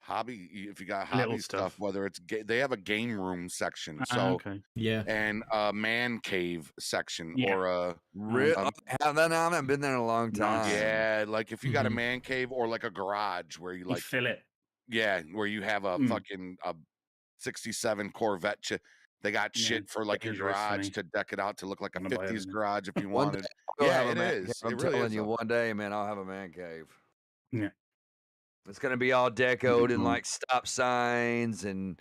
hobby. If you got Little hobby stuff. stuff, whether it's they have a game room section, Okay. Yeah. and a man cave section, Yeah. or a Really? I haven't been there in a long time. yeah, like if you got a Mhm. man cave or like a garage where you You like fill it. yeah, where you have a fucking a 67 Corvette. They got Yeah, shit for like your dangerous for garage me. to deck it out to look like a I'm gonna buy 50s it. garage if you One wanted. day I'll Yeah, have a it man is. cave. I'm It really telling is. you, one day, man, I'll have a man cave. Yeah. It's gonna be all decoed in Mhm. like stop signs and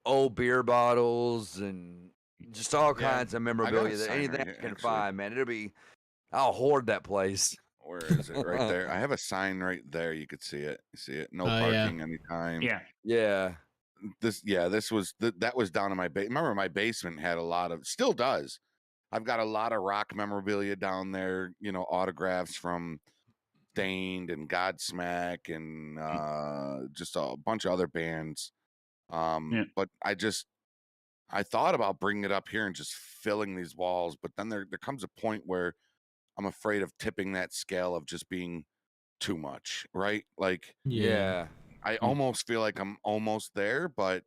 old beer bottles and just all Yeah, kinds of I got a memorabilia. That sign anything right I here, can actually. find, man. I'll hoard that place. Where is it? Right there. I have a sign right there. You could see it. You see it? No Oh, yeah. parking anytime. Yeah. Yeah. This was that was down in my basement. Remember, my basement had a lot of, still does. I've got a lot of rock memorabilia down there. Autographs from Stained and Godsmack and just a bunch of other bands. But I thought about bringing it up here and just filling these walls, but then there comes a point where I'm afraid of tipping that scale of just being too much, right? Like, Yeah. I almost feel like I'm almost there, but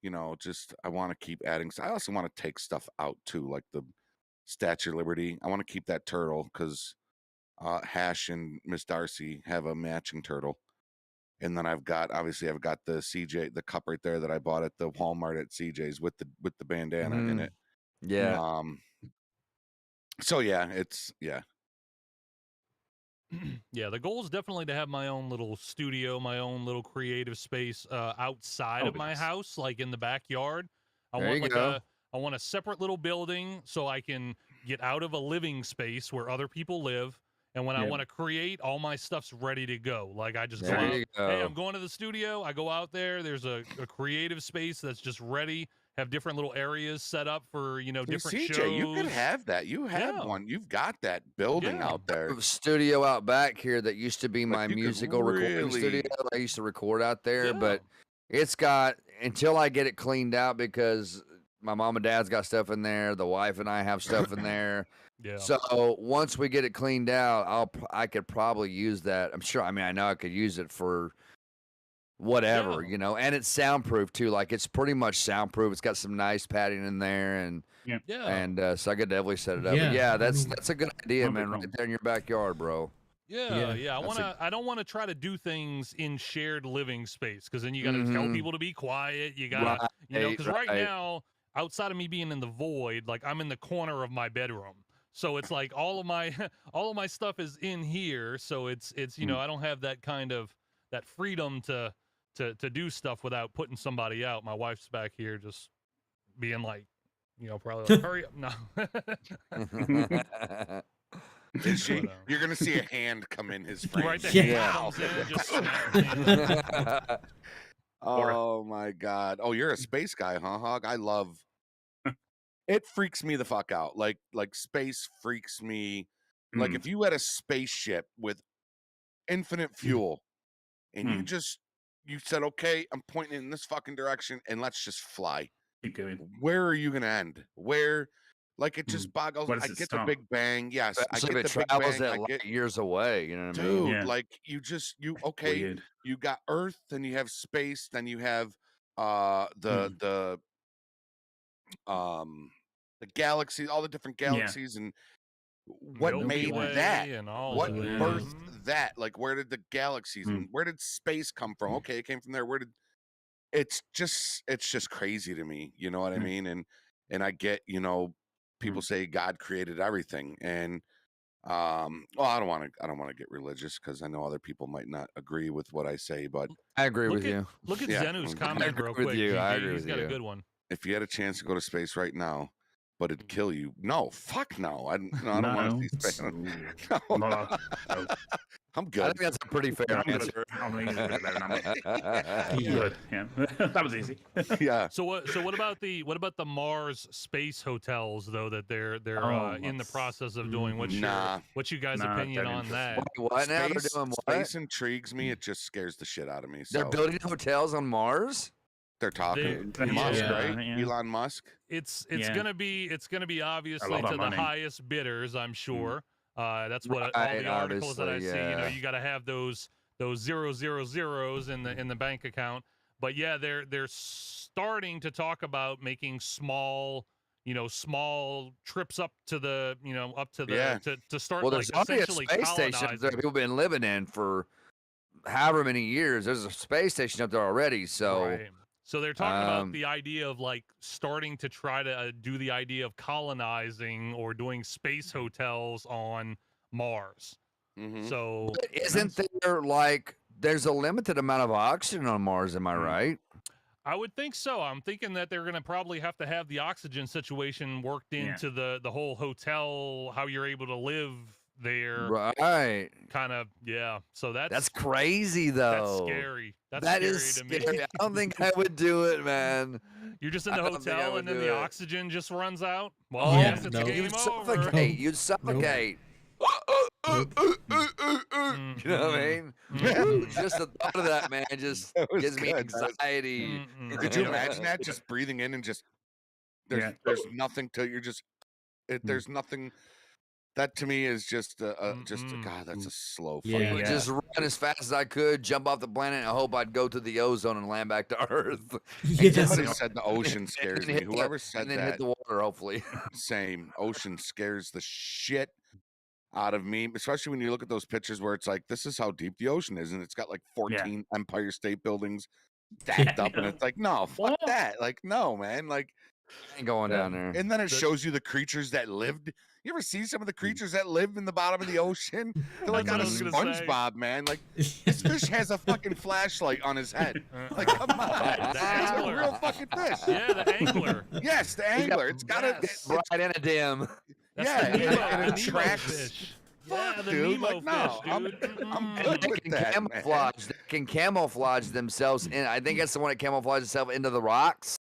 you know, just I want to keep adding. I also want to take stuff out too, like the Statue of Liberty. I want to keep that turtle because Hash and Miss Darcy have a matching turtle. And then I've got the CJ, the cup right there that I bought at the Walmart at CJ's with the bandana in it. Yeah. So yeah, it's Yeah, the goal is definitely to have my own little studio, my own little creative space outside of my house, like in the backyard. I want a separate little building so I can get out of a living space where other people live. And when I want to create, all my stuff's ready to go. Like I just go out, hey, I'm going to the studio. I go out there. There's a creative space that's just ready. Have different little areas set up for, different CJ, shows. you could have that. You have one. You've got that building out there. I have a studio out back here that used to be my musical recording studio. I used to record out there, but it's got, until I get it cleaned out, because my mom and dad's got stuff in there. The wife and I have stuff in there. Yeah. So once we get it cleaned out, I could probably use that. I'm sure. I mean, I know I could use it for whatever, and it's soundproof too. Like it's pretty much soundproof. It's got some nice padding in there, and so I could definitely set it up. Yeah, But yeah, that's a good idea, man. Right there in your backyard, bro. Yeah. I don't want to try to do things in shared living space because then you got to tell people to be quiet. You got to, because right now, outside of me being in the void, like I'm in the corner of my bedroom. So it's like all of my stuff is in here. So it's I don't have that kind of that freedom to do stuff without putting somebody out. My wife's back here just being like, probably like, hurry up. No. You're gonna see a hand come in his frame. Right there. Comes in, just oh my God. Oh, you're a space guy, huh, Hog? I love. It freaks me the fuck out. Like space freaks me. Like if you had a spaceship with infinite fuel, and you said, okay, I'm pointing in this fucking direction, and let's just fly. Keep going. Where are you gonna end? Where? Like it just boggles. I get the Big Bang. Yes, I get the Big Bang. I get years away. You know what I dude. mean? Like you okay. You got Earth, then you have space, then you have the galaxy, all the different galaxies, and what Milky made Way that? and all What that. birthed that? Like where did the galaxies and where did space come from? Okay, it came from there. Where did? It's just crazy to me. You know what I mean? And I get, people say God created everything, and I don't want to get religious because I know other people might not agree with what I say, but I agree with you. Look at Zenu's comment real quick. He's got a good one. If you had a chance to go to space right now, but it'd kill you. No, fuck no. I don't want to see space. No. I'm good. I think that's a pretty fair answer. Good. Yeah, that was easy. Yeah. So what about the Mars space hotels though that they're in the process of doing? What's you guys' opinion on that? What now? They're doing what? Space intrigues me. It just scares the shit out of me. So. They're building hotels on Mars. They're talking Musk, right? Yeah. Elon Musk. It's gonna be obviously to the highest bidders, I'm sure. That's what all the articles that I see. You got to have those 000s in the bank account. But yeah, they're starting to talk about making small trips up to the to start there's essentially a space station that people have been living in for however many years. There's a space station up there already, so. Right. So they're talking about the idea of like starting to try to do the idea of colonizing or doing space hotels on Mars. So isn't there there's a limited amount of oxygen on Mars? Am I right? I would think so. I'm thinking that they're going to probably have to have the oxygen situation worked into the whole hotel, how you're able to live there. Right. Kind of, yeah. So that's crazy, though. That's scary. That is scary to me. I don't think I would do it, man. You're just in the hotel and then the oxygen just runs out? Well, You'd suffocate. You'd suffocate. You know what I mean? Just the thought of that, man, just That was gives me good. That was- anxiety. Could you imagine that? Just breathing in and just there's nothing to you're just there's nothing. That to me is just God. That's a slow. Yeah. fucking Just run as fast as I could, jump off the planet, and I hope I'd go to the ozone and land back to Earth. Somebody said the ocean scares me. Whoever said and then that, hit the water, hopefully. same. Ocean scares the shit out of me, especially when you look at those pictures where it's like, this is how deep the ocean is, and it's got like 14 Empire State Buildings stacked up, and it's like, no, fuck that. Like, no, man. Like, I ain't going down there. and then it shows you the creatures that lived. You ever see some of the creatures that live in the bottom of the ocean? They're like on a SpongeBob, man. Like this fish has a fucking flashlight on his head. Like, come on, it's a real fucking fish. Yeah, the angler. Yes, the angler. It's got a bright and a dim. Yeah, the Nemo, and it the Nemo tracks. fish. Fuck, Yeah, the dude. Nemo Like, no, fish, dude. I'm good with that. Camouflage. They can camouflage themselves in. I think that's the one that camouflages itself into the rocks.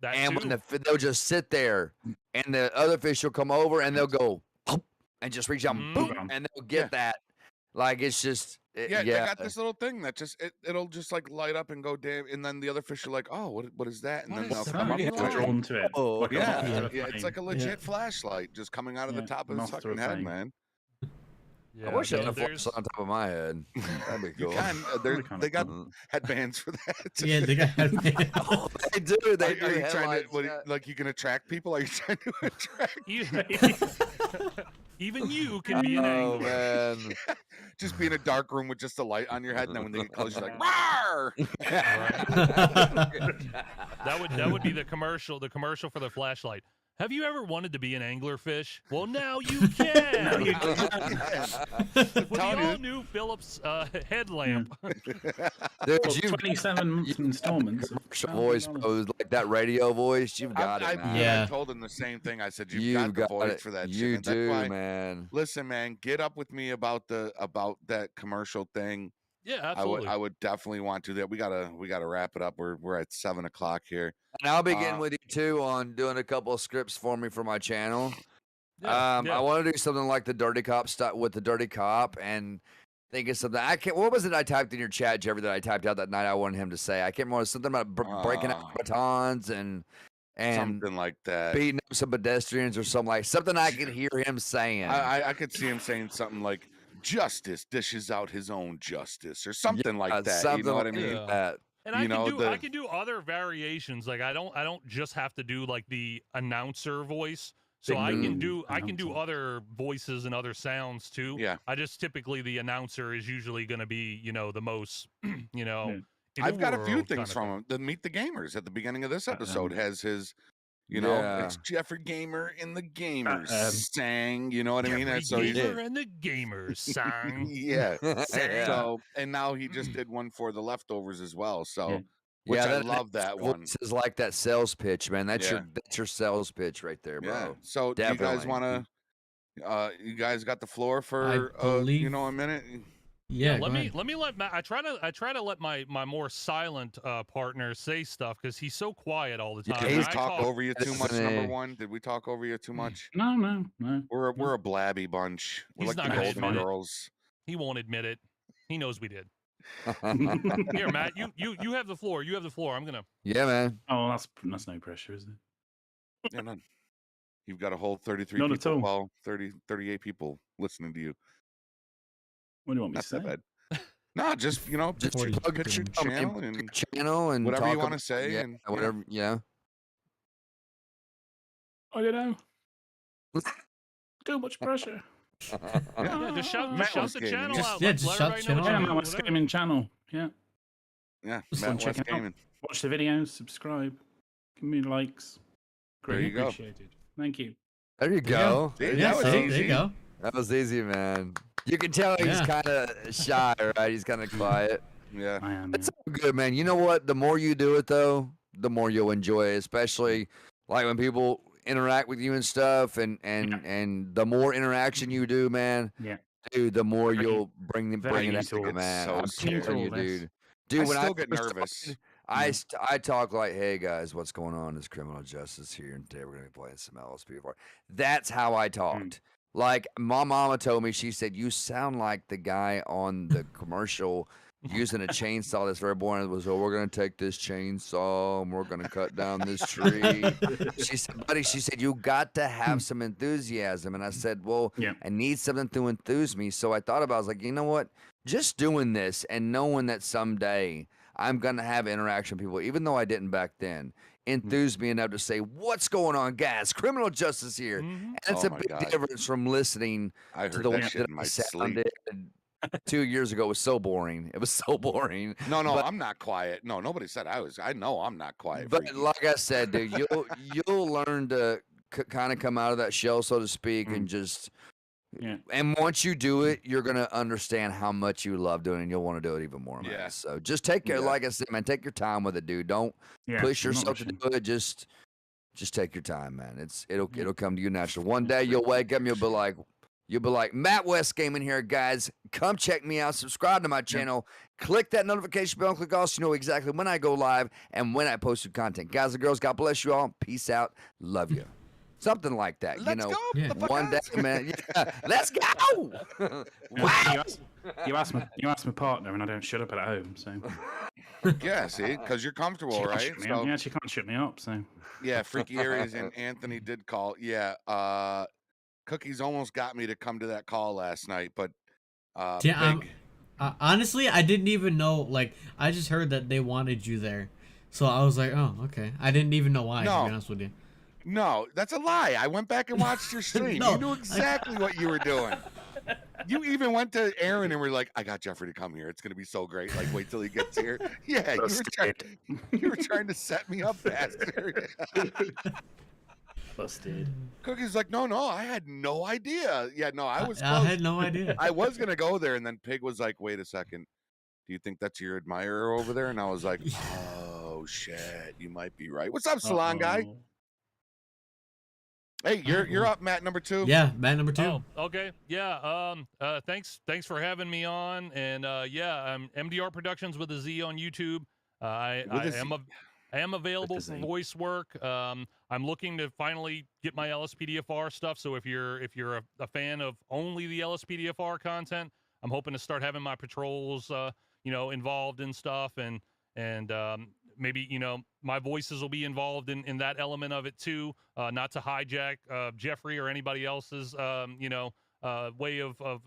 That And too. when they'll just sit there, and the other fish will come over, and they'll go, and just reach out, and boom, and they'll get that. Like it's just, They got this little thing that just it'll just like light up and go damn, and then the other fish are like, oh, what is that? And then they'll come up to it. Drawn to it. Oh, Like a yeah, moth to a yeah, it's flame. like a legit flashlight just coming out of the top of his moth to a fucking head, flame. man. Yeah, I wish I no, had a there's- force on top of my head. That'd be You cool. can. They got headbands for that. Yeah, they got headbands. They do. They Are do. you trying to headlights, what, yeah. like you can attract people? Are you trying to attract? Even you can be an Oh angler. man. Just be in a dark room with just a light on your head, and then when they get close, you're like, "Rawr!" That would be the commercial for the flashlight. Have you ever wanted to be an anglerfish? Well, now you can. Now you With the all-new Philips headlamp. Dude, Well, you 27 installments. of commercial voice, bro, like that radio voice. You've got it, man. I told him the same thing. I said, "You've You've got the voice it. for that You shit." And do, that's why, man. Listen, man, get up with me about that commercial thing. Yeah, absolutely. I would definitely want to. That we gotta wrap it up. We're at 7 o'clock here. And I'll be getting with you too on doing a couple of scripts for me for my channel. Yeah, I want to do something like the Dirty Cop stuff with the Dirty Cop and think of something. I can't. What was it I typed in your chat, Jeffrey? That I typed out that night. I wanted him to say. I can't remember. Something about breaking out batons and something like that, beating up some pedestrians or something like something I could hear him saying. I could see him saying something like, "Justice dishes out his own justice," or something like that. Something You know what I like mean? that. And I can do other variations. Like I don't just have to do like the announcer voice. So I can do other voices and other sounds too. Yeah. I just typically the announcer is usually going to be, the most, I've got a few things from him. The Meet the Gamers at the beginning of this episode has his, it's Jeffrey Gamer in the Gamers sang. You know what I mean? Jeffrey So he Gamer and the Gamers sang. yeah. Yeah. So and now he just did one for the leftovers as well. So which I love that one. This is like that sales pitch, man. That's Yeah. your sales pitch right there, bro. Yeah. So Definitely. do you guys want to? You guys got the floor for believe- a minute. Yeah, let me let Matt. I try to let my more silent partner say stuff because he's so quiet all the time. Did we And I talk over you too much? Listen, Number one, did we talk over you too much? No. We're a blabby bunch. We're He's like not the gonna Golden admit it. Girls. He won't admit it. He knows we did. Here, Matt, you have the floor. You have the floor. I'm gonna. Yeah, man. Oh, that's no pressure, is it? Yeah, none. You've got a whole 33 None at people. all. Well, 38 people listening to you. What do you want me Not to say? that bad. No, just Just plug your channel your and channel and whatever you talk want to about- say. Yeah, and whatever. Yeah. I don't know. Too much pressure. Yeah, just shout Matt the was gaming. channel Just- out. yeah, Let just everybody shout know the what Yeah, you my do, West whatever. Gaming channel. Yeah. Yeah, Just Matt check West it out. Gaming. Watch the videos, subscribe, give me likes. There Greatly you go. appreciated. Thank you. There you go. See, Yeah, that was see, easy. there you go. That was easy, man. You can tell he's Yeah. kind of shy, right? He's kind of quiet. Yeah. I am. It's all good, man. You know what? The more you do it, though, the more you'll enjoy it. Especially like when people interact with you and stuff, and the more interaction you do, man. Yeah. Dude, the more Very- you'll bring very it into out, it. man. So I'm scared. telling you, Into all this. dude. Dude, I when still get first nervous. started, I talk like, hey guys, what's going on? Is criminal justice here, and today we're gonna be playing some LSP4. That's how I talked. Like my mama told me, she said, "You sound like the guy on the commercial using a chainsaw that's very boring." It was, "Oh, we're gonna take this chainsaw and we're gonna cut down this tree." She said, "Buddy," she said, "you got to have some enthusiasm." And I said, "Well, I need something to enthuse me." So I thought about it. I was like, you know what? Just doing this and knowing that someday I'm gonna have interaction with people, even though I didn't back then, enthused me enough to say, "What's going on, guys? Criminal Justice here." And it's Oh a my big God. difference from listening I to heard the that way shit that in I my sleep. sounded 2 years ago. It was so boring. It was so boring. No, But, I'm not quiet. No, nobody said I was. I know I'm not quiet. but Freaky. like I said, dude, you'll learn to kind of come out of that shell, so to speak, and just. And once you do it, you're gonna understand how much you love doing it, and you'll want to do it even more, man. Yeah. So just take care, like I said, man. Take your time with it, dude. Don't push I'm not yourself to rushing. do it. Just take your time, man. It'll come to you natural. One day you'll wake up and you'll be like, Matt West Gaming here, guys. Come check me out. Subscribe to my channel. Click that notification bell and click all so you know exactly when I go live and when I post new content. Guys and girls, God bless you all. Peace out. Love you. Something like that. Let's go. One day, man. Yeah, let's go. Wow. You asked my partner, and I don't shut up at home. So Yeah, see, because you're comfortable, she can't right? shut me up. Yeah, she can't shut me up. So Yeah, Freaky Aries and Anthony did call. Yeah, Cookies almost got me to come to that call last night, but honestly, I didn't even know. Like, I just heard that they wanted you there, so I was like, oh, okay. I didn't even know why. To be honest with you. No, that's a lie. I went back and watched your stream. No, You knew exactly what you were doing. You even went to Aaron and were like, "I got Jeffrey to come here. It's gonna be so great. Like, wait till he gets here." Yeah, you were trying to set me up, bastard. Busted. Cookie's like, no, I had no idea. Yeah, no, I was. I had no idea. I was gonna go there, and then Pig was like, "Wait a second. Do you think that's your admirer over there?" And I was like, "Oh shit, you might be right." What's up, Salon guy? Hey, you're up, Matt number 2. Yeah, Matt number 2. Oh, okay. Yeah. Thanks for having me on. And yeah, mdrproductionz with a Z on YouTube. I am available for voice work. I'm looking to finally get my LSPDFR stuff. So if you're a fan of only the LSPDFR content, I'm hoping to start having my patrols, involved in stuff, and maybe my voices will be involved in that element of it too. Not to hijack Jeffrey or anybody else's way of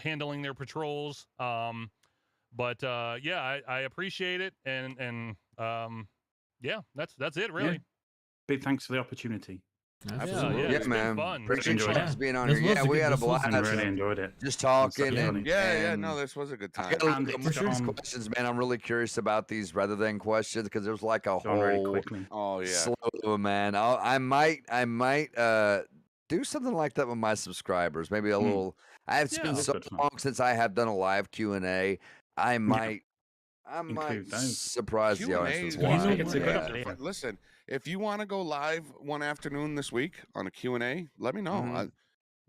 handling their patrols. But yeah, I appreciate it, and yeah, that's it really. Yeah. Big thanks for the opportunity. Absolutely. Yeah, man. Fun. Appreciate you guys being on here. This was Yeah, a we good- had a this was blast. I really enjoyed it. Just talking Yeah, and no, this was a good I time. got a lot of questions, man. I'm really curious about these rather than questions because there's like a Gone really whole quickly. Oh yeah. slew of them, man. I might do something like that with my subscribers. Maybe a little. It's been that's so good fun. long since I have done a live Q&A. I might Include those. surprise the Q&A audience. is with easy. one. It's a good Yeah. idea. Listen, if you want to go live one afternoon this week on a Q&A, let me know.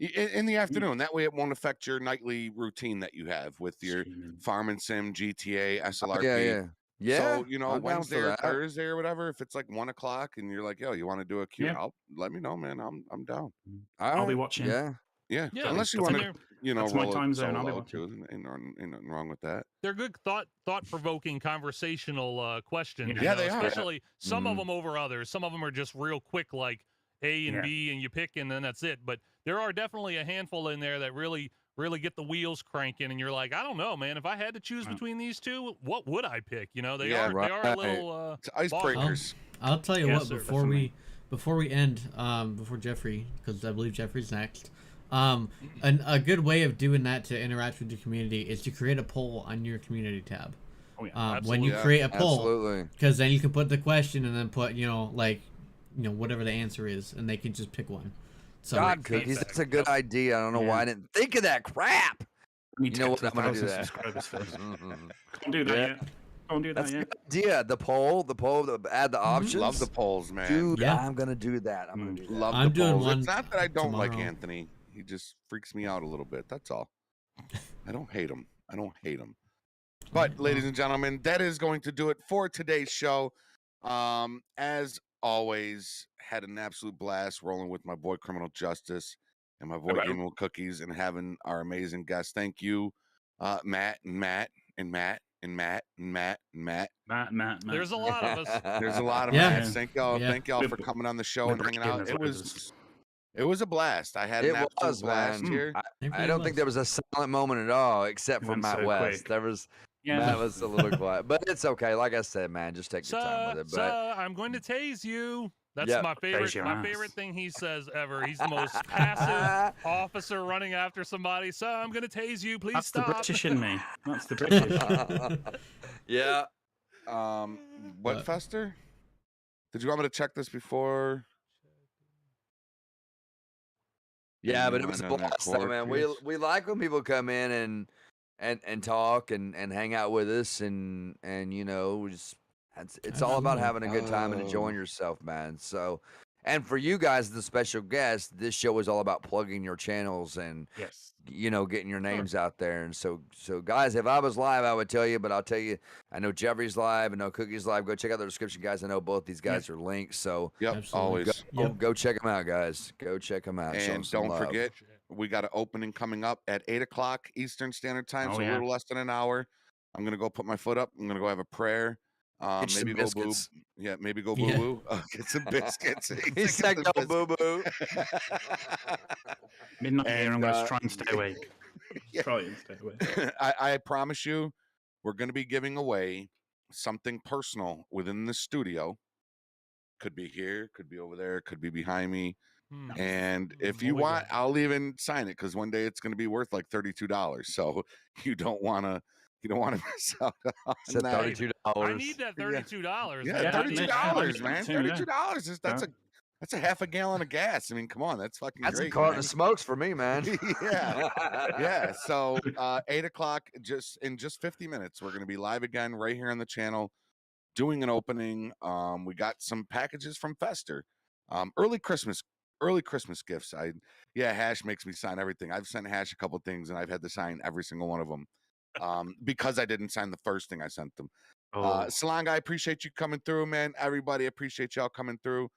Mhm. In the afternoon, that way it won't affect your nightly routine that you have with your Farm and Sim, GTA, SLRP. Yeah. So, I'm down Wednesday for or that. Thursday or whatever, if it's like 1 o'clock and you're like, yo, you want to do a Q&A, Yeah. let me know, man. I'm down. I'll be watching. Yeah. Yeah. Yeah, Unless you that's want in to, That's my roll it time zone, I'll be solo, watching. too. Ain't nothing wrong with that. They're good thought-provoking conversational questions. Yeah, they are. Especially some of them over others. Some of them are just real quick, like A and B, and you pick, and then that's it. But there are definitely a handful in there that really get the wheels cranking, and you're like, I don't know, man. If I had to choose between these two, what would I pick? They are a little It's icebreakers. I'll tell you Yes, what. sir. Before we end, before Jeffrey, because I believe Jeffrey's next. A good way of doing that to interact with your community is to create a poll on your community tab. Oh yeah, when you create a poll, Absolutely. because then you can put the question and then put whatever the answer is, and they can just pick one. So God, Cookies, that's a good idea. I don't know why I didn't think of that crap. You know what? I'm gonna do that. Can't do that yet. Can't do that That's a yet. good idea. The poll, add the options. Love the polls, man. Dude, Yeah. I'm gonna do that. I'm gonna do that. Love I'm the doing polls. one It's not that I don't like tomorrow. Anthony. He just freaks me out a little bit. That's all. I don't hate him. But, ladies and gentlemen, that is going to do it for today's show. As always, had an absolute blast rolling with my boy Criminal Justice. and my boy Gaming with Cookies, and having our amazing guests. Thank you, Matt and Matt and Matt and Matt and Matt and Matt. Matt. There's a lot of us. There's a lot of Matts. Thank y'all. Thank y'all for coming on the show and hanging out. It was a blast. I had an absolute blast here. I don't think there was a silent moment at all, except for Matt West. There was. Matt was a little quiet, but it's okay. Like I said, man, just take your time with it. But I'm going to tase you. That's my favorite. My favorite thing he says ever. He's the most passive officer running after somebody. So I'm going to tase you. Please stop. That's the British in me. That's the British. Yeah. What, Fester? Did you want me to check this before? Yeah, but it was a blast, though, man. We like when people come in and talk and hang out with us and you know, it's all about having a good time and enjoying yourself, man. So, and for you guys, the special guest, this show is all about plugging your channels and you know, getting your names out there. And so guys, if I was live, I would tell you, but I'll tell you, I know Jeffrey's live, I know Cookie's live. Go check out the description, guys. I know both these guys are linked. So always go check them out, guys. Go check them out. And don't forget, we got an opening coming up at 8 o'clock Eastern Standard Time, so a little less than an hour. I'm gonna go put my foot up. I'm gonna go have a prayer. Maybe go boo. Yeah, maybe go boo boo. Get some biscuits. He said go boo boo. Midnight here. I'm gonna try and stay awake. Try and stay awake. I promise you, we're gonna be giving away something personal within the studio. Could be here, could be over there, could be behind me. And if you want, I'll even sign it because one day it's going to be worth like $32. So you don't want to miss out on that. $32. I need that $32. Yeah, $32, man. $32. That's a half a gallon of gas. I mean, come on, that's fucking great. That's a carton of smokes for me, man. yeah. So 8 o'clock, in 50 minutes, we're going to be live again right here on the channel, doing an opening. We got some packages from Fester. Early Christmas gifts. Hash makes me sign everything. I've sent Hash a couple things, and I've had to sign every single one of them because I didn't sign the first thing I sent them. Salong, I appreciate you coming through, man. Everybody appreciate y'all coming through.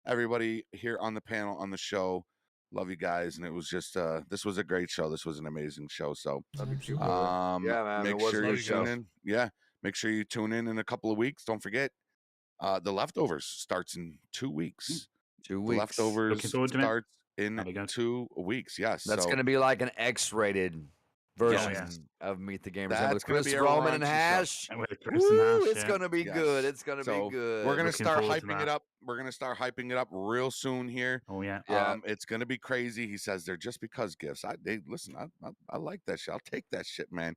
Everybody here on the panel, on the show, love you guys. And it was just this was a great show. This was an amazing show. So man, make sure you tune in. Yeah, make sure you tune in a couple of weeks. Don't forget, The Leftovers starts in 2 weeks. 2 weeks. Leftovers starts in 2 weeks. Yes, that's going to be like an X-rated version of Meet the Gamers. That's with Chris Roman and Hash. It's going to be good. It's going to be good. We're going to start hyping it up. We're going to start hyping it up real soon here. Oh yeah. It's going to be crazy. He says they're just because gifts. I like that shit. I'll take that shit, man.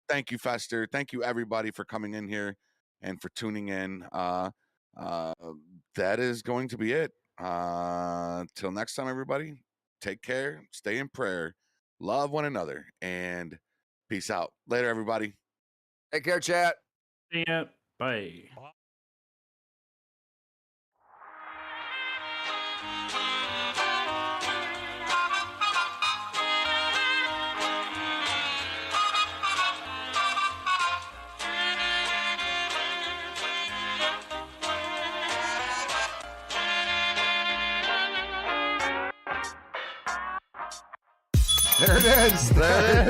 Thank you, Fester. Thank you, everybody, for coming in here and for tuning in. That is going to be it. Till next time, everybody, take care, stay in prayer, love one another, and peace out. Later, everybody. Take care, chat. See ya. Bye. There it is. There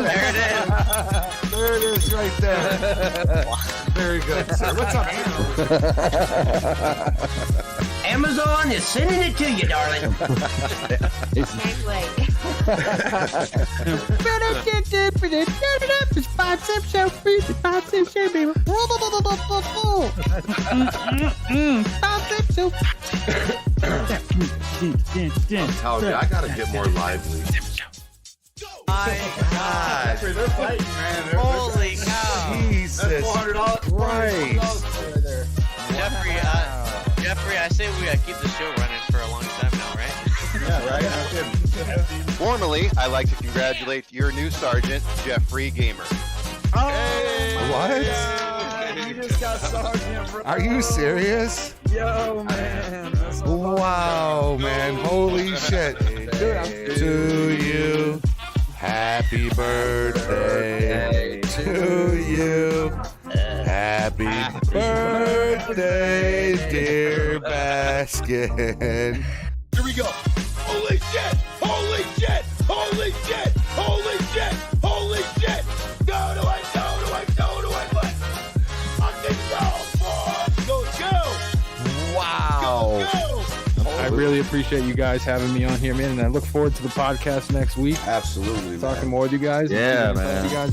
it is right there. Very good, sir. What's up, Amazon is sending it to you, darling. Can't wait. I gotta get more lively. My God. They're fighting, man. Holy cow. Jesus Christ. Jeffrey, I say we keep the show running for a long time now, right? Yeah, right? I'm kidding. Formally, I'd like to congratulate your new sergeant, Jeffrey Gamer. What? You just got sergeant, bro. Are you serious? Yo, man. Wow, man. Holy shit. To you. Happy birthday to you. Happy birthday, dear Baskin. Here we go. Holy shit! Holy shit! Holy shit! Holy shit! Holy shit! Go to it! Go to it! Go to it! What? Fucking go, boy! Go! Wow. Go! I really appreciate you guys having me on here, man, and I look forward to the podcast next week. Absolutely, talking more with you guys. Yeah, man. You guys,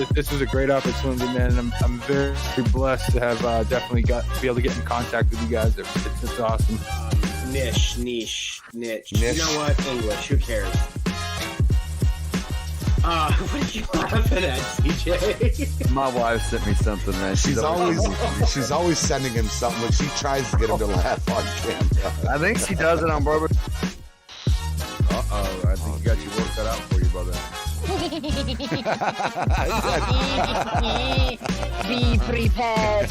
this was a great opportunity, man, and I'm very blessed to have definitely be able to get in contact with you guys. It's awesome. Niche. You know what? English. Who cares? What are you laughing at, CJ? My wife sent me something, man. She's always sending him something, but she tries to get him to laugh on camera. I think she does it on Barbara. I think you got your work cut out for you, brother. Be prepared.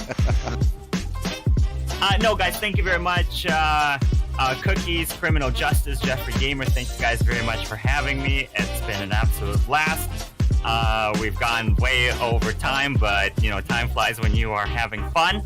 No, guys, thank you very much. Cookies, Criminal Justice, Jeffrey Gamer, thank you guys very much for having me. It's been an absolute blast. We've gone way over time, but, time flies when you are having fun.